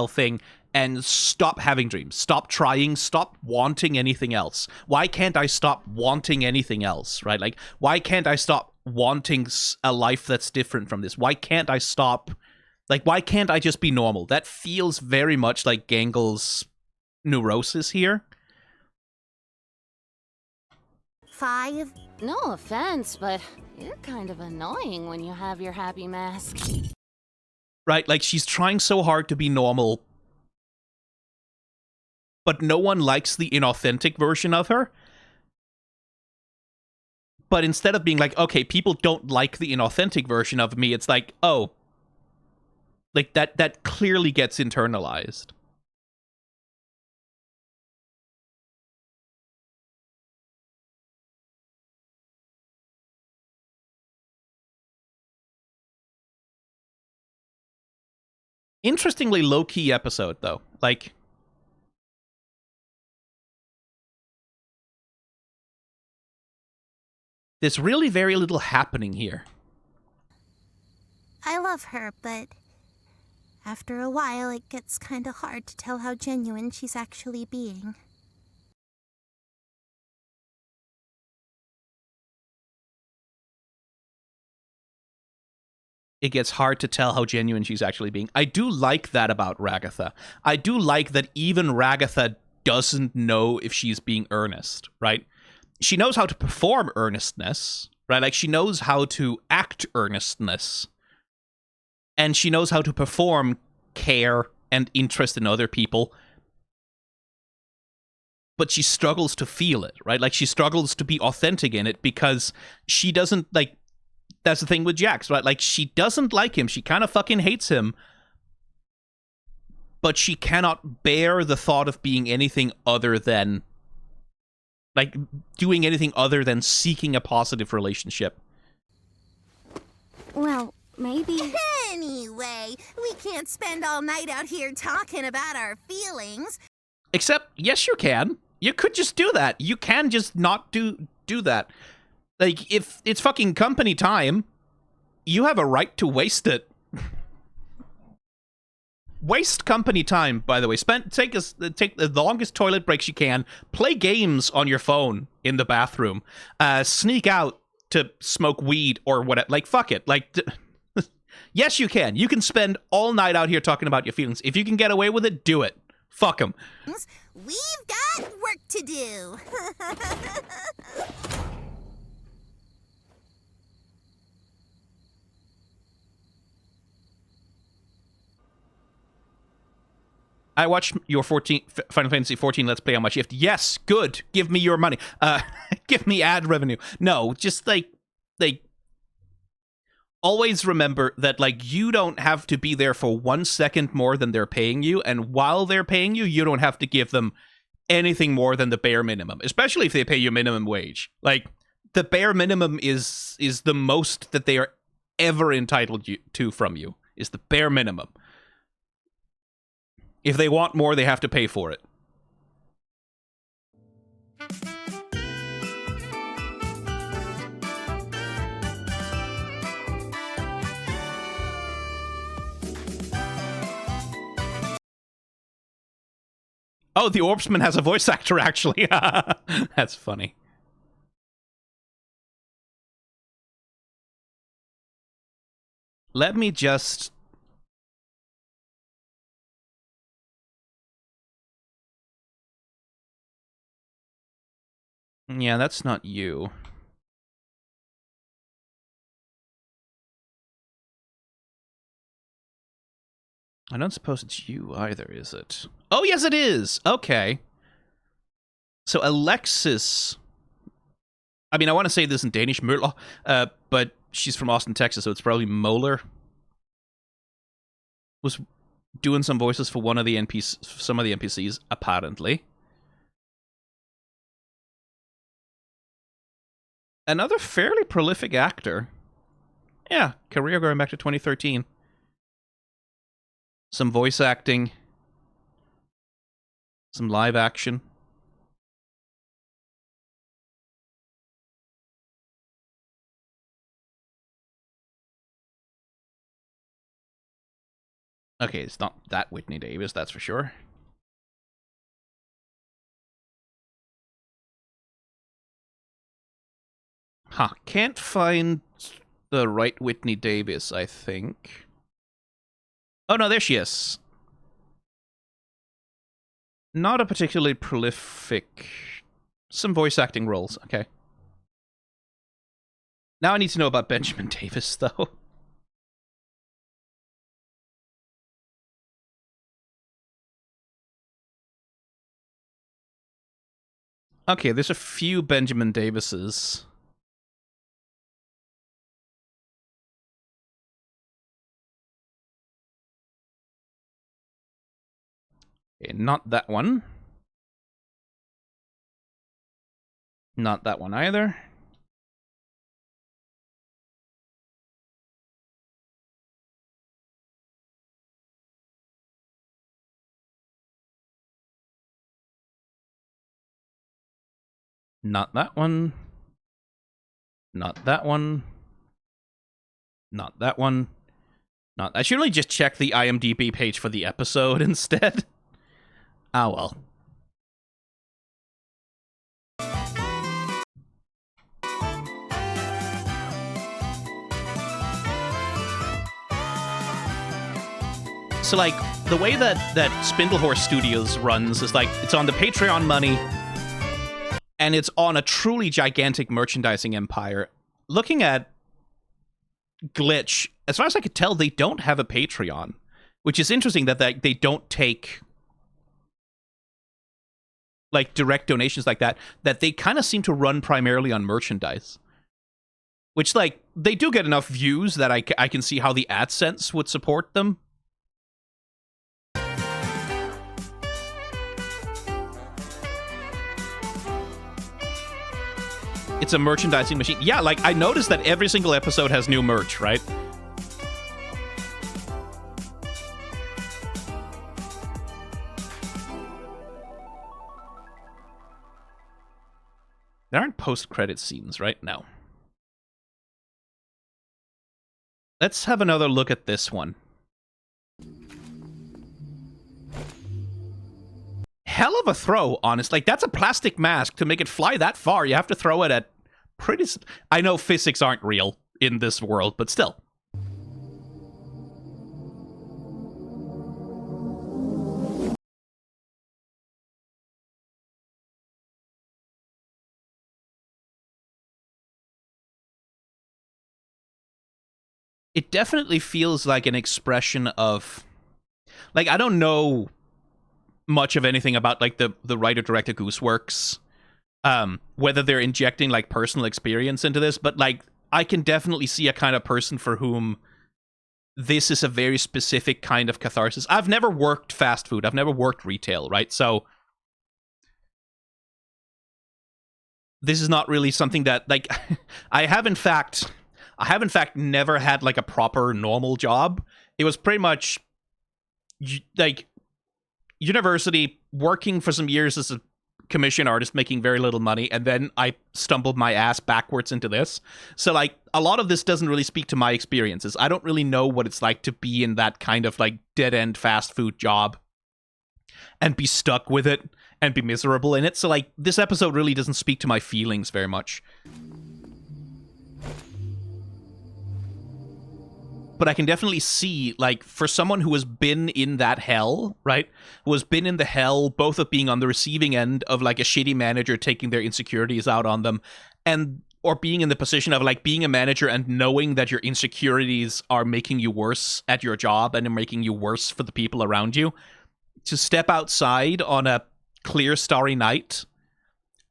thing, and stop having dreams. Stop trying, stop wanting anything else. Why can't I stop wanting anything else, right? Like, why can't I stop wanting a life that's different from this? Why can't I stop? Like, why can't I just be normal? That feels very much like Gangle's neurosis here. 5? No offense, but you're kind of annoying when you have your happy mask. Right? Like, she's trying so hard to be normal, but no one likes the inauthentic version of her. But instead of being like, okay, people don't like the inauthentic version of me, it's like, oh, like that clearly gets internalized. Interestingly low-key episode, though. Like, there's really very little happening here. I love her, but after a while it gets kinda hard to tell how genuine she's actually being. It gets hard to tell how genuine she's actually being. I do like that about Ragatha. I do like that even Ragatha doesn't know if she's being earnest, right? She knows how to perform earnestness, right? Like, she knows how to act earnestness. And she knows how to perform care and interest in other people. But she struggles to feel it, right? Like, she struggles to be authentic in it because she doesn't, like... That's the thing with Jax, right? Like, she doesn't like him. She kind of fucking hates him. But she cannot bear the thought of being anything other than... Like, doing anything other than seeking a positive relationship. Well, maybe... Anyway, we can't spend all night out here talking about our feelings. Except, yes, you can. You could just do that. You can just not do that. Like, if it's fucking company time, you have a right to waste it. Waste company time, by the way. Take the longest toilet breaks you can. Play games on your phone in the bathroom. Sneak out to smoke weed or whatever. Like, fuck it. Like, yes, you can. You can spend all night out here talking about your feelings. If you can get away with it, do it. Fuck them. We've got work to do. I watched your Final Fantasy 14 Let's Play on my shift. Yes, good. Give me your money. Give me ad revenue. No, just like always remember that, like, you don't have to be there for 1 second more than they're paying you, and while they're paying you, you don't have to give them anything more than the bare minimum, especially if they pay you minimum wage. Like, the bare minimum is the most that they are ever entitled to from you, is the bare minimum. If they want more, they have to pay for it. Oh, the Orbsman has a voice actor, actually. That's funny. Let me just... Yeah, that's not you. I don't suppose it's you either, is it? Oh, yes, it is! Okay. So Alexis... I mean, I want to say this in Danish, Møller, but she's from Austin, Texas, so it's probably Moeller. Was doing some voices for one of the some of the NPCs, apparently. Another fairly prolific actor. Yeah, career going back to 2013. Some voice acting. Some live action. Okay, it's not that Whitney Davis, that's for sure. Huh, can't find the right Whitney Davis, I think. Oh, no, there she is. Not a particularly prolific... Some voice acting roles, okay. Now I need to know about Benjamin Davis, though. Okay, there's a few Benjamin Davises. Okay, not that one. Not that one either. Not that one. Not that one. Not that one. Not. I should really just check the IMDb page for the episode instead. Ah, well. So, like, the way that Spindlehorse Studios runs is, like, it's on the Patreon money, and it's on a truly gigantic merchandising empire. Looking at Glitch, as far as I could tell, they don't have a Patreon, which is interesting that they don't take, like, direct donations like that they kind of seem to run primarily on merchandise. Which, like, they do get enough views that I can see how the AdSense would support them. It's a merchandising machine. Yeah, like, I noticed that every single episode has new merch, right? There aren't post-credit scenes, right? No. Let's have another look at this one. Hell of a throw, honestly. Like, that's a plastic mask. To make it fly that far, you have to throw it at pretty... I know physics aren't real in this world, but still. It definitely feels like an expression of... Like, I don't know much of anything about, like, the writer-director Gooseworks, whether they're injecting, like, personal experience into this, but, like, I can definitely see a kind of person for whom this is a very specific kind of catharsis. I've never worked fast food. I've never worked retail, right? So this is not really something that, like, I have in fact never had, like, a proper normal job. It was pretty much, like, university, working for some years as a commission artist, making very little money, and then I stumbled my ass backwards into this. So, like, a lot of this doesn't really speak to my experiences. I don't really know what it's like to be in that kind of, like, dead-end fast food job and be stuck with it and be miserable in it. So, like, this episode really doesn't speak to my feelings very much. But I can definitely see, like, for someone who has been in that hell, right? Who has been in the hell, both of being on the receiving end of, like, a shitty manager taking their insecurities out on them, or being in the position of, like, being a manager and knowing that your insecurities are making you worse at your job and are making you worse for the people around you. To step outside on a clear, starry night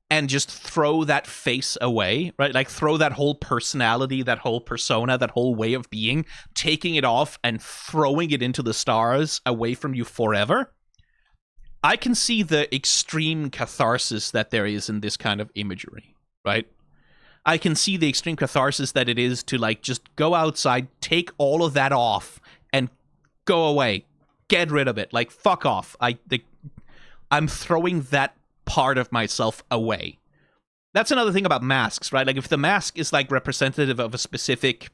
and just throw that face away, right? Like, throw that whole personality, that whole persona, that whole way of being, taking it off and throwing it into the stars away from you forever. I can see the extreme catharsis that there is in this kind of imagery, right? I can see the extreme catharsis that it is to, like, just go outside, take all of that off, and go away. Get rid of it. Like, fuck off. I'm throwing that part of myself away. That's another thing about masks, right? Like, if the mask is, like, representative of a specific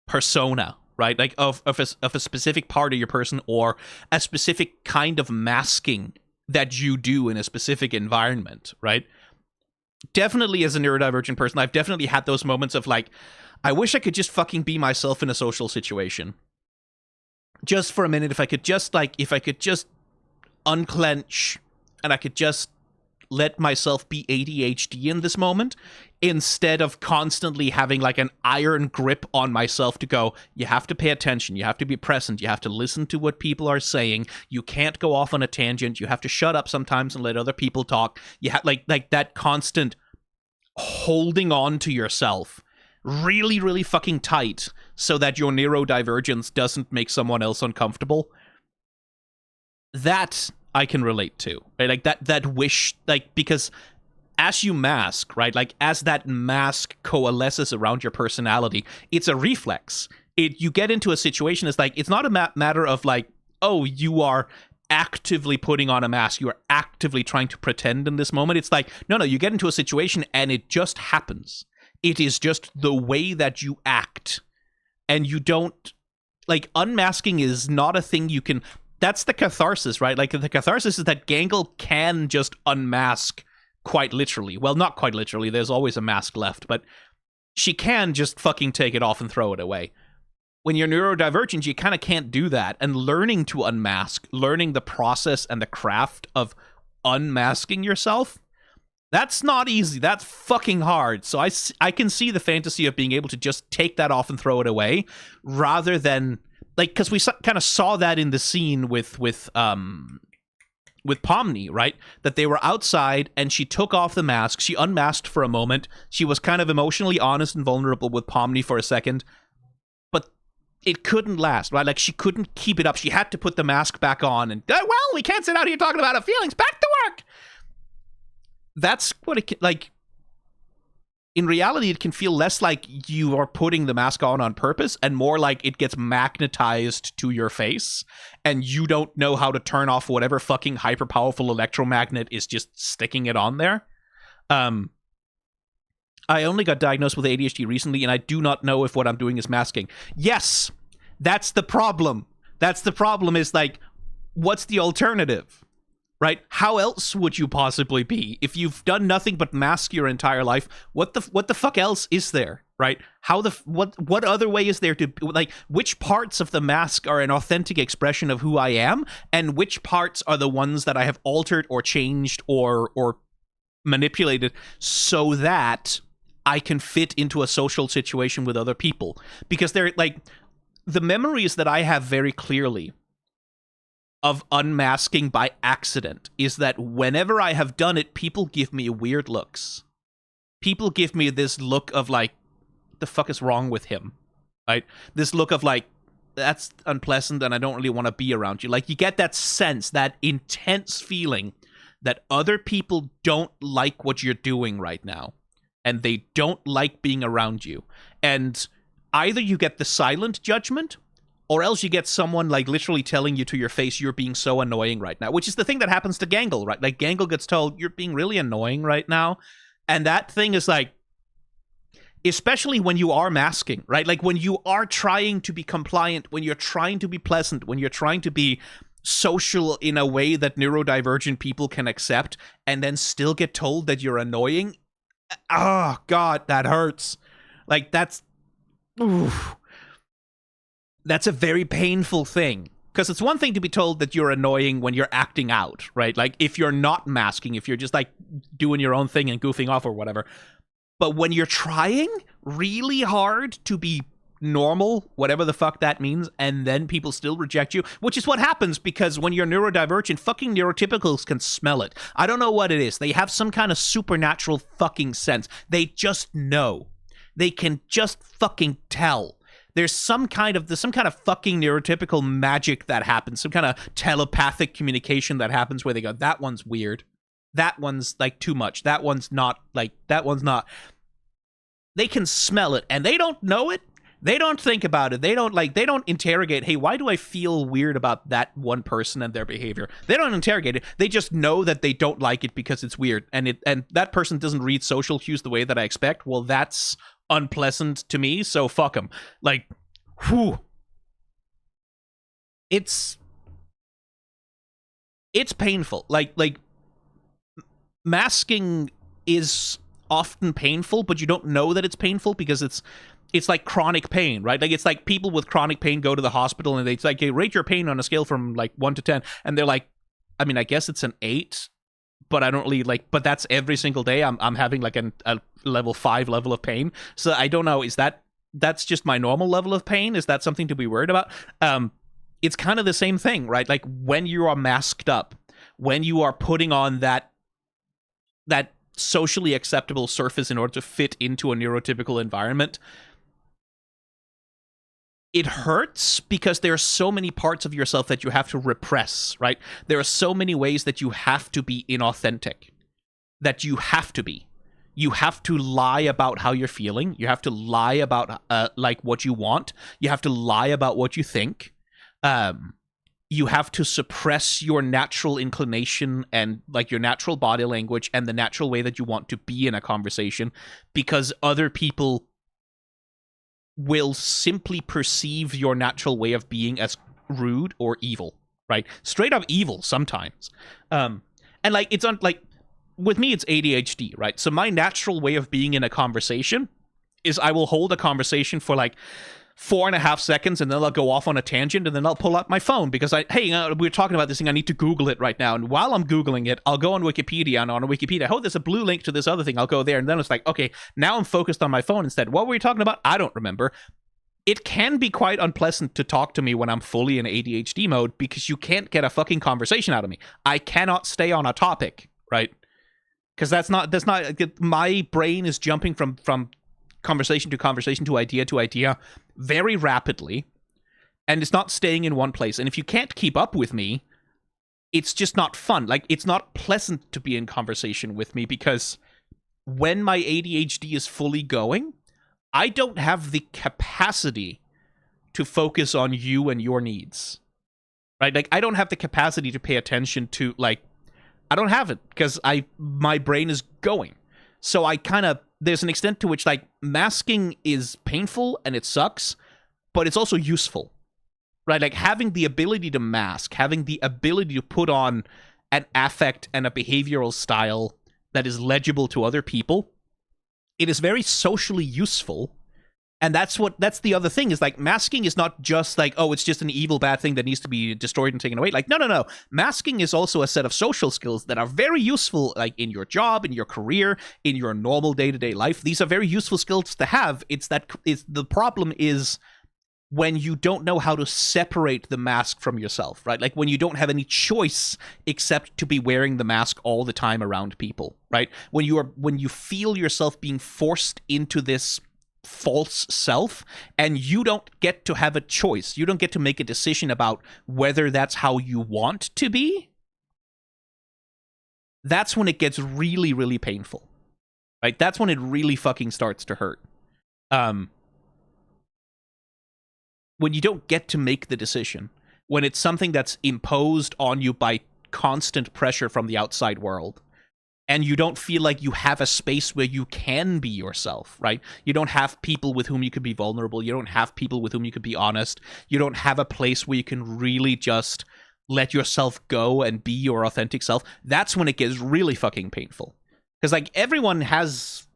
persona, right? Like, of a specific part of your person, or a specific kind of masking that you do in a specific environment, right? Definitely, as a neurodivergent person, I've definitely had those moments of, like, I wish I could just fucking be myself in a social situation. Just for a minute, if I could just unclench, and I could just let myself be ADHD in this moment, instead of constantly having like an iron grip on myself to go, you have to pay attention, you have to be present, you have to listen to what people are saying, you can't go off on a tangent, you have to shut up sometimes and let other people talk. You have like that constant holding on to yourself really, really fucking tight so that your neurodivergence doesn't make someone else uncomfortable. That I can relate to, right? Like that wish, like, because as you mask, right? Like as that mask coalesces around your personality, it's a reflex. You get into a situation, it's like, it's not a matter of like, oh, you are actively putting on a mask, you are actively trying to pretend in this moment. It's like, no, you get into a situation and it just happens. It is just the way that you act. And you don't, like, unmasking is not a thing you can, that's the catharsis, right? Like, the catharsis is that Gangle can just unmask quite literally. Well, not quite literally, there's always a mask left, but she can just fucking take it off and throw it away. When you're neurodivergent, you kind of can't do that. And learning to unmask, learning the process and the craft of unmasking yourself, that's not easy. That's fucking hard. So I can see the fantasy of being able to just take that off and throw it away, rather than, like, because we kind of saw that in the scene with Pomni, right? That they were outside and she took off the mask. She unmasked for a moment. She was kind of emotionally honest and vulnerable with Pomni for a second, but it couldn't last, right? Like, she couldn't keep it up. She had to put the mask back on and, well, we can't sit out here talking about our feelings. Back to work. That's what it can, like, in reality, it can feel less like you are putting the mask on purpose and more like it gets magnetized to your face and you don't know how to turn off whatever fucking hyper-powerful electromagnet is just sticking it on there. I only got diagnosed with ADHD recently and I do not know if what I'm doing is masking. Yes, that's the problem. That's the problem, is like, what's the alternative? Right? How else would you possibly be? If you've done nothing but mask your entire life, what the fuck else is there? Right? What other way is there to, like, which parts of the mask are an authentic expression of who I am, and which parts are the ones that I have altered or changed or manipulated so that I can fit into a social situation with other people? Because they're like, the memories that I have very clearly of unmasking by accident is that whenever I have done it, people give me weird looks. People give me this look of like, the fuck is wrong with him? Right? This look of like, that's unpleasant and I don't really want to be around you. Like, you get that sense, that intense feeling that other people don't like what you're doing right now. And they don't like being around you. And either you get the silent judgment, or else you get someone like literally telling you to your face, you're being so annoying right now, which is the thing that happens to Gangle, right? Like, Gangle gets told, you're being really annoying right now. And that thing is like, especially when you are masking, right? Like, when you are trying to be compliant, when you're trying to be pleasant, when you're trying to be social in a way that neurodivergent people can accept, and then still get told that you're annoying. Oh, God, that hurts. Like, that's... Oof. That's a very painful thing. Because it's one thing to be told that you're annoying when you're acting out, right? Like, if you're not masking, if you're just, like, doing your own thing and goofing off or whatever. But when you're trying really hard to be normal, whatever the fuck that means, and then people still reject you, which is what happens because when you're neurodivergent, fucking neurotypicals can smell it. I don't know what it is. They have some kind of supernatural fucking sense. They just know. They can just fucking tell. There's some kind of fucking neurotypical magic that happens, some kind of telepathic communication that happens where they go, that one's weird. That one's like too much. That one's not. They can smell it and they don't know it. They don't think about it. They don't interrogate, hey, why do I feel weird about that one person and their behavior? They don't interrogate it. They just know that they don't like it because it's weird. And that person doesn't read social cues the way that I expect. Well, that's unpleasant to me, so fuck them. Like, whew. It's painful. Like masking is often painful, but you don't know that it's painful because it's like chronic pain, right? Like, it's like people with chronic pain go to the hospital and it's like, hey, rate your pain on a scale from like 1 to 10. And they're like, I mean, I guess it's an 8, but I don't really like, but that's every single day. I'm having like a level 5 level of pain. So I don't know, that's just my normal level of pain? Is that something to be worried about? It's kind of the same thing, right? Like when you are masked up, when you are putting on that socially acceptable surface in order to fit into a neurotypical environment, it hurts because there are so many parts of yourself that you have to repress, right? There are so many ways that you have to be inauthentic, that you have to be. You have to lie about how you're feeling. You have to lie about like what you want. You have to lie about what you think. You have to suppress your natural inclination and like your natural body language and the natural way that you want to be in a conversation, because other people will simply perceive your natural way of being as rude or evil, right? Straight up evil sometimes. And like, it's on like, with me, it's ADHD, right? So my natural way of being in a conversation is I will hold a conversation for like 4.5 seconds, and then I'll go off on a tangent, and then I'll pull out my phone because we're talking about this thing, I need to Google it right now. And while I'm Googling it, I'll go on Wikipedia, and on Wikipedia, oh, there's a blue link to this other thing, I'll go there, and then it's like, okay, now I'm focused on my phone instead. What were we talking about? I don't remember. It can be quite unpleasant to talk to me when I'm fully in ADHD mode because you can't get a fucking conversation out of me. I cannot stay on a topic, right? Because that's not, my brain is jumping from conversation to idea very rapidly, and it's not staying in one place. And if you can't keep up with me, it's just not fun. Like, it's not pleasant to be in conversation with me because when my ADHD is fully going, I don't have the capacity to focus on you and your needs, right? Like, I don't have the capacity to pay attention to, like, I don't have it because my brain is going. So I kind of, there's an extent to which, like, masking is painful and it sucks, but it's also useful, right? Like, having the ability to mask, having the ability to put on an affect and a behavioral style that is legible to other people, it is very socially useful. And that's the other thing, is like, masking is not just like, oh, it's just an evil bad thing that needs to be destroyed and taken away. Like, no. Masking is also a set of social skills that are very useful, like in your job, in your career, in your normal day-to-day life. These are very useful skills to have. The problem is when you don't know how to separate the mask from yourself, right? Like when you don't have any choice except to be wearing the mask all the time around people, right? When you feel yourself being forced into this false self, and you don't get to have a choice. You don't get to make a decision about whether that's how you want to be. That's when it gets really, really painful. Right? That's when it really fucking starts to hurt. When you don't get to make the decision, when it's something that's imposed on you by constant pressure from the outside world, and you don't feel like you have a space where you can be yourself, right? You don't have people with whom you could be vulnerable. You don't have people with whom you could be honest. You don't have a place where you can really just let yourself go and be your authentic self. That's when it gets really fucking painful. Because, like, everyone has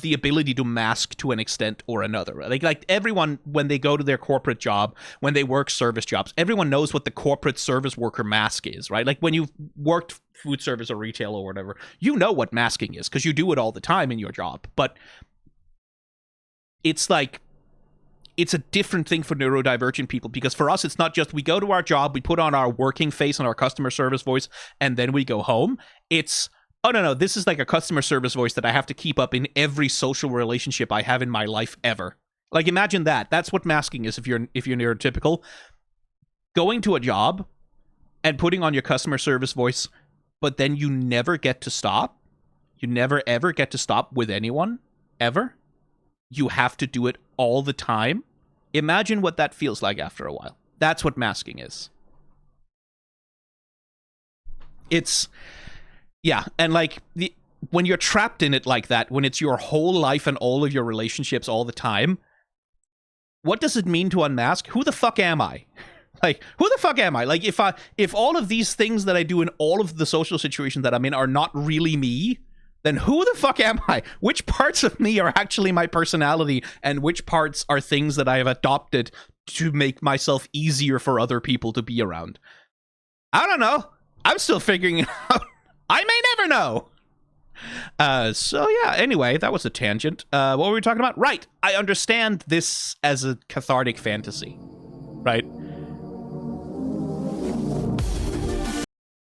the ability to mask to an extent or another. Right? Like everyone, when they go to their corporate job, when they work service jobs, everyone knows what the corporate service worker mask is, right? Like when you've worked food service or retail or whatever, you know what masking is because you do it all the time in your job. But it's like, it's a different thing for neurodivergent people, because for us, it's not just we go to our job, we put on our working face and our customer service voice, and then we go home. It's, oh, no, this is like a customer service voice that I have to keep up in every social relationship I have in my life ever. Like, imagine that. That's what masking is if you're neurotypical. Going to a job and putting on your customer service voice, but then you never get to stop. You never, ever get to stop with anyone, ever. You have to do it all the time. Imagine what that feels like after a while. That's what masking is. It's, yeah, and like, when you're trapped in it like that, when it's your whole life and all of your relationships all the time, what does it mean to unmask? Who the fuck am I? Like, who the fuck am I? Like, if all of these things that I do in all of the social situations that I'm in are not really me, then who the fuck am I? Which parts of me are actually my personality, and which parts are things that I have adopted to make myself easier for other people to be around? I don't know. I'm still figuring it out. I may never know. So yeah, anyway, that was a tangent. What were we talking about? Right, I understand this as a cathartic fantasy, right?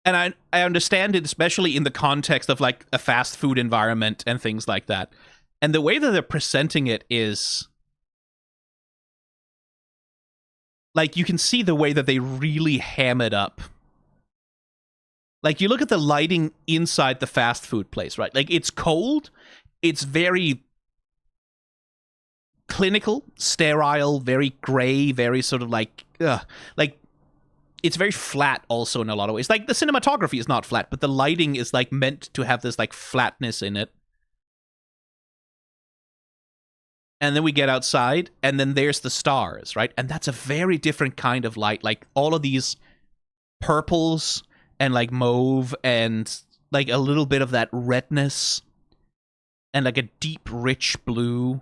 And I understand it especially in the context of like a fast food environment and things like that. And the way that they're presenting it is like, you can see the way that they really ham it up. Like, you look at the lighting inside the fast food place, right? Like, it's cold. It's very clinical, sterile, very gray, very sort of like, it's very flat also in a lot of ways. Like, the cinematography is not flat, but the lighting is like meant to have this like flatness in it. And then we get outside, and then there's the stars, right? And that's a very different kind of light. Like, all of these purples and like mauve and like a little bit of that redness and like a deep, rich blue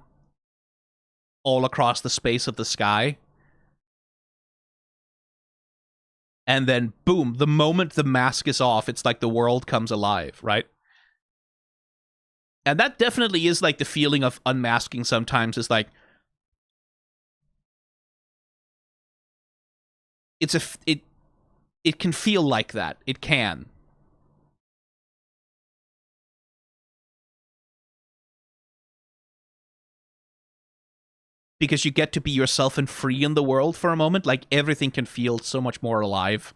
all across the space of the sky. And then, boom, the moment the mask is off, it's like the world comes alive, right? And that definitely is like the feeling of unmasking sometimes, is like, it can feel like that. It can. Because you get to be yourself and free in the world for a moment. Like, everything can feel so much more alive.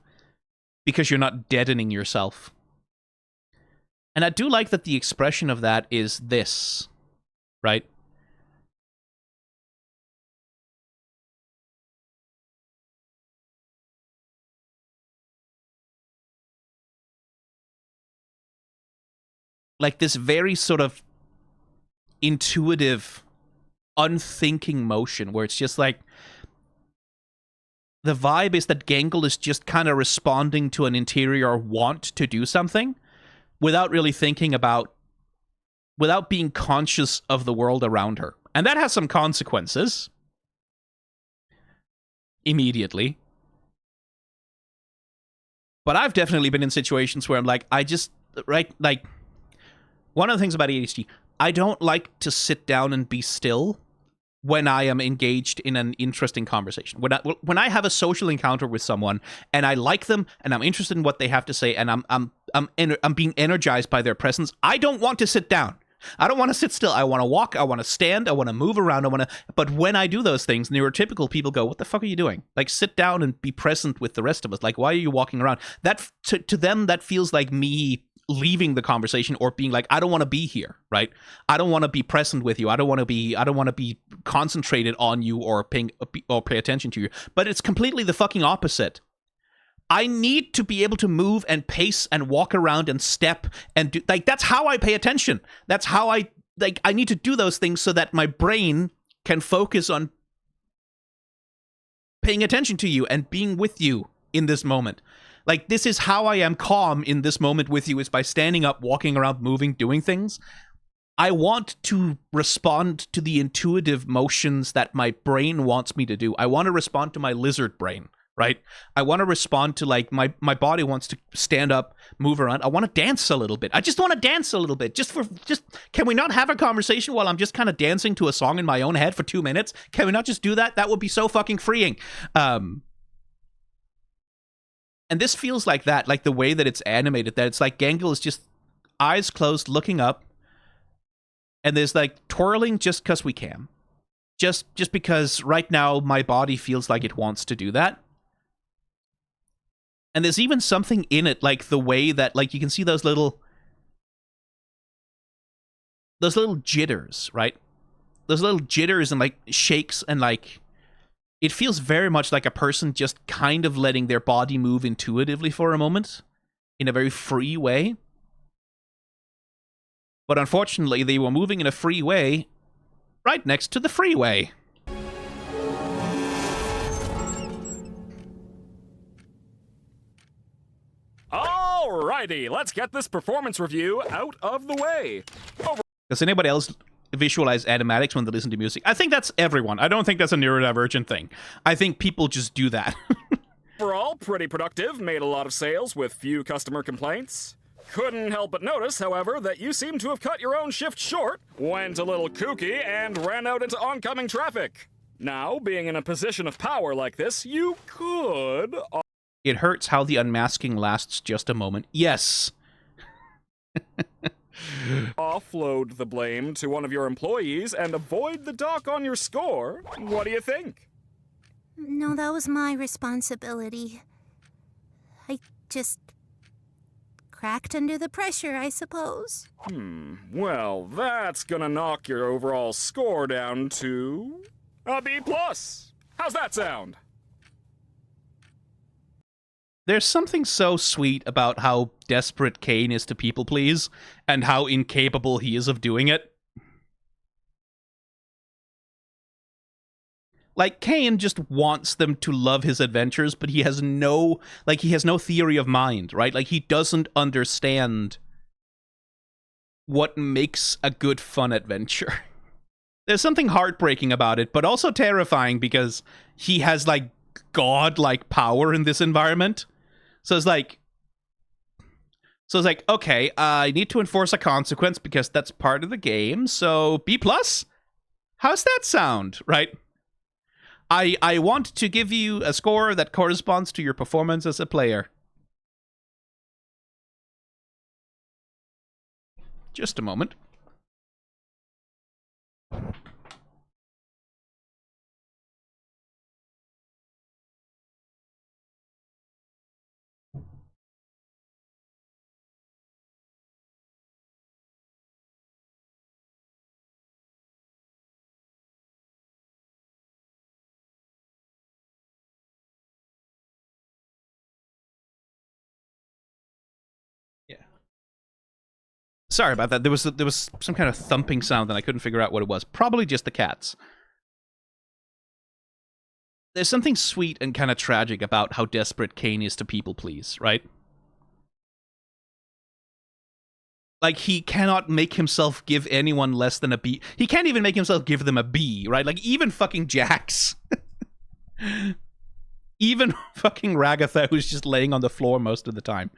Because you're not deadening yourself. And I do like that the expression of that is this, right? Like this very sort of intuitive, unthinking motion where it's just like, the vibe is that Gangle is just kind of responding to an interior want to do something without really thinking about, without being conscious of the world around her. And that has some consequences. Immediately. But I've definitely been in situations where I'm like, I just, right, like, one of the things about ADHD, I don't like to sit down and be still when I am engaged in an interesting conversation. When I have a social encounter with someone and I like them and I'm interested in what they have to say and I'm being energized by their presence, I don't want to sit down. I don't want to sit still. I want to walk. I want to stand. I want to move around. But when I do those things, neurotypical people go, "What the fuck are you doing? Like, sit down and be present with the rest of us. Like, why are you walking around?" That to them, that feels like me leaving the conversation or being like, I don't want to be here, right? I don't want to be present with you. I don't want to be concentrated on you or pay attention to you. But it's completely the fucking opposite. I need to be able to move and pace and walk around and step and do, like, that's how I pay attention. That's how I need to do those things so that my brain can focus on paying attention to you and being with you in this moment. Like, this is how I am calm in this moment with you, is by standing up, walking around, moving, doing things. I want to respond to the intuitive motions that my brain wants me to do. I want to respond to my lizard brain, right? I want to respond to, like, my body wants to stand up, move around. I want to dance a little bit. I just want to dance a little bit. Can we not have a conversation while I'm just kind of dancing to a song in my own head for 2 minutes? Can we not just do that? That would be so fucking freeing. And this feels like that, like the way that it's animated, that it's like Gangle is just eyes closed, looking up, and there's like twirling just because we can. Just because right now my body feels like it wants to do that. And there's even something in it, like the way that, like, you can see those little jitters, right? Those little jitters and like shakes, and like, it feels very much like a person just kind of letting their body move intuitively for a moment in a very free way. But unfortunately, they were moving in a free way right next to the freeway. Alrighty, let's get this performance review out of the way. Does anybody else visualize animatics when they listen to music? I think that's everyone. I don't think that's a neurodivergent thing. I think people just do that. Overall, pretty productive, made a lot of sales with few customer complaints. Couldn't help but notice, however, that you seem to have cut your own shift short, went a little kooky, and ran out into oncoming traffic. Now, being in a position of power like this, you could... It hurts how the unmasking lasts just a moment. Yes! offload the blame to one of your employees and avoid the dock on your score. What do you think? No, that was my responsibility. I just cracked under the pressure, I suppose. Well, that's gonna knock your overall score down to a B+. How's that sound? There's something so sweet about how desperate Caine is to people please, and how incapable he is of doing it. Like, Caine just wants them to love his adventures, but he has no, theory of mind, right? Like, he doesn't understand what makes a good fun adventure. There's something heartbreaking about it, but also terrifying because he has, like, godlike power in this environment. So it's like, okay, I need to enforce a consequence because that's part of the game, so B+? How's that sound, right? I want to give you a score that corresponds to your performance as a player. Just a moment. Sorry about that. There was some kind of thumping sound and I couldn't figure out what it was. Probably just the cats. There's something sweet and kind of tragic about how desperate Caine is to people please, right? Like, he cannot make himself give anyone less than a B. He can't even make himself give them a B, right? Like, even fucking Jax. Even fucking Ragatha, who's just laying on the floor most of the time.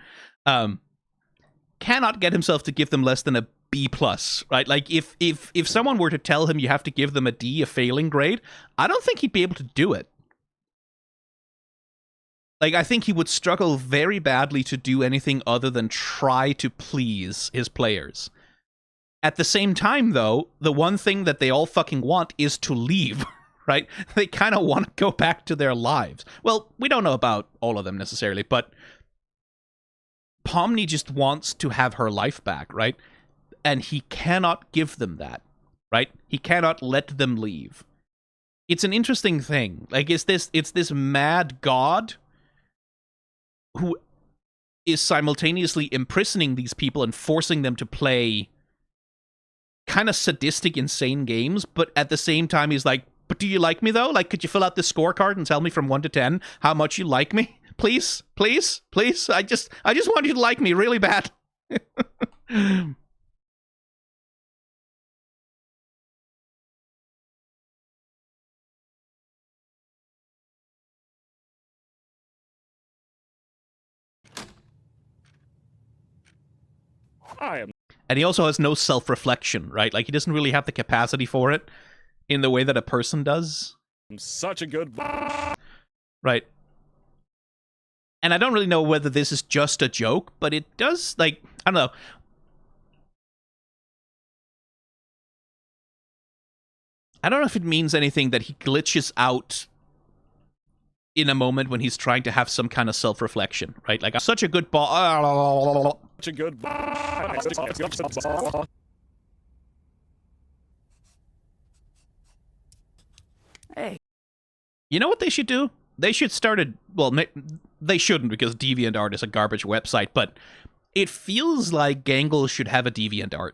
Cannot get himself to give them less than a B+, right? Like, if someone were to tell him you have to give them a D, a failing grade, I don't think he'd be able to do it. Like, I think he would struggle very badly to do anything other than try to please his players. At the same time, though, the one thing that they all fucking want is to leave, right? They kind of want to go back to their lives. Well, we don't know about all of them necessarily, but Pomni just wants to have her life back, right? And he cannot give them that, right? He cannot let them leave. It's an interesting thing. Like, it's this mad god who is simultaneously imprisoning these people and forcing them to play kind of sadistic, insane games, but at the same time he's like, but do you like me though? Like, could you fill out this scorecard and tell me from 1 to 10 how much you like me? Please, please, please. I just want you to like me really bad. And he also has no self-reflection, right? Like, he doesn't really have the capacity for it in the way that a person does. I'm such a good... Right. And I don't really know whether this is just a joke, but it does, like, I don't know. I don't know if it means anything that he glitches out in a moment when he's trying to have some kind of self-reflection, right? Like, I'm such a good ball. Such a good... Hey. You know what they should do? They should start a... Well, they shouldn't because DeviantArt is a garbage website, but it feels like Gangle should have a DeviantArt.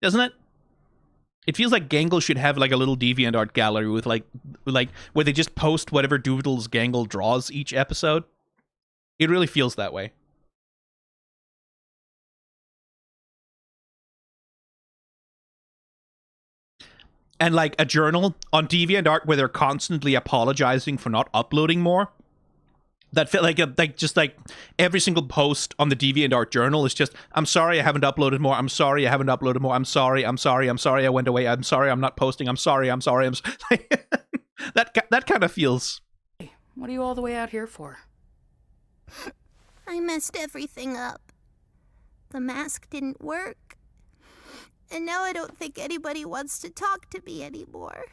Doesn't it? It feels like Gangle should have, like, a little DeviantArt gallery with, like where they just post whatever doodles Gangle draws each episode. It really feels that way. And, like, a journal on DeviantArt where they're constantly apologizing for not uploading more. That felt like just like every single post on the DeviantArt journal is just, I'm sorry I haven't uploaded more. I'm sorry I haven't uploaded more. I'm sorry I went away. I'm sorry I'm not posting. I'm sorry. That kind of feels. What are you all the way out here for? I messed everything up. The mask didn't work. And now I don't think anybody wants to talk to me anymore.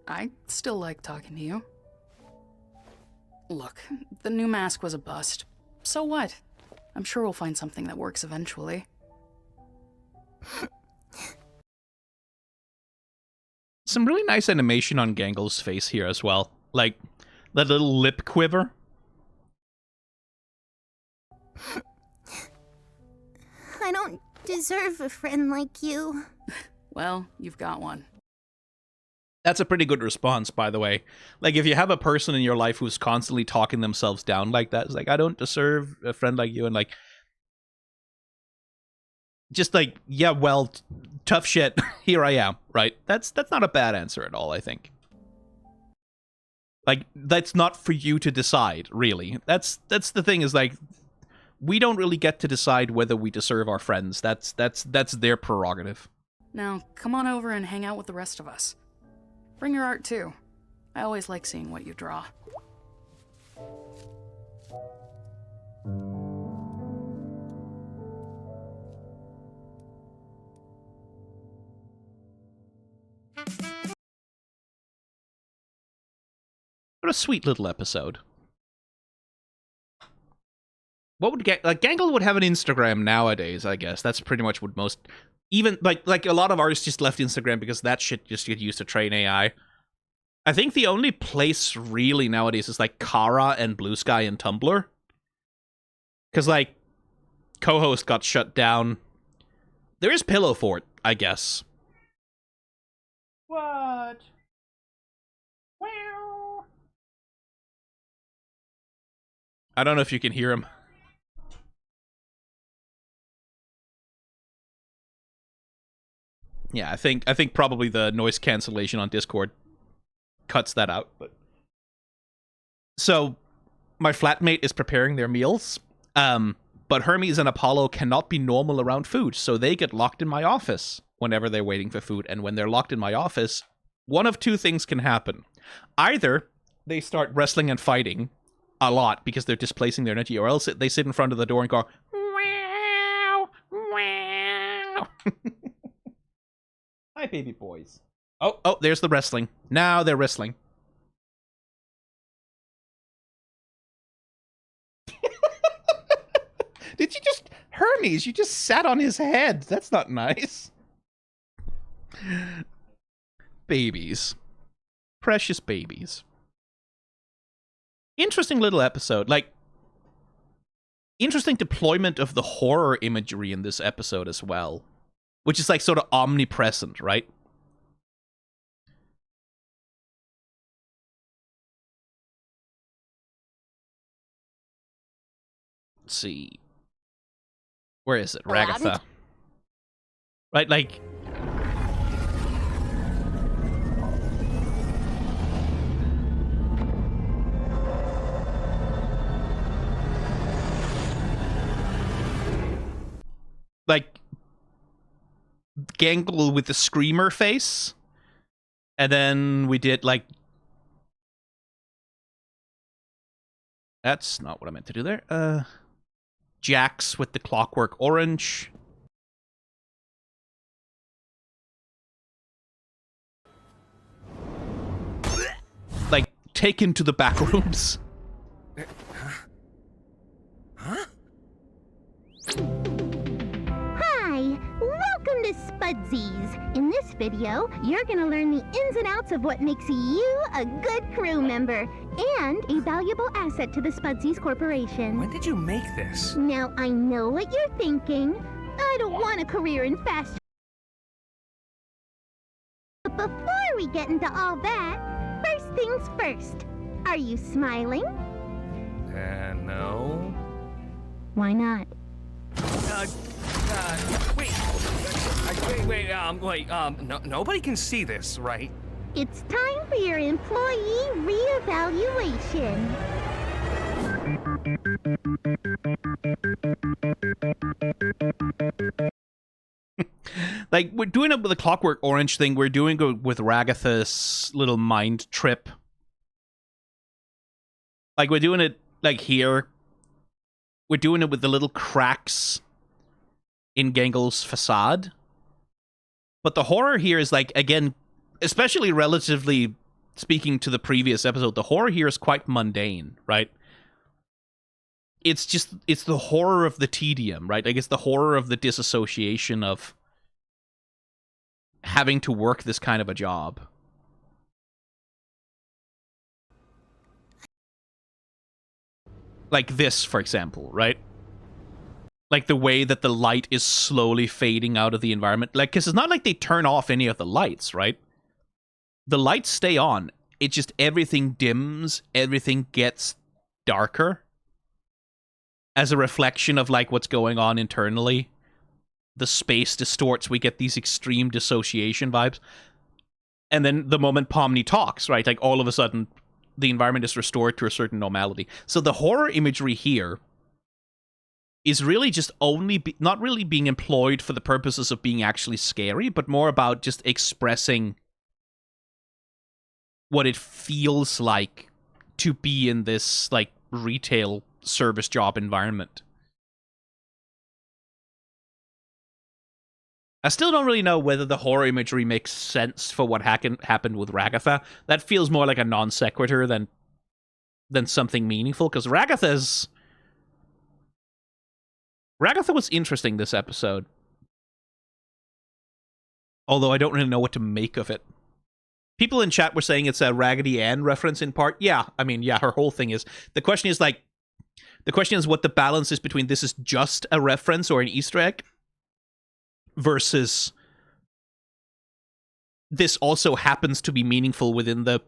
I still like talking to you. Look, the new mask was a bust. So what? I'm sure we'll find something that works eventually. Some really nice animation on Gangle's face here as well. Like, that little lip quiver. I don't deserve a friend like you. Well, you've got one. That's a pretty good response, by the way. Like, if you have a person in your life who's constantly talking themselves down like that, it's like, I don't deserve a friend like you, and like, just like, yeah, well, tough shit, here I am, right? That's not a bad answer at all, I think. Like, that's not for you to decide, really. That's the thing, is like, we don't really get to decide whether we deserve our friends. That's their prerogative. Now, come on over and hang out with the rest of us. Bring your art, too. I always like seeing what you draw. What a sweet little episode. What would Gangle would have an Instagram nowadays, I guess. That's pretty much what most... Even, like a lot of artists just left Instagram because that shit just get used to train AI. I think the only place really nowadays is like Kara and Blue Sky and Tumblr. Because, like, co-host got shut down. There is Pillow Fort, I guess. What? Wow. I don't know if you can hear him. Yeah, I think probably the noise cancellation on Discord cuts that out. But so my flatmate is preparing their meals, but Hermes and Apollo cannot be normal around food, so they get locked in my office whenever they're waiting for food. And when they're locked in my office, one of two things can happen: either they start wrestling and fighting a lot because they're displacing their energy, or else they sit in front of the door and go, "Wow, wow." Hi, baby boys. Oh, there's the wrestling. Now they're wrestling. Did you just... Hermes, you just sat on his head. That's not nice. Babies. Precious babies. Interesting little episode. Like, interesting deployment of the horror imagery in this episode as well. Which is like sort of omnipresent, right? Let's see. Where is it? Ragatha. Right, like... Like... Gangle with the screamer face. And then we did, like... That's not what I meant to do there. Jax with the clockwork orange. Like, taken to the back rooms. Hi! Welcome to Spudsies. In this video, you're gonna learn the ins and outs of what makes you a good crew member and a valuable asset to the Spudsies Corporation. When did you make this? Now, I know what you're thinking. I don't want a career in fast. But before we get into all that, first things first. Are you smiling? No. Why not? Wait, nobody can see this, right? It's time for your employee reevaluation. Like, we're doing it with the Clockwork Orange thing. We're doing it with Ragatha's little mind trip. Like, we're doing it, like, here. We're doing it with the little cracks in Gangle's facade. But the horror here is, like, again, especially relatively speaking to the previous episode, the horror here is quite mundane, right? It's just, it's the horror of the tedium, right? Like, it's the horror of the disassociation of having to work this kind of a job. Like this, for example, right? Like the way that the light is slowly fading out of the environment. Like, because it's not like they turn off any of the lights, right? The lights stay on. It just, everything dims, everything gets darker as a reflection of, like, what's going on internally. The space distorts, we get these extreme dissociation vibes. And then the moment Pomni talks, right, like, all of a sudden, the environment is restored to a certain normality. So the horror imagery here is really just only, not really being employed for the purposes of being actually scary, but more about just expressing what it feels like to be in this, like, retail service job environment. I still don't really know whether the horror imagery makes sense for what happened with Ragatha. That feels more like a non sequitur than something meaningful, because Ragatha was interesting this episode. Although I don't really know what to make of it. People in chat were saying it's a Raggedy Ann reference in part. Yeah, I mean, yeah, her whole thing is. The question is, like, what the balance is between this is just a reference or an Easter egg versus this also happens to be meaningful within the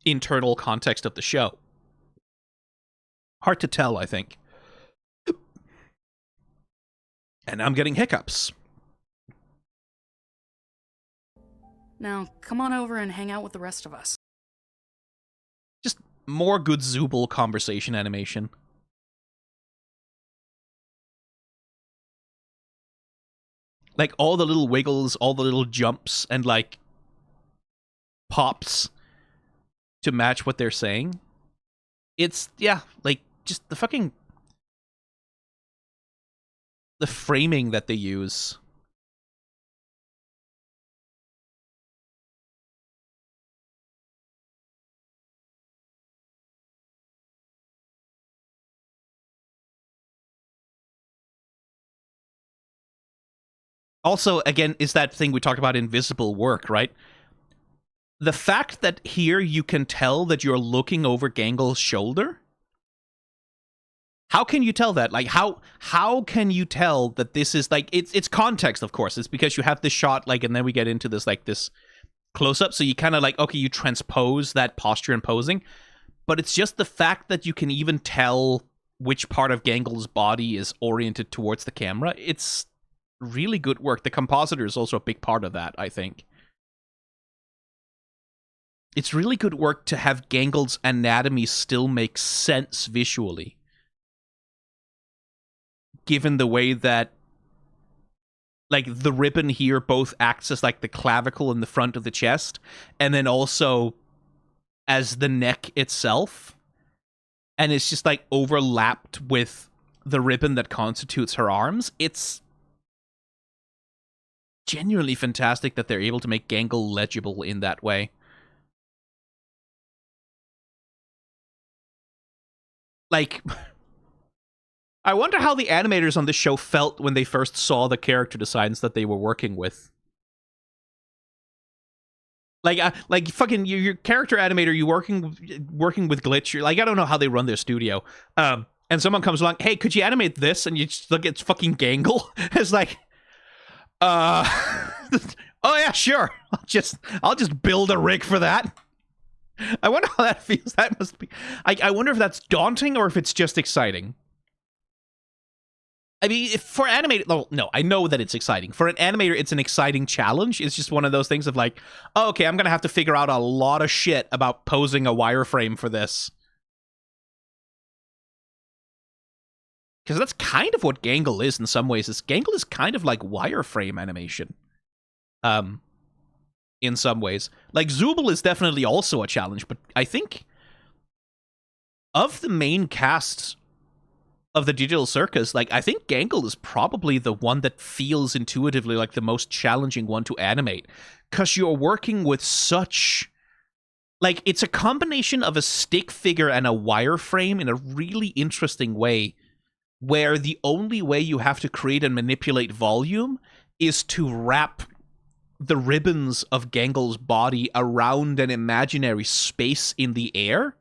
internal context of the show. Hard to tell, I think. And I'm getting hiccups. Now, come on over and hang out with the rest of us. Just more good Zooble conversation animation. Like, all the little wiggles, all the little jumps, and, like, pops to match what they're saying. It's, yeah, like, just the fucking... the framing that they use. Also, again, is that thing we talked about, invisible work, right? The fact that here you can tell that you're looking over Gangle's shoulder? How can you tell that? Like, how can you tell that this is, like, it's context, of course. It's because you have this shot, like, and then we get into this, like, this close-up, so you kind of, like, okay, you transpose that posture and posing, but it's just the fact that you can even tell which part of Gangle's body is oriented towards the camera. It's really good work. The compositor is also a big part of that, I think. It's really good work to have Gangle's anatomy still make sense visually, given the way that, like, the ribbon here both acts as, like, the clavicle in the front of the chest, and then also as the neck itself, and it's just, like, overlapped with the ribbon that constitutes her arms. It's genuinely fantastic that they're able to make Gangle legible in that way. Like, I wonder how the animators on this show felt when they first saw the character designs that they were working with. Like fucking your character animator, you working with Glitch. You're like, I don't know how they run their studio. And someone comes along, hey, could you animate this? And you just look, it's fucking Gangle. It's like, oh yeah, sure. I'll just build a rig for that. I wonder how that feels. That must be. I wonder if that's daunting or if it's just exciting. I mean, if for animator, well, no, I know that it's exciting. For an animator, it's an exciting challenge. It's just one of those things of like, oh, okay, I'm going to have to figure out a lot of shit about posing a wireframe for this. Because that's kind of what Gangle is in some ways. Gangle is kind of like wireframe animation. In some ways. Like, Zooble is definitely also a challenge, but I think of the main cast of the Digital Circus, like, I think Gangle is probably the one that feels intuitively like the most challenging one to animate. Because you're working with such... Like, it's a combination of a stick figure and a wireframe in a really interesting way, where the only way you have to create and manipulate volume is to wrap the ribbons of Gangle's body around an imaginary space in the air,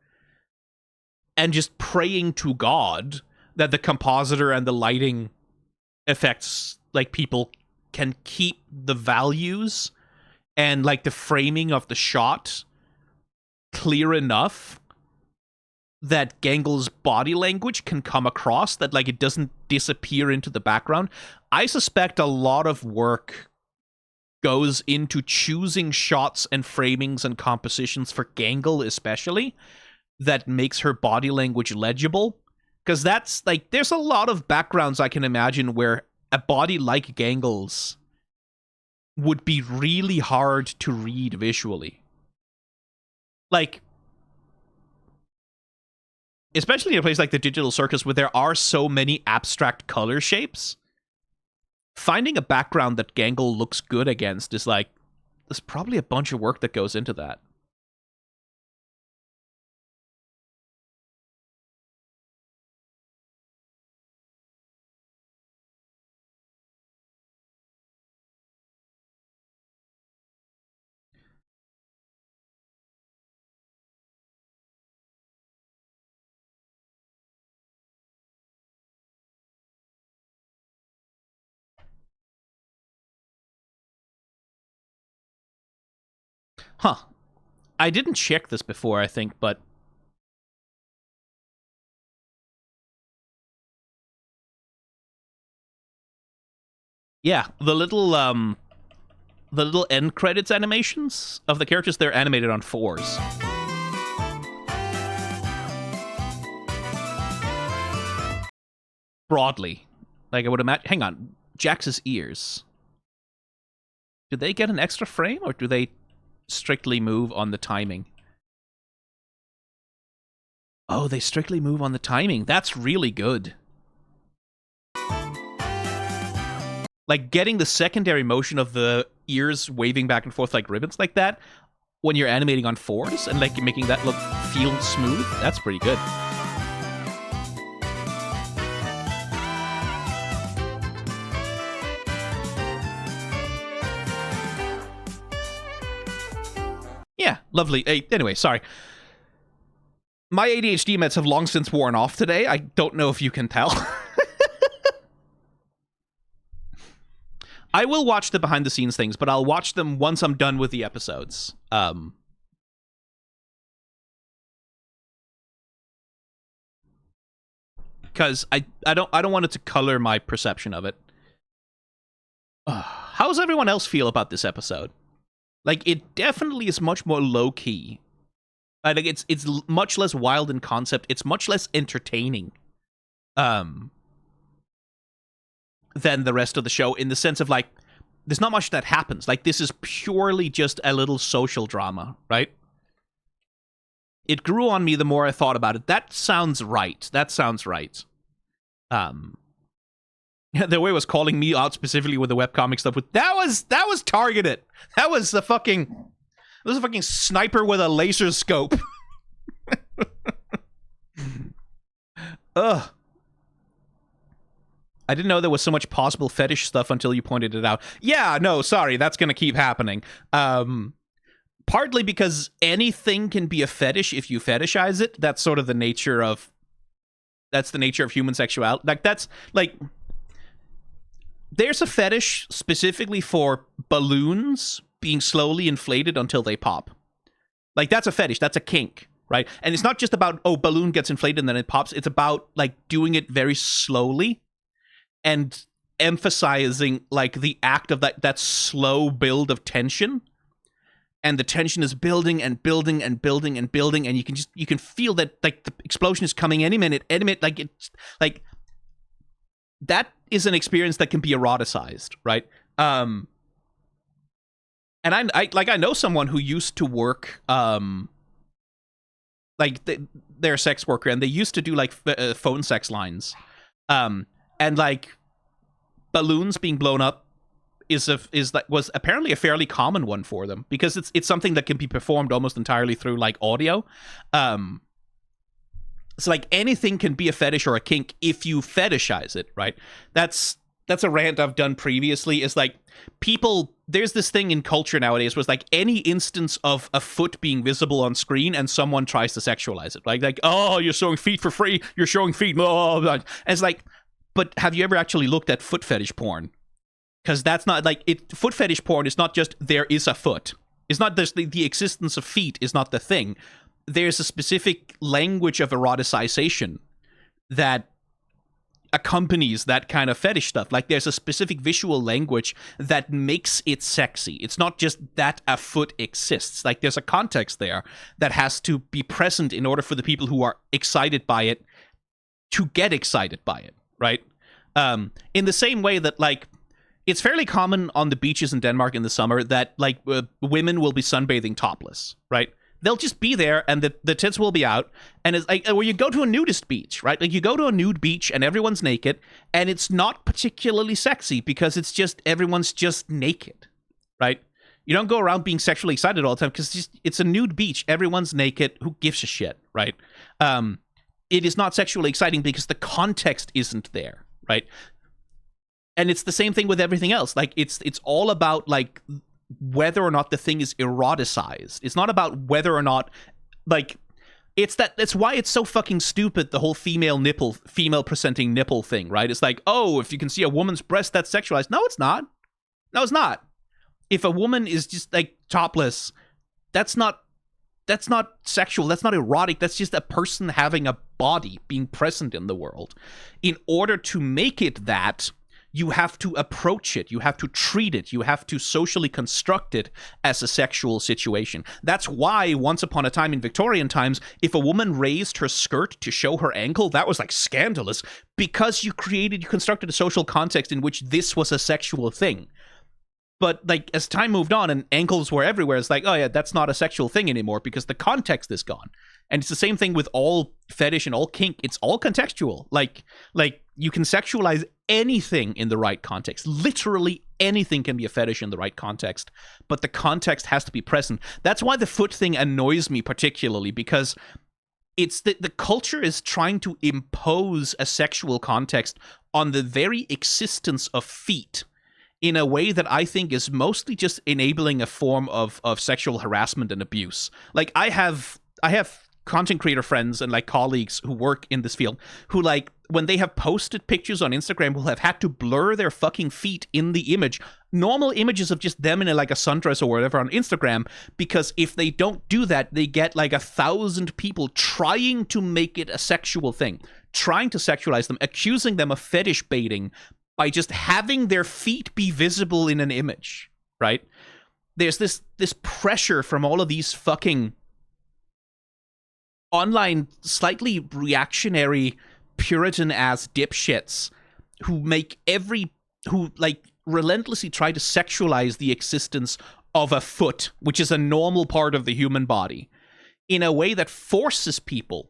and just praying to God that the compositor and the lighting effects, like, people can keep the values and, like, the framing of the shot clear enough that Gangle's body language can come across, that, like, it doesn't disappear into the background. I suspect a lot of work goes into choosing shots and framings and compositions for Gangle especially that makes her body language legible. Because that's, like, there's a lot of backgrounds I can imagine where a body like Gangle's would be really hard to read visually. Like, especially in a place like the Digital Circus where there are so many abstract color shapes, finding a background that Gangle looks good against is like, there's probably a bunch of work that goes into that. Huh. I didn't check this before, I think, but... Yeah, the little end credits animations of the characters, they're animated on 4s. Broadly. Like, I would imagine... Hang on. Jax's ears. Do they get an extra frame, or do they strictly move on the timing? Oh, they strictly move on the timing. That's really good. Like, getting the secondary motion of the ears waving back and forth like ribbons like that when you're animating on 4s and, like, making that look feel smooth, that's pretty good. Yeah, lovely. Anyway, sorry. My ADHD meds have long since worn off today. I don't know if you can tell. I will watch the behind-the-scenes things, but I'll watch them once I'm done with the episodes. Because I don't want it to color my perception of it. How does everyone else feel about this episode? Like, it definitely is much more low-key. Like, it's much less wild in concept. It's much less entertaining than the rest of the show, in the sense of, like, there's not much that happens. Like, this is purely just a little social drama, right? It grew on me the more I thought about it. That sounds right. That sounds right. The way it was calling me out specifically with the webcomic stuff, that was targeted. That was a fucking sniper with a laser scope. Ugh. I didn't know there was so much possible fetish stuff until you pointed it out. Yeah, no, sorry, that's gonna keep happening. Partly because anything can be a fetish if you fetishize it. That's sort of the nature of... That's the nature of human sexuality. Like, that's, like... There's a fetish specifically for balloons being slowly inflated until they pop. Like, that's a fetish. That's a kink, right? And it's not just about, oh, balloon gets inflated and then it pops. It's about, like, doing it very slowly and emphasizing like the act of that slow build of tension, and the tension is building and building and building and building, and you can feel that like the explosion is coming any minute, like it's like that is an experience that can be eroticized, right? And I know someone who used to work like they're a sex worker, and they used to do like phone sex lines, and like balloons being blown up was apparently a fairly common one for them, because it's something that can be performed almost entirely through like audio. So like anything can be a fetish or a kink if you fetishize it, right? That's a rant I've done previously. Is like there's this thing in culture nowadays was like any instance of a foot being visible on screen and someone tries to sexualize it. Like, oh, you're showing feet for free. You're showing feet. Oh, and it's like, but have you ever actually looked at foot fetish porn? Because that's not like it. Foot fetish porn is not just there is a foot. It's not just the existence of feet is not the thing. There's a specific language of eroticization that accompanies that kind of fetish stuff. Like there's a specific visual language that makes it sexy. It's not just that a foot exists. Like there's a context there that has to be present in order for the people who are excited by it to get excited by it, right? In the same way that like it's fairly common on the beaches in Denmark in the summer that like women will be sunbathing topless, right? They'll just be there and the tits will be out. And it's like where you go to a nudist beach, right? Like you go to a nude beach and everyone's naked, and it's not particularly sexy because it's just everyone's just naked, right? You don't go around being sexually excited all the time because it's a nude beach. Everyone's naked. Who gives a shit, right? It is not sexually exciting because the context isn't there, right? And it's the same thing with everything else. Like it's all about like whether or not the thing is eroticized. It's not about whether or not like that's why it's so fucking stupid, the whole female presenting nipple thing, right? It's like, oh, if you can see a woman's breast, that's sexualized. No, it's not. No, it's not. If a woman is just like topless, that's not sexual. That's not erotic. That's just a person having a body being present in the world. In order to make it that, you have to approach it, you have to treat it, you have to socially construct it as a sexual situation. That's why once upon a time in Victorian times, if a woman raised her skirt to show her ankle, that was like scandalous, because you constructed a social context in which this was a sexual thing. But like as time moved on and ankles were everywhere, it's like, oh yeah, that's not a sexual thing anymore because the context is gone. And it's the same thing with all fetish and all kink. It's all contextual. Like you can sexualize anything in the right context. Literally anything can be a fetish in the right context, but the context has to be present. That's why the foot thing annoys me particularly, because it's the culture is trying to impose a sexual context on the very existence of feet in a way that I think is mostly just enabling a form of sexual harassment and abuse. Like I have content creator friends and like colleagues who work in this field who like when they have posted pictures on Instagram will have had to blur their fucking feet in the image, normal images of just them in like a sundress or whatever on Instagram, because if they don't do that, they get like 1,000 people trying to make it a sexual thing, trying to sexualize them, accusing them of fetish baiting by just having their feet be visible in an image, right? There's this pressure from all of these fucking online, slightly reactionary, Puritan-ass dipshits who relentlessly try to sexualize the existence of a foot, which is a normal part of the human body, in a way that forces people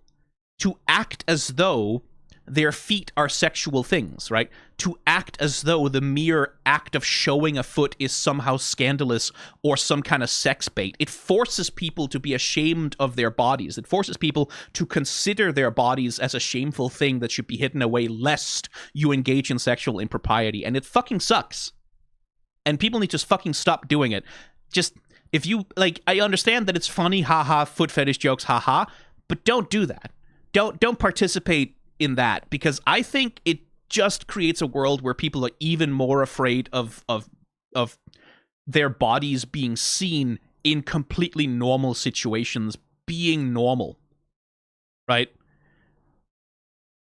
to act as though their feet are sexual things, right? To act as though the mere act of showing a foot is somehow scandalous or some kind of sex bait. It forces people to be ashamed of their bodies. It forces people to consider their bodies as a shameful thing that should be hidden away lest you engage in sexual impropriety. And it fucking sucks. And people need to just fucking stop doing it. Just, if you, like, I understand that it's funny, haha, foot fetish jokes, haha, but don't do that. Don't participate in that, because I think it just creates a world where people are even more afraid of their bodies being seen in completely normal situations being normal, right?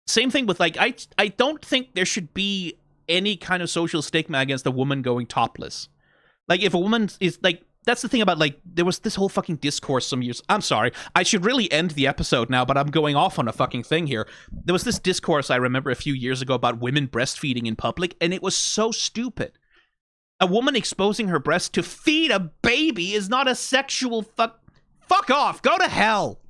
Same thing with like I don't think there should be any kind of social stigma against a woman going topless. Like, if a woman is, like, that's the thing about, like, there was this whole fucking discourse some years... I'm sorry, I should really end the episode now, but I'm going off on a fucking thing here. There was this discourse I remember a few years ago about women breastfeeding in public, and it was so stupid. A woman exposing her breast to feed a baby is not a sexual Fuck off! Go to hell!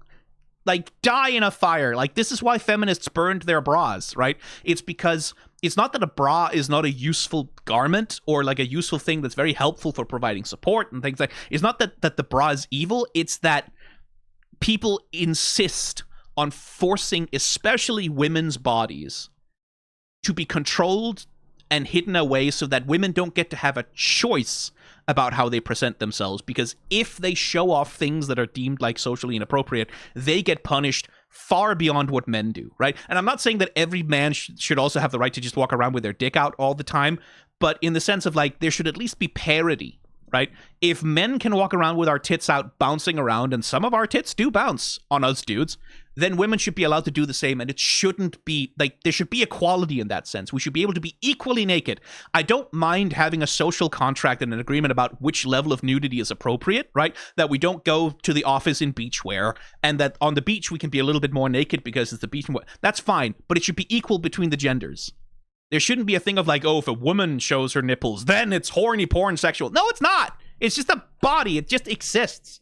Like, die in a fire. Like, this is why feminists burned their bras, right? It's because it's not that a bra is not a useful garment or like a useful thing that's very helpful for providing support and things like... It's not that the bra is evil, it's that people insist on forcing especially women's bodies to be controlled and hidden away so that women don't get to have a choice about how they present themselves, because if they show off things that are deemed like socially inappropriate, they get punished far beyond what men do, right? And I'm not saying that every man should also have the right to just walk around with their dick out all the time, but in the sense of, like, there should at least be parity, right? If men can walk around with our tits out bouncing around, and some of our tits do bounce on us dudes, then women should be allowed to do the same, and it shouldn't be, like, there should be equality in that sense. We should be able to be equally naked. I don't mind having a social contract and an agreement about which level of nudity is appropriate, right? That we don't go to the office in beachwear, and that on the beach we can be a little bit more naked because it's the beach. That's fine, but it should be equal between the genders. There shouldn't be a thing of like, oh, if a woman shows her nipples, then it's horny porn sexual. No, it's not. It's just a body. It just exists.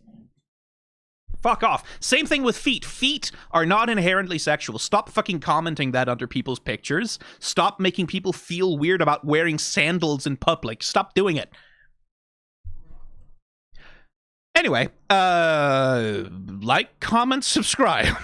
Fuck off. Same thing with feet. Feet are not inherently sexual. Stop fucking commenting that under people's pictures. Stop making people feel weird about wearing sandals in public. Stop doing it. Anyway, like, comment, subscribe.